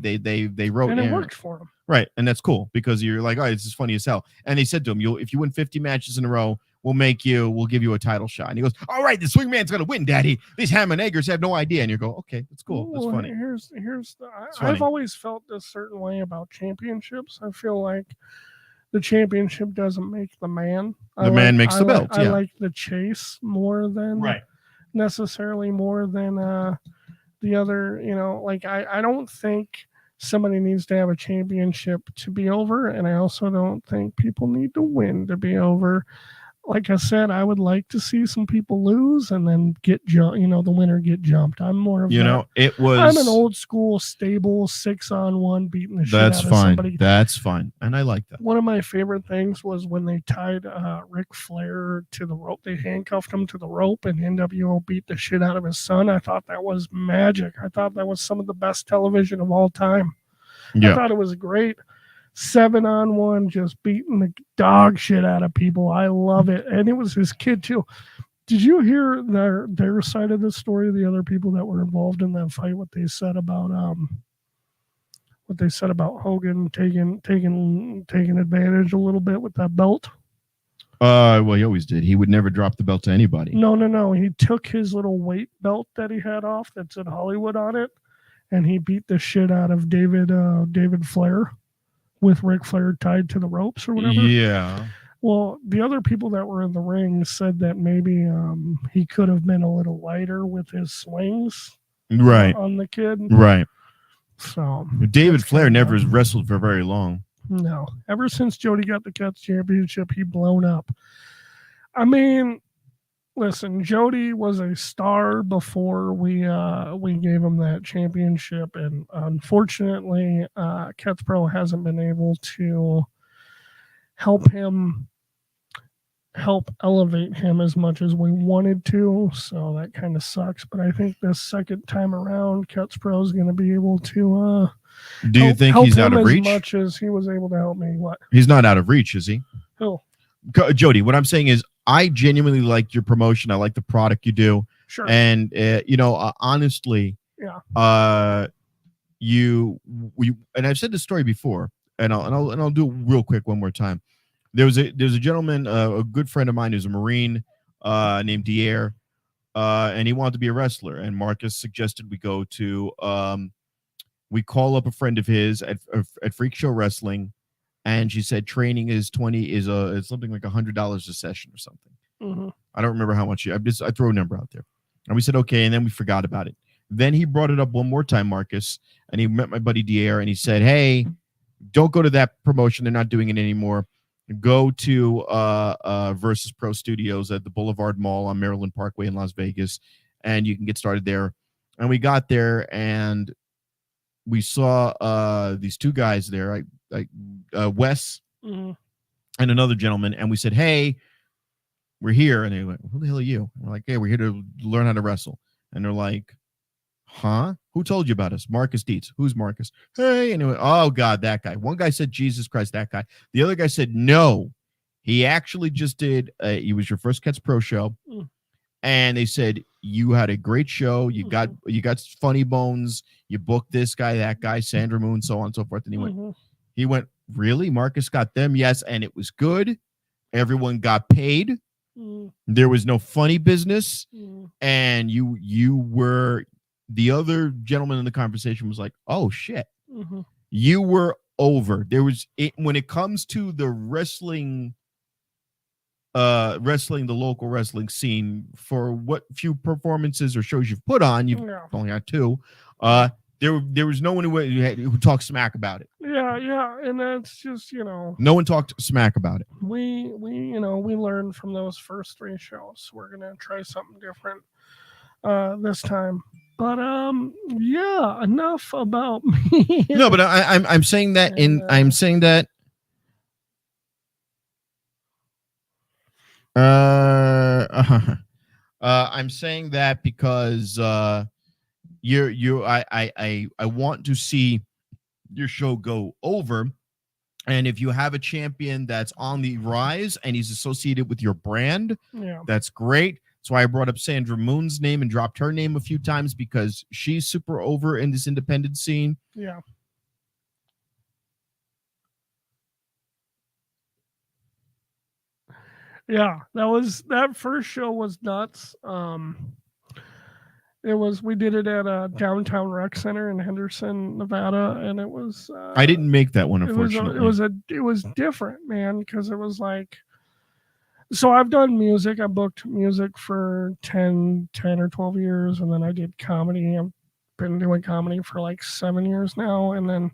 S3: wrote,
S2: and it worked for him,
S3: right? And that's cool because you're like, oh, this is funny as hell. And they said to him, if you win 50 matches in a row, we'll give you a title shot. And he goes, all right, the Swingman's gonna win, Daddy. These ham and eggers have no idea. And you go, okay, that's cool. That's funny.
S2: I've always felt this certain way about championships. I feel like the championship doesn't make the man.
S3: The man makes the belt.
S2: I like the chase more than necessarily more than the other, I don't think somebody needs to have a championship to be over, and I also don't think people need to win to be over. Like I said, I would like to see some people lose and then get the winner get jumped. I'm more of I'm an old school stable 6-on-1 beating the shit out of somebody.
S3: That's fine, and I like that.
S2: One of my favorite things was when they tied Ric Flair to the rope. They handcuffed him to the rope, and NWO beat the shit out of his son. I thought that was magic. I thought that was some of the best television of all time. I thought it was great. 7-on-1, just beating the dog shit out of people. I love it. And it was his kid too. Did you hear their side of the story? The other people that were involved in that fight, what they said about Hogan taking advantage a little bit with that belt?
S3: Well, he always did. He would never drop the belt to anybody.
S2: No. He took his little weight belt that he had off that said Hollywood on it, and he beat the shit out of David Flair, with Ric Flair tied to the ropes or whatever.
S3: Yeah.
S2: Well, the other people that were in the ring said that maybe he could have been a little lighter with his swings.
S3: Right.
S2: On the kid.
S3: Right.
S2: So
S3: David Flair never wrestled for very long.
S2: No. Ever since Jody got the Cats championship, he blown up. I mean, listen, Jody was a star before we gave him that championship, and unfortunately, Cats Pro hasn't been able to help elevate him as much as we wanted to. So that kind of sucks. But I think this second time around, Cats Pro is going to be able to.
S3: Do you think he's out of reach?
S2: As much as he was able to help me. What?
S3: He's not out of reach, is he?
S2: Who?
S3: Jody, what I'm saying is, I genuinely like your promotion. I like the product you do.
S2: Sure.
S3: And honestly, and I've said this story before, and I'll do it real quick one more time. There's a gentleman, a good friend of mine who's a Marine, named Dier. and he wanted to be a wrestler. And Marcus suggested we go to we call up a friend of his at Freak Show Wrestling, and she said training is something like $100 a session or something.
S2: Mm-hmm.
S3: I don't remember how much. I throw a number out there, and we said okay, and then we forgot about it. Then he brought it up one more time, Marcus, and he met my buddy Dier, and he said, "Hey, don't go to that promotion. They're not doing it anymore. Go to Versus Pro Studios at the Boulevard Mall on Maryland Parkway in Las Vegas, and you can get started there." And we got there, and we saw these two guys there, Wes
S2: mm-hmm.
S3: and another gentleman, and we said, "Hey, we're here." And they went, "Who the hell are you?" And we're like, "Hey, we're here to learn how to wrestle." And they're like, "Huh? Who told you about us?" "Marcus Dietz." "Who's Marcus?" "Hey." And "Oh God, that guy." One guy said, "Jesus Christ, that guy." The other guy said, "No, he actually just did. He was your first Cats Pro show."
S2: Mm.
S3: And they said, "You had a great show. You got funny bones. You booked this guy, that guy, Sandra Moon, so on and so forth." And he went, "Really? Marcus got them?" "Yes." "And it was good. Everyone got paid. There was no funny business." And you were, the other gentleman in the conversation was like, "Oh shit." You were over. There was when it comes to the wrestling, the local wrestling scene, for what few performances or shows you've put on, you've only had 2. There was no one who talked smack about it.
S2: Yeah, and that's just,
S3: no one talked smack about it.
S2: We learned from those first 3 shows. We're gonna try something different this time. But yeah, enough about me.
S3: No, but I'm saying that I'm saying that I'm saying that because I want to see your show go over, and if you have a champion that's on the rise and he's associated with your brand, that's great. That's why I brought up Sandra Moon's name and dropped her name a few times, because she's super over in this independent scene.
S2: Yeah. Yeah, that first show was nuts. We did it at a downtown rec center in Henderson, Nevada, and it was.
S3: I didn't make that one, unfortunately.
S2: It was different, man, because it was like. So I've done music. I booked music for 10 or 12 years, and then I did comedy. I've been doing comedy for like 7 years now, and then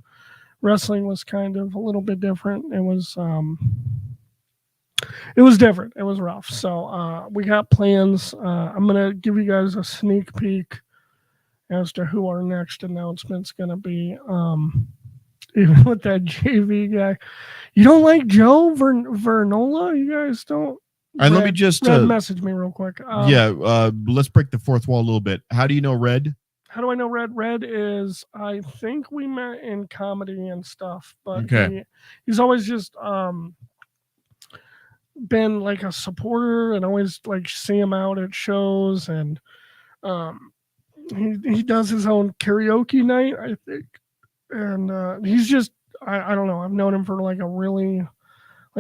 S2: wrestling was kind of a little bit different. It was different. It was rough. So we got plans. I'm going to give you guys a sneak peek as to who our next announcement's going to be. Even with that JV guy. You don't like Joe Vernola? You guys don't?
S3: And let me just
S2: message me real quick.
S3: Let's break the fourth wall a little bit. How do you know Red?
S2: How do I know Red? Red is, I think we met in comedy and stuff, but he's always just been like a supporter, and always like see him out at shows, and he does his own karaoke night, I think, and he's just I don't know. I've known him for like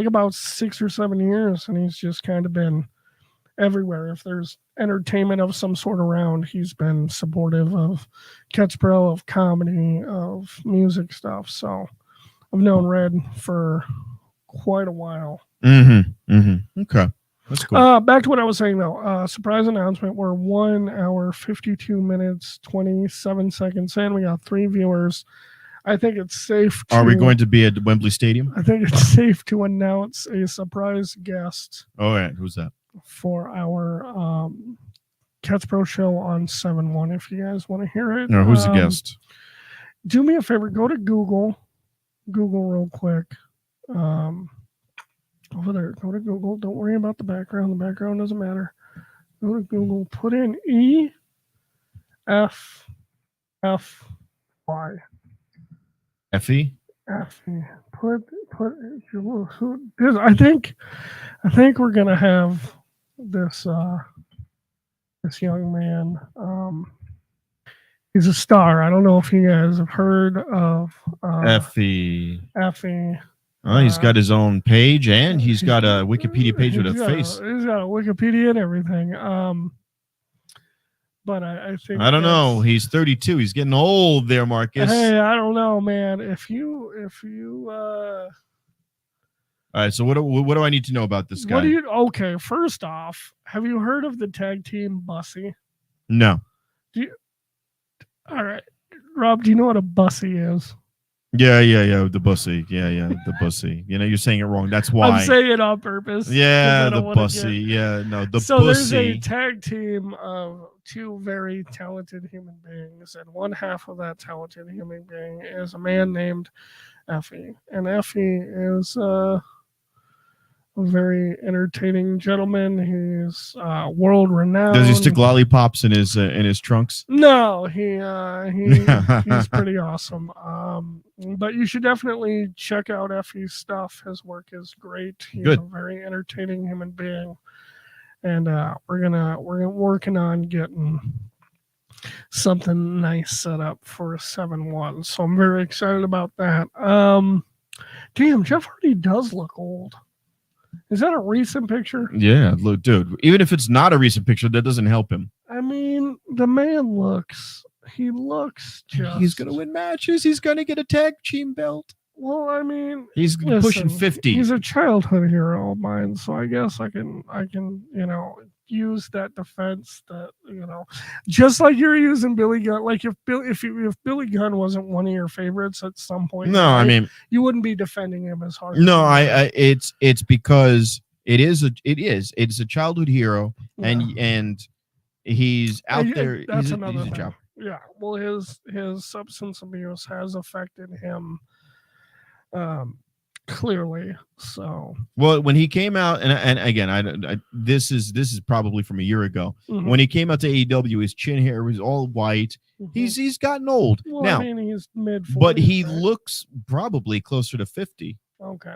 S2: about 6 or 7 years, and he's just kind of been everywhere. If there's entertainment of some sort around, he's been supportive of Cats Pro, of comedy, of music stuff. So I've known Red for quite a while.
S3: Okay. That's cool.
S2: Back to what I was saying though. Surprise announcement. We're 1 hour, 52 minutes, 27 seconds in. We got 3 viewers. I think it's safe to...
S3: Are we going to be at Wembley Stadium?
S2: I think it's safe to announce a surprise guest.
S3: Oh, yeah. Who's that?
S2: For our Cats Pro show on 7/1, if you guys want to hear it.
S3: No, who's the guest?
S2: Do me a favor. Go to Google real quick. Over there. Go to Google. Don't worry about the background. The background doesn't matter. Go to Google. Put in EFFY.
S3: Effie?
S2: Effie. I think we're gonna have this young man. He's a star. I don't know if you guys have heard of
S3: Effie.
S2: Oh,
S3: he's got his own page, and he's got a Wikipedia page with a face.
S2: He's got a Wikipedia and everything. But I think
S1: I don't know. He's 32. He's getting old there, Marcus.
S2: Hey, I don't know, man. If you
S1: All right, so what do I need to know about this guy?
S2: Okay, first off, have you heard of the tag team Bussy?
S1: No.
S2: All right. Rob, do you know what a Bussy is?
S1: Yeah, the Bussy. Yeah, the Bussy. You're saying it wrong. That's why.
S2: I'm saying it on purpose.
S1: Yeah, the Bussy. Yeah, no, the
S2: so
S1: Bussy.
S2: There's a tag team of two very talented human beings, and one half of that talented human being is a man named Effie. And Effie is a very entertaining gentleman. He's world renowned.
S1: Does he stick lollipops in his trunks?
S2: No, he's pretty awesome. But you should definitely check out Effie's stuff. His work is great. He's
S1: Good.
S2: A very entertaining human being, and we're working on getting something nice set up for 7-1. So I'm very excited about that. Damn, Jeff Hardy does look old. Is that a recent picture?
S1: Yeah, look, dude. Even if it's not a recent picture, that doesn't help him.
S2: I mean, the man looks just...
S1: He's going to win matches. He's going to get a tag team belt.
S2: Well, I mean...
S1: He's pushing 50.
S2: He's a childhood hero of mine, so I guess I can use that defense that, just like you're using Billy Gunn. Like if Billy Gunn wasn't one of your favorites at some point,
S1: no, I mean,
S2: you wouldn't be defending him as hard.
S1: No, it's because it's a childhood hero, and he's out there.
S2: That's
S1: he's
S2: another
S1: a
S2: thing.
S1: job.
S2: Yeah, well, his substance abuse has affected him. Clearly, so
S1: well, when he came out, and again, this is probably from a year ago.
S2: Mm-hmm.
S1: When he came out to AEW, his chin hair was all white. Mm-hmm. He's gotten old now.
S2: I mean, he's mid-40s,
S1: but he looks probably closer to 50.
S2: Okay,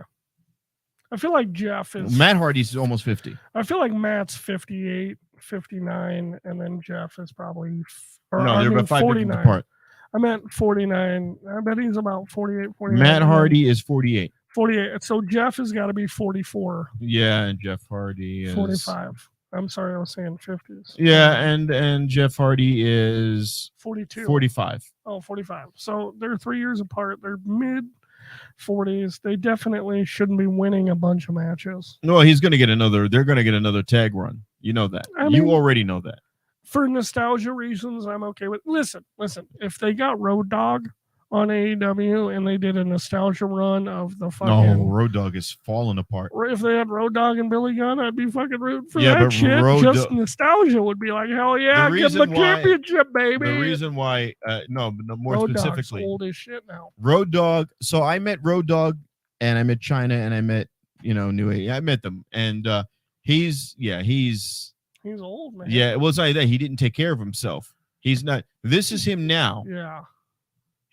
S2: I feel like Jeff is.
S1: Matt Hardy's almost 50.
S2: I feel like Matt's 58, 59, and then Jeff is probably.
S1: They're about 5 years apart.
S2: I meant 49. I bet he's about 48, 49.
S1: Matt Hardy is 48.
S2: 48. So Jeff has got to be 44.
S1: Yeah, and Jeff Hardy is
S2: 45. I'm sorry, I was saying 50s.
S1: Yeah, and Jeff Hardy is
S2: 42.
S1: 45.
S2: Oh, 45. So they're 3 years apart. They're mid 40s. They definitely shouldn't be winning a bunch of matches.
S1: No, he's going to get another. They're going to get another tag run. You know that. You already know that.
S2: For nostalgia reasons, I'm okay with. Listen. If they got Road Dogg on AEW and they did a nostalgia run of the fucking...
S1: No, Road Dogg is falling apart.
S2: If they had Road Dogg and Billy Gunn, I'd be fucking rooting for that shit. Just nostalgia would be like, hell yeah, give them a championship, baby.
S1: The reason why, more
S2: Road
S1: specifically...
S2: Dogg's old as shit now.
S1: Road Dogg, so I met Road Dogg, and I met China, and I met, New Age. I met them, and he's
S2: old, man.
S1: Yeah, it was like that. He didn't take care of himself. He's not... This is him now.
S2: Yeah.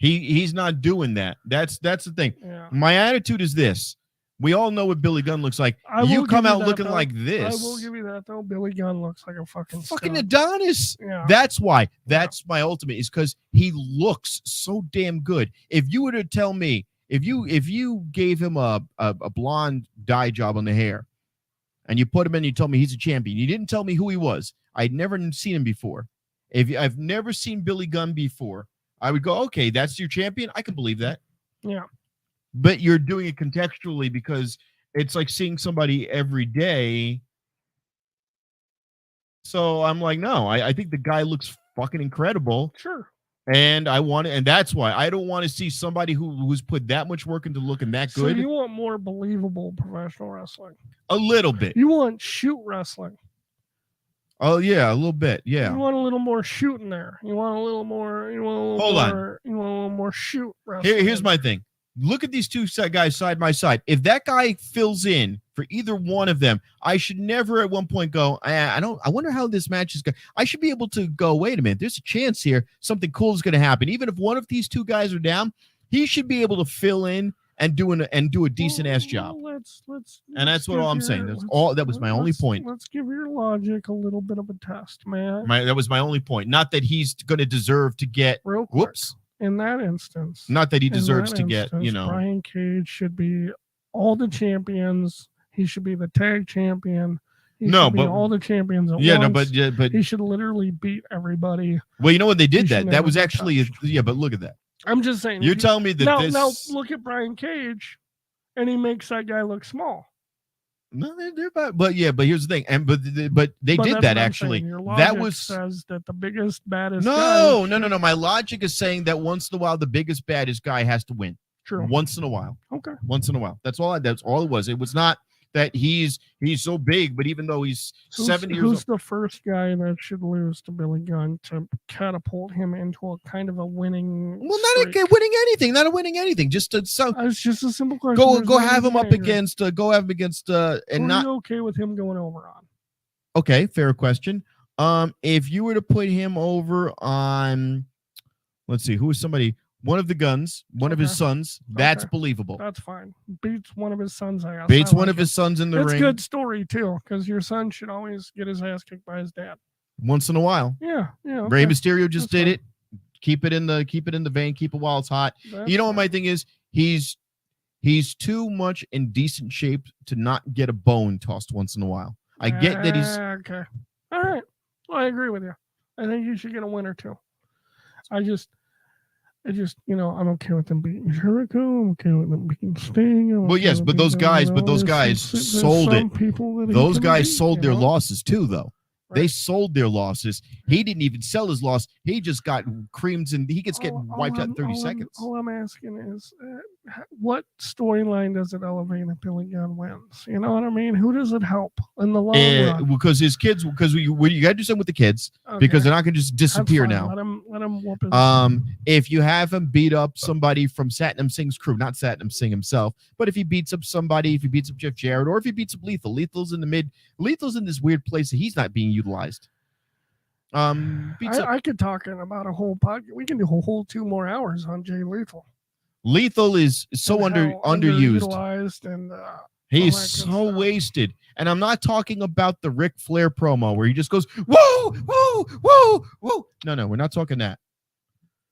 S1: He's not doing that. That's the thing.
S2: Yeah.
S1: My attitude is this. We all know what Billy Gunn looks like. You come out looking like this.
S2: I will give you that, though. Billy Gunn looks like a fucking
S1: Adonis.
S2: Yeah.
S1: That's why. That's my ultimate, is because he looks so damn good. If you were to tell me, if you gave him a blonde dye job on the hair and you put him in and you told me he's a champion, you didn't tell me who he was. I'd never seen him before. I've never seen Billy Gunn before, I would go, okay, that's your champion. I can believe that.
S2: Yeah.
S1: But you're doing it contextually because it's like seeing somebody every day. So I'm like, no, I think the guy looks fucking incredible.
S2: Sure.
S1: And that's why I don't want to see somebody who's put that much work into looking that good.
S2: So you want more believable professional wrestling?
S1: A little bit.
S2: You want shoot wrestling?
S1: Oh yeah, a little bit. Yeah.
S2: You want a little more shooting there. You want a little more. You want a little
S1: Hold
S2: more. On. You want a little more shoot wrestling.
S1: Here's my thing. Look at these two guys side by side. If that guy fills in for either one of them, I should never at one point go, I wonder how this match is going. I should be able to go, wait a minute, there's a chance here something cool is going to happen. Even if one of these two guys are down, he should be able to fill in and do a decent ass job.
S2: Let's
S1: and that's what all I'm saying. That was my only point.
S2: Let's give your logic a little bit of a test, man.
S1: That was my only point. Not that he's going to deserve to get.
S2: Real quick.
S1: Whoops.
S2: In that instance,
S1: not that he deserves to get,
S2: Brian Cage should be all the champions. He should be the tag champion. He should be all the champions at once.
S3: but
S2: he should literally beat everybody.
S3: Well, you know what they did that was actually but look at that.
S2: I'm just saying.
S3: You're telling me that
S2: now look at Brian Cage, and he makes that guy look small.
S3: No, they're but here's the thing, and but they did that actually. That was
S2: says that the biggest baddest.
S3: No. My logic is saying that once in a while the biggest baddest guy has to win.
S2: True.
S3: Once in a while.
S2: Okay.
S3: Once in a while. That's all it was. It was not that he's so big, but even though he's 70 years old.
S2: Who's the first guy that should lose to Billy Gunn to catapult him into a kind of a winning?
S3: Well, not winning anything. Just to
S2: it's just a simple question.
S3: Go have him up against. Go have him against. And not
S2: okay with him going over on.
S3: Okay, fair question. If you were to put him over on, let's see, who is somebody. One of the Guns, one of his sons. That's believable.
S2: That's fine. Beats one of his sons.
S3: Beats one of his sons in the ring.
S2: It's a good story too, because your son should always get his ass kicked by his dad.
S3: Once in a while.
S2: Yeah. Okay.
S3: Rey Mysterio just did it. Keep it in the vein. Keep it while it's hot. You know what my thing is? He's too much in decent shape to not get a bone tossed once in a while. I get that he's
S2: okay. All right. Well, I agree with you. I think you should get a win or two. I just, I'm okay with them beating Jericho. I'm okay with them beating Sting.
S3: Well, yes, but those guys sold it. Those guys sold their losses too, though. Right. They sold their losses. He didn't even sell his loss. He just got creams and he gets wiped out in 30 seconds.
S2: All I'm asking is, what storyline does it elevate if Billy Gunn wins? You know what I mean? Who does it help in the long run?
S3: Because his kids, you got to do something with the kids because they're not going to just disappear now.
S2: Let him whoop his
S3: if you have him beat up somebody from Satnam Singh's crew, not Satnam Singh himself, but if he beats up somebody, if he beats up Jeff Jarrett, or if he beats up Lethal's in the mid, Lethal's in this weird place that he's not being utilized.
S2: I could talk about a whole podcast. We can do a whole 2 more hours on Jay Lethal.
S3: Lethal is so underused,
S2: and
S3: he's so wasted. And I'm not talking about the Ric Flair promo where he just goes, whoa, whoa, whoa, whoa. No, we're not talking that.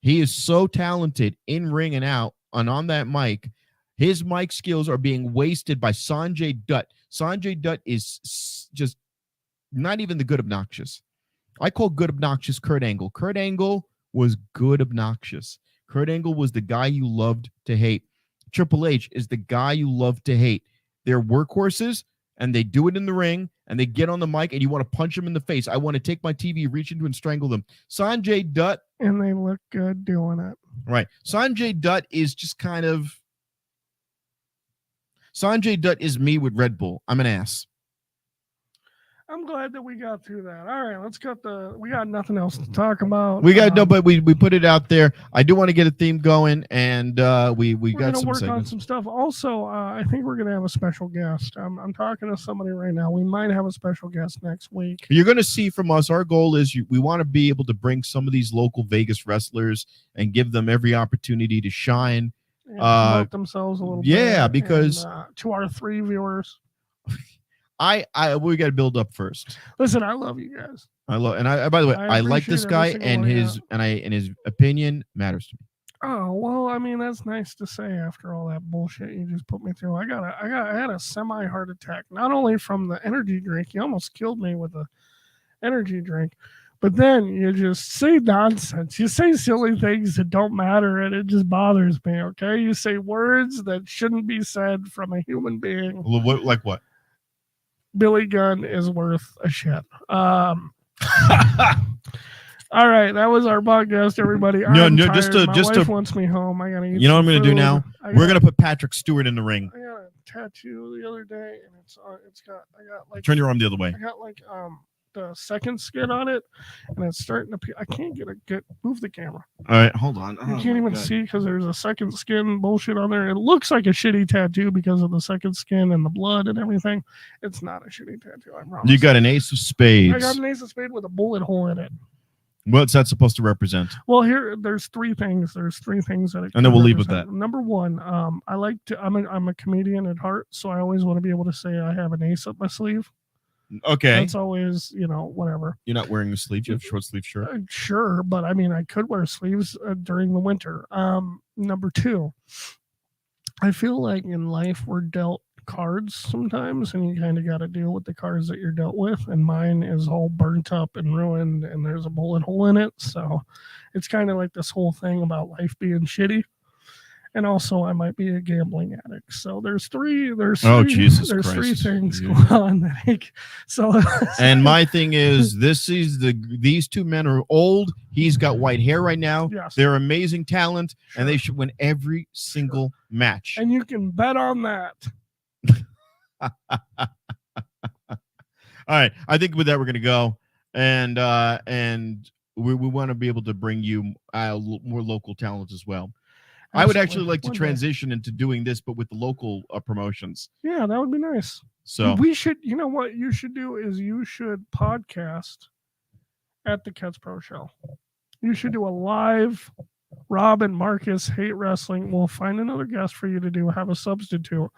S3: He is so talented in ring and out and on that mic. His mic skills are being wasted by Sanjay Dutt. Sanjay Dutt is just not even the good obnoxious. I call good obnoxious Kurt Angle. Kurt Angle was good obnoxious. Kurt Angle was the guy you loved to hate. Triple H is the guy you love to hate. They're workhorses, and they do it in the ring, and they get on the mic, and you want to punch them in the face. I want to take my TV, reach into and strangle them. Sanjay Dutt.
S2: And they look good doing it.
S3: Right. Sanjay Dutt is just kind of... Sanjay Dutt is me with Red Bull. I'm an ass.
S2: I'm glad that we got through that. All right, let's cut we got nothing else to talk about.
S3: But we put it out there. I do want to get a theme going, and we're got some
S2: work
S3: segments.
S2: On some stuff. Also, I think we're gonna have a special guest. I'm talking to somebody right now. We might have a special guest next week.
S3: You're gonna see from us. Our goal is we want to be able to bring some of these local Vegas wrestlers and give them every opportunity to shine.
S2: Promote themselves a little bit.
S3: Yeah, because
S2: to our 3 viewers.
S3: We got to build up first.
S2: Listen, I love you guys.
S3: By the way, I like this guy, and his opinion matters to me.
S2: Oh well, I mean that's nice to say after all that bullshit you just put me through. I had a semi heart attack, not only from the energy drink. You almost killed me with the energy drink, but then you just say nonsense. You say silly things that don't matter, and it just bothers me. Okay, you say words that shouldn't be said from a human being.
S3: Like what?
S2: Billy Gunn is worth a shit. All right, that was our podcast, everybody.
S3: My
S2: wife wants me home. I gotta eat.
S3: You know what I'm gonna do now? We're gonna put Patrick Stewart in the ring.
S2: I got a tattoo the other day, and I got like.
S3: Turn your arm the other way.
S2: I got like the second skin on it, and it's starting to peel. I can't move the camera.
S3: All right, hold on.
S2: You can't even see because there's a second skin bullshit on there. It looks like a shitty tattoo because of the second skin and the blood and everything. It's not a shitty tattoo, I promise.
S3: You got an ace of spades.
S2: I got an ace of spades with a bullet hole in it.
S3: What's that supposed to represent?
S2: Well, there's 3 things. There's 3 things that it
S3: and then we'll leave with that.
S2: Number 1, I'm a comedian at heart, so I always want to be able to say I have an ace up my sleeve.
S3: Okay.
S2: That's always, whatever.
S3: You're not wearing a sleeve. You have a short sleeve shirt.
S2: Sure, but I mean, I could wear sleeves during the winter. Number 2, I feel like in life we're dealt cards sometimes, and you kind of got to deal with the cards that you're dealt with. And mine is all burnt up and ruined, and there's a bullet hole in it. So it's kind of like this whole thing about life being shitty. And also, I might be a gambling addict. So there's three things going on.
S3: And my thing is, these two men are old. He's got white hair right now.
S2: Yes.
S3: They're amazing talent, and they should win every single match.
S2: And you can bet on that.
S3: All right, I think with that we're going to go, and we want to be able to bring you more local talent as well. Absolutely. I would actually like to transition into doing this, but with the local promotions.
S2: Yeah, that would be nice.
S3: So
S2: we should, you know what you should do is you should podcast at the Cats Pro Show. You should do a live Rob and Marcus Hate Wrestling. We'll find another guest for you to do, have a substitute.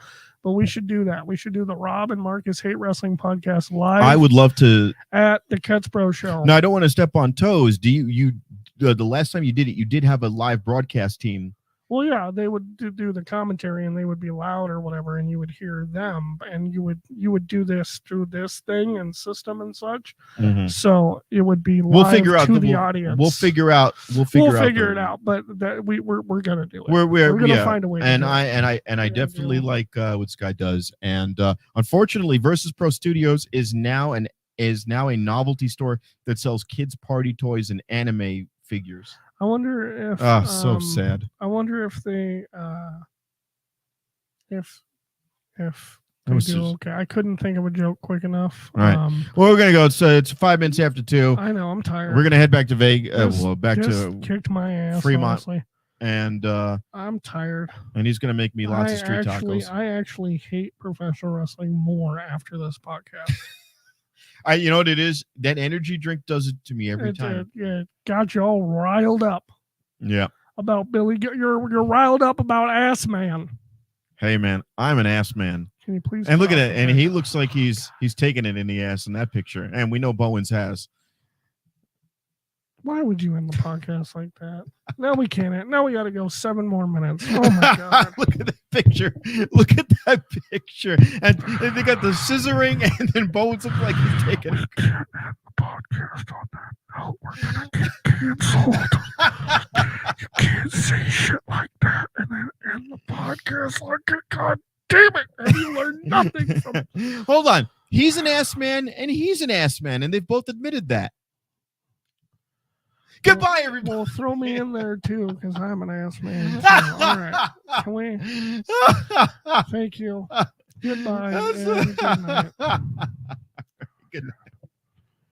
S2: But we should do that. We should do the Rob and Marcus Hate Wrestling podcast live.
S3: I would love to
S2: at the Cats Pro Show.
S3: No, I don't want to step on toes. Do you the last time you did it, you did have a live broadcast team.
S2: Well, yeah, they would do the commentary, and they would be loud or whatever, and you would hear them, and you would do this through this thing and system and such. Mm-hmm. So it would be live to the audience.
S3: We'll figure it
S2: out. But that we're gonna do it.
S3: We're
S2: gonna find a way.
S3: And I definitely like what Sky does. And unfortunately, Versus Pro Studios is now a novelty store that sells kids' party toys and anime figures.
S2: I wonder if
S3: so sad.
S2: I wonder if they if do okay. I couldn't think of a joke quick enough.
S3: All right. Well, we're gonna go. It's 5 minutes after 2.
S2: I know. I'm tired.
S3: We're gonna head back to Vegas. To
S2: kicked my ass.
S3: Fremont.
S2: Honestly.
S3: And
S2: I'm tired.
S3: And he's gonna make me lots of street tacos.
S2: I actually hate professional wrestling more after this podcast.
S3: You know what it is? That energy drink does it to me every time.
S2: Yeah, got you all riled up.
S3: Yeah.
S2: About Billy, you're riled up about Ass Man.
S3: Hey man, I'm an ass man.
S2: Can you please?
S3: And look at it, and he looks like he's taking it in the ass in that picture, and we know Bowens has.
S2: Why would you end the podcast like that? Now we can't. Now we got to go 7 more minutes. Oh my god!
S3: Look at that picture. Look at that picture. And they got the scissoring, and then Bowens looks like he's taking.
S2: You can't end the podcast on that. No, we're gonna get canceled. You can't say shit like that and then end the podcast like it. God damn it! And you learn nothing from.
S3: Hold on. He's an ass man, and he's an ass man, and they've both admitted that. Goodbye, everybody.
S2: Well, throw me in there too, because I'm an ass man. So, all right. Can we? Thank you. Goodbye. And good night.
S3: Good night.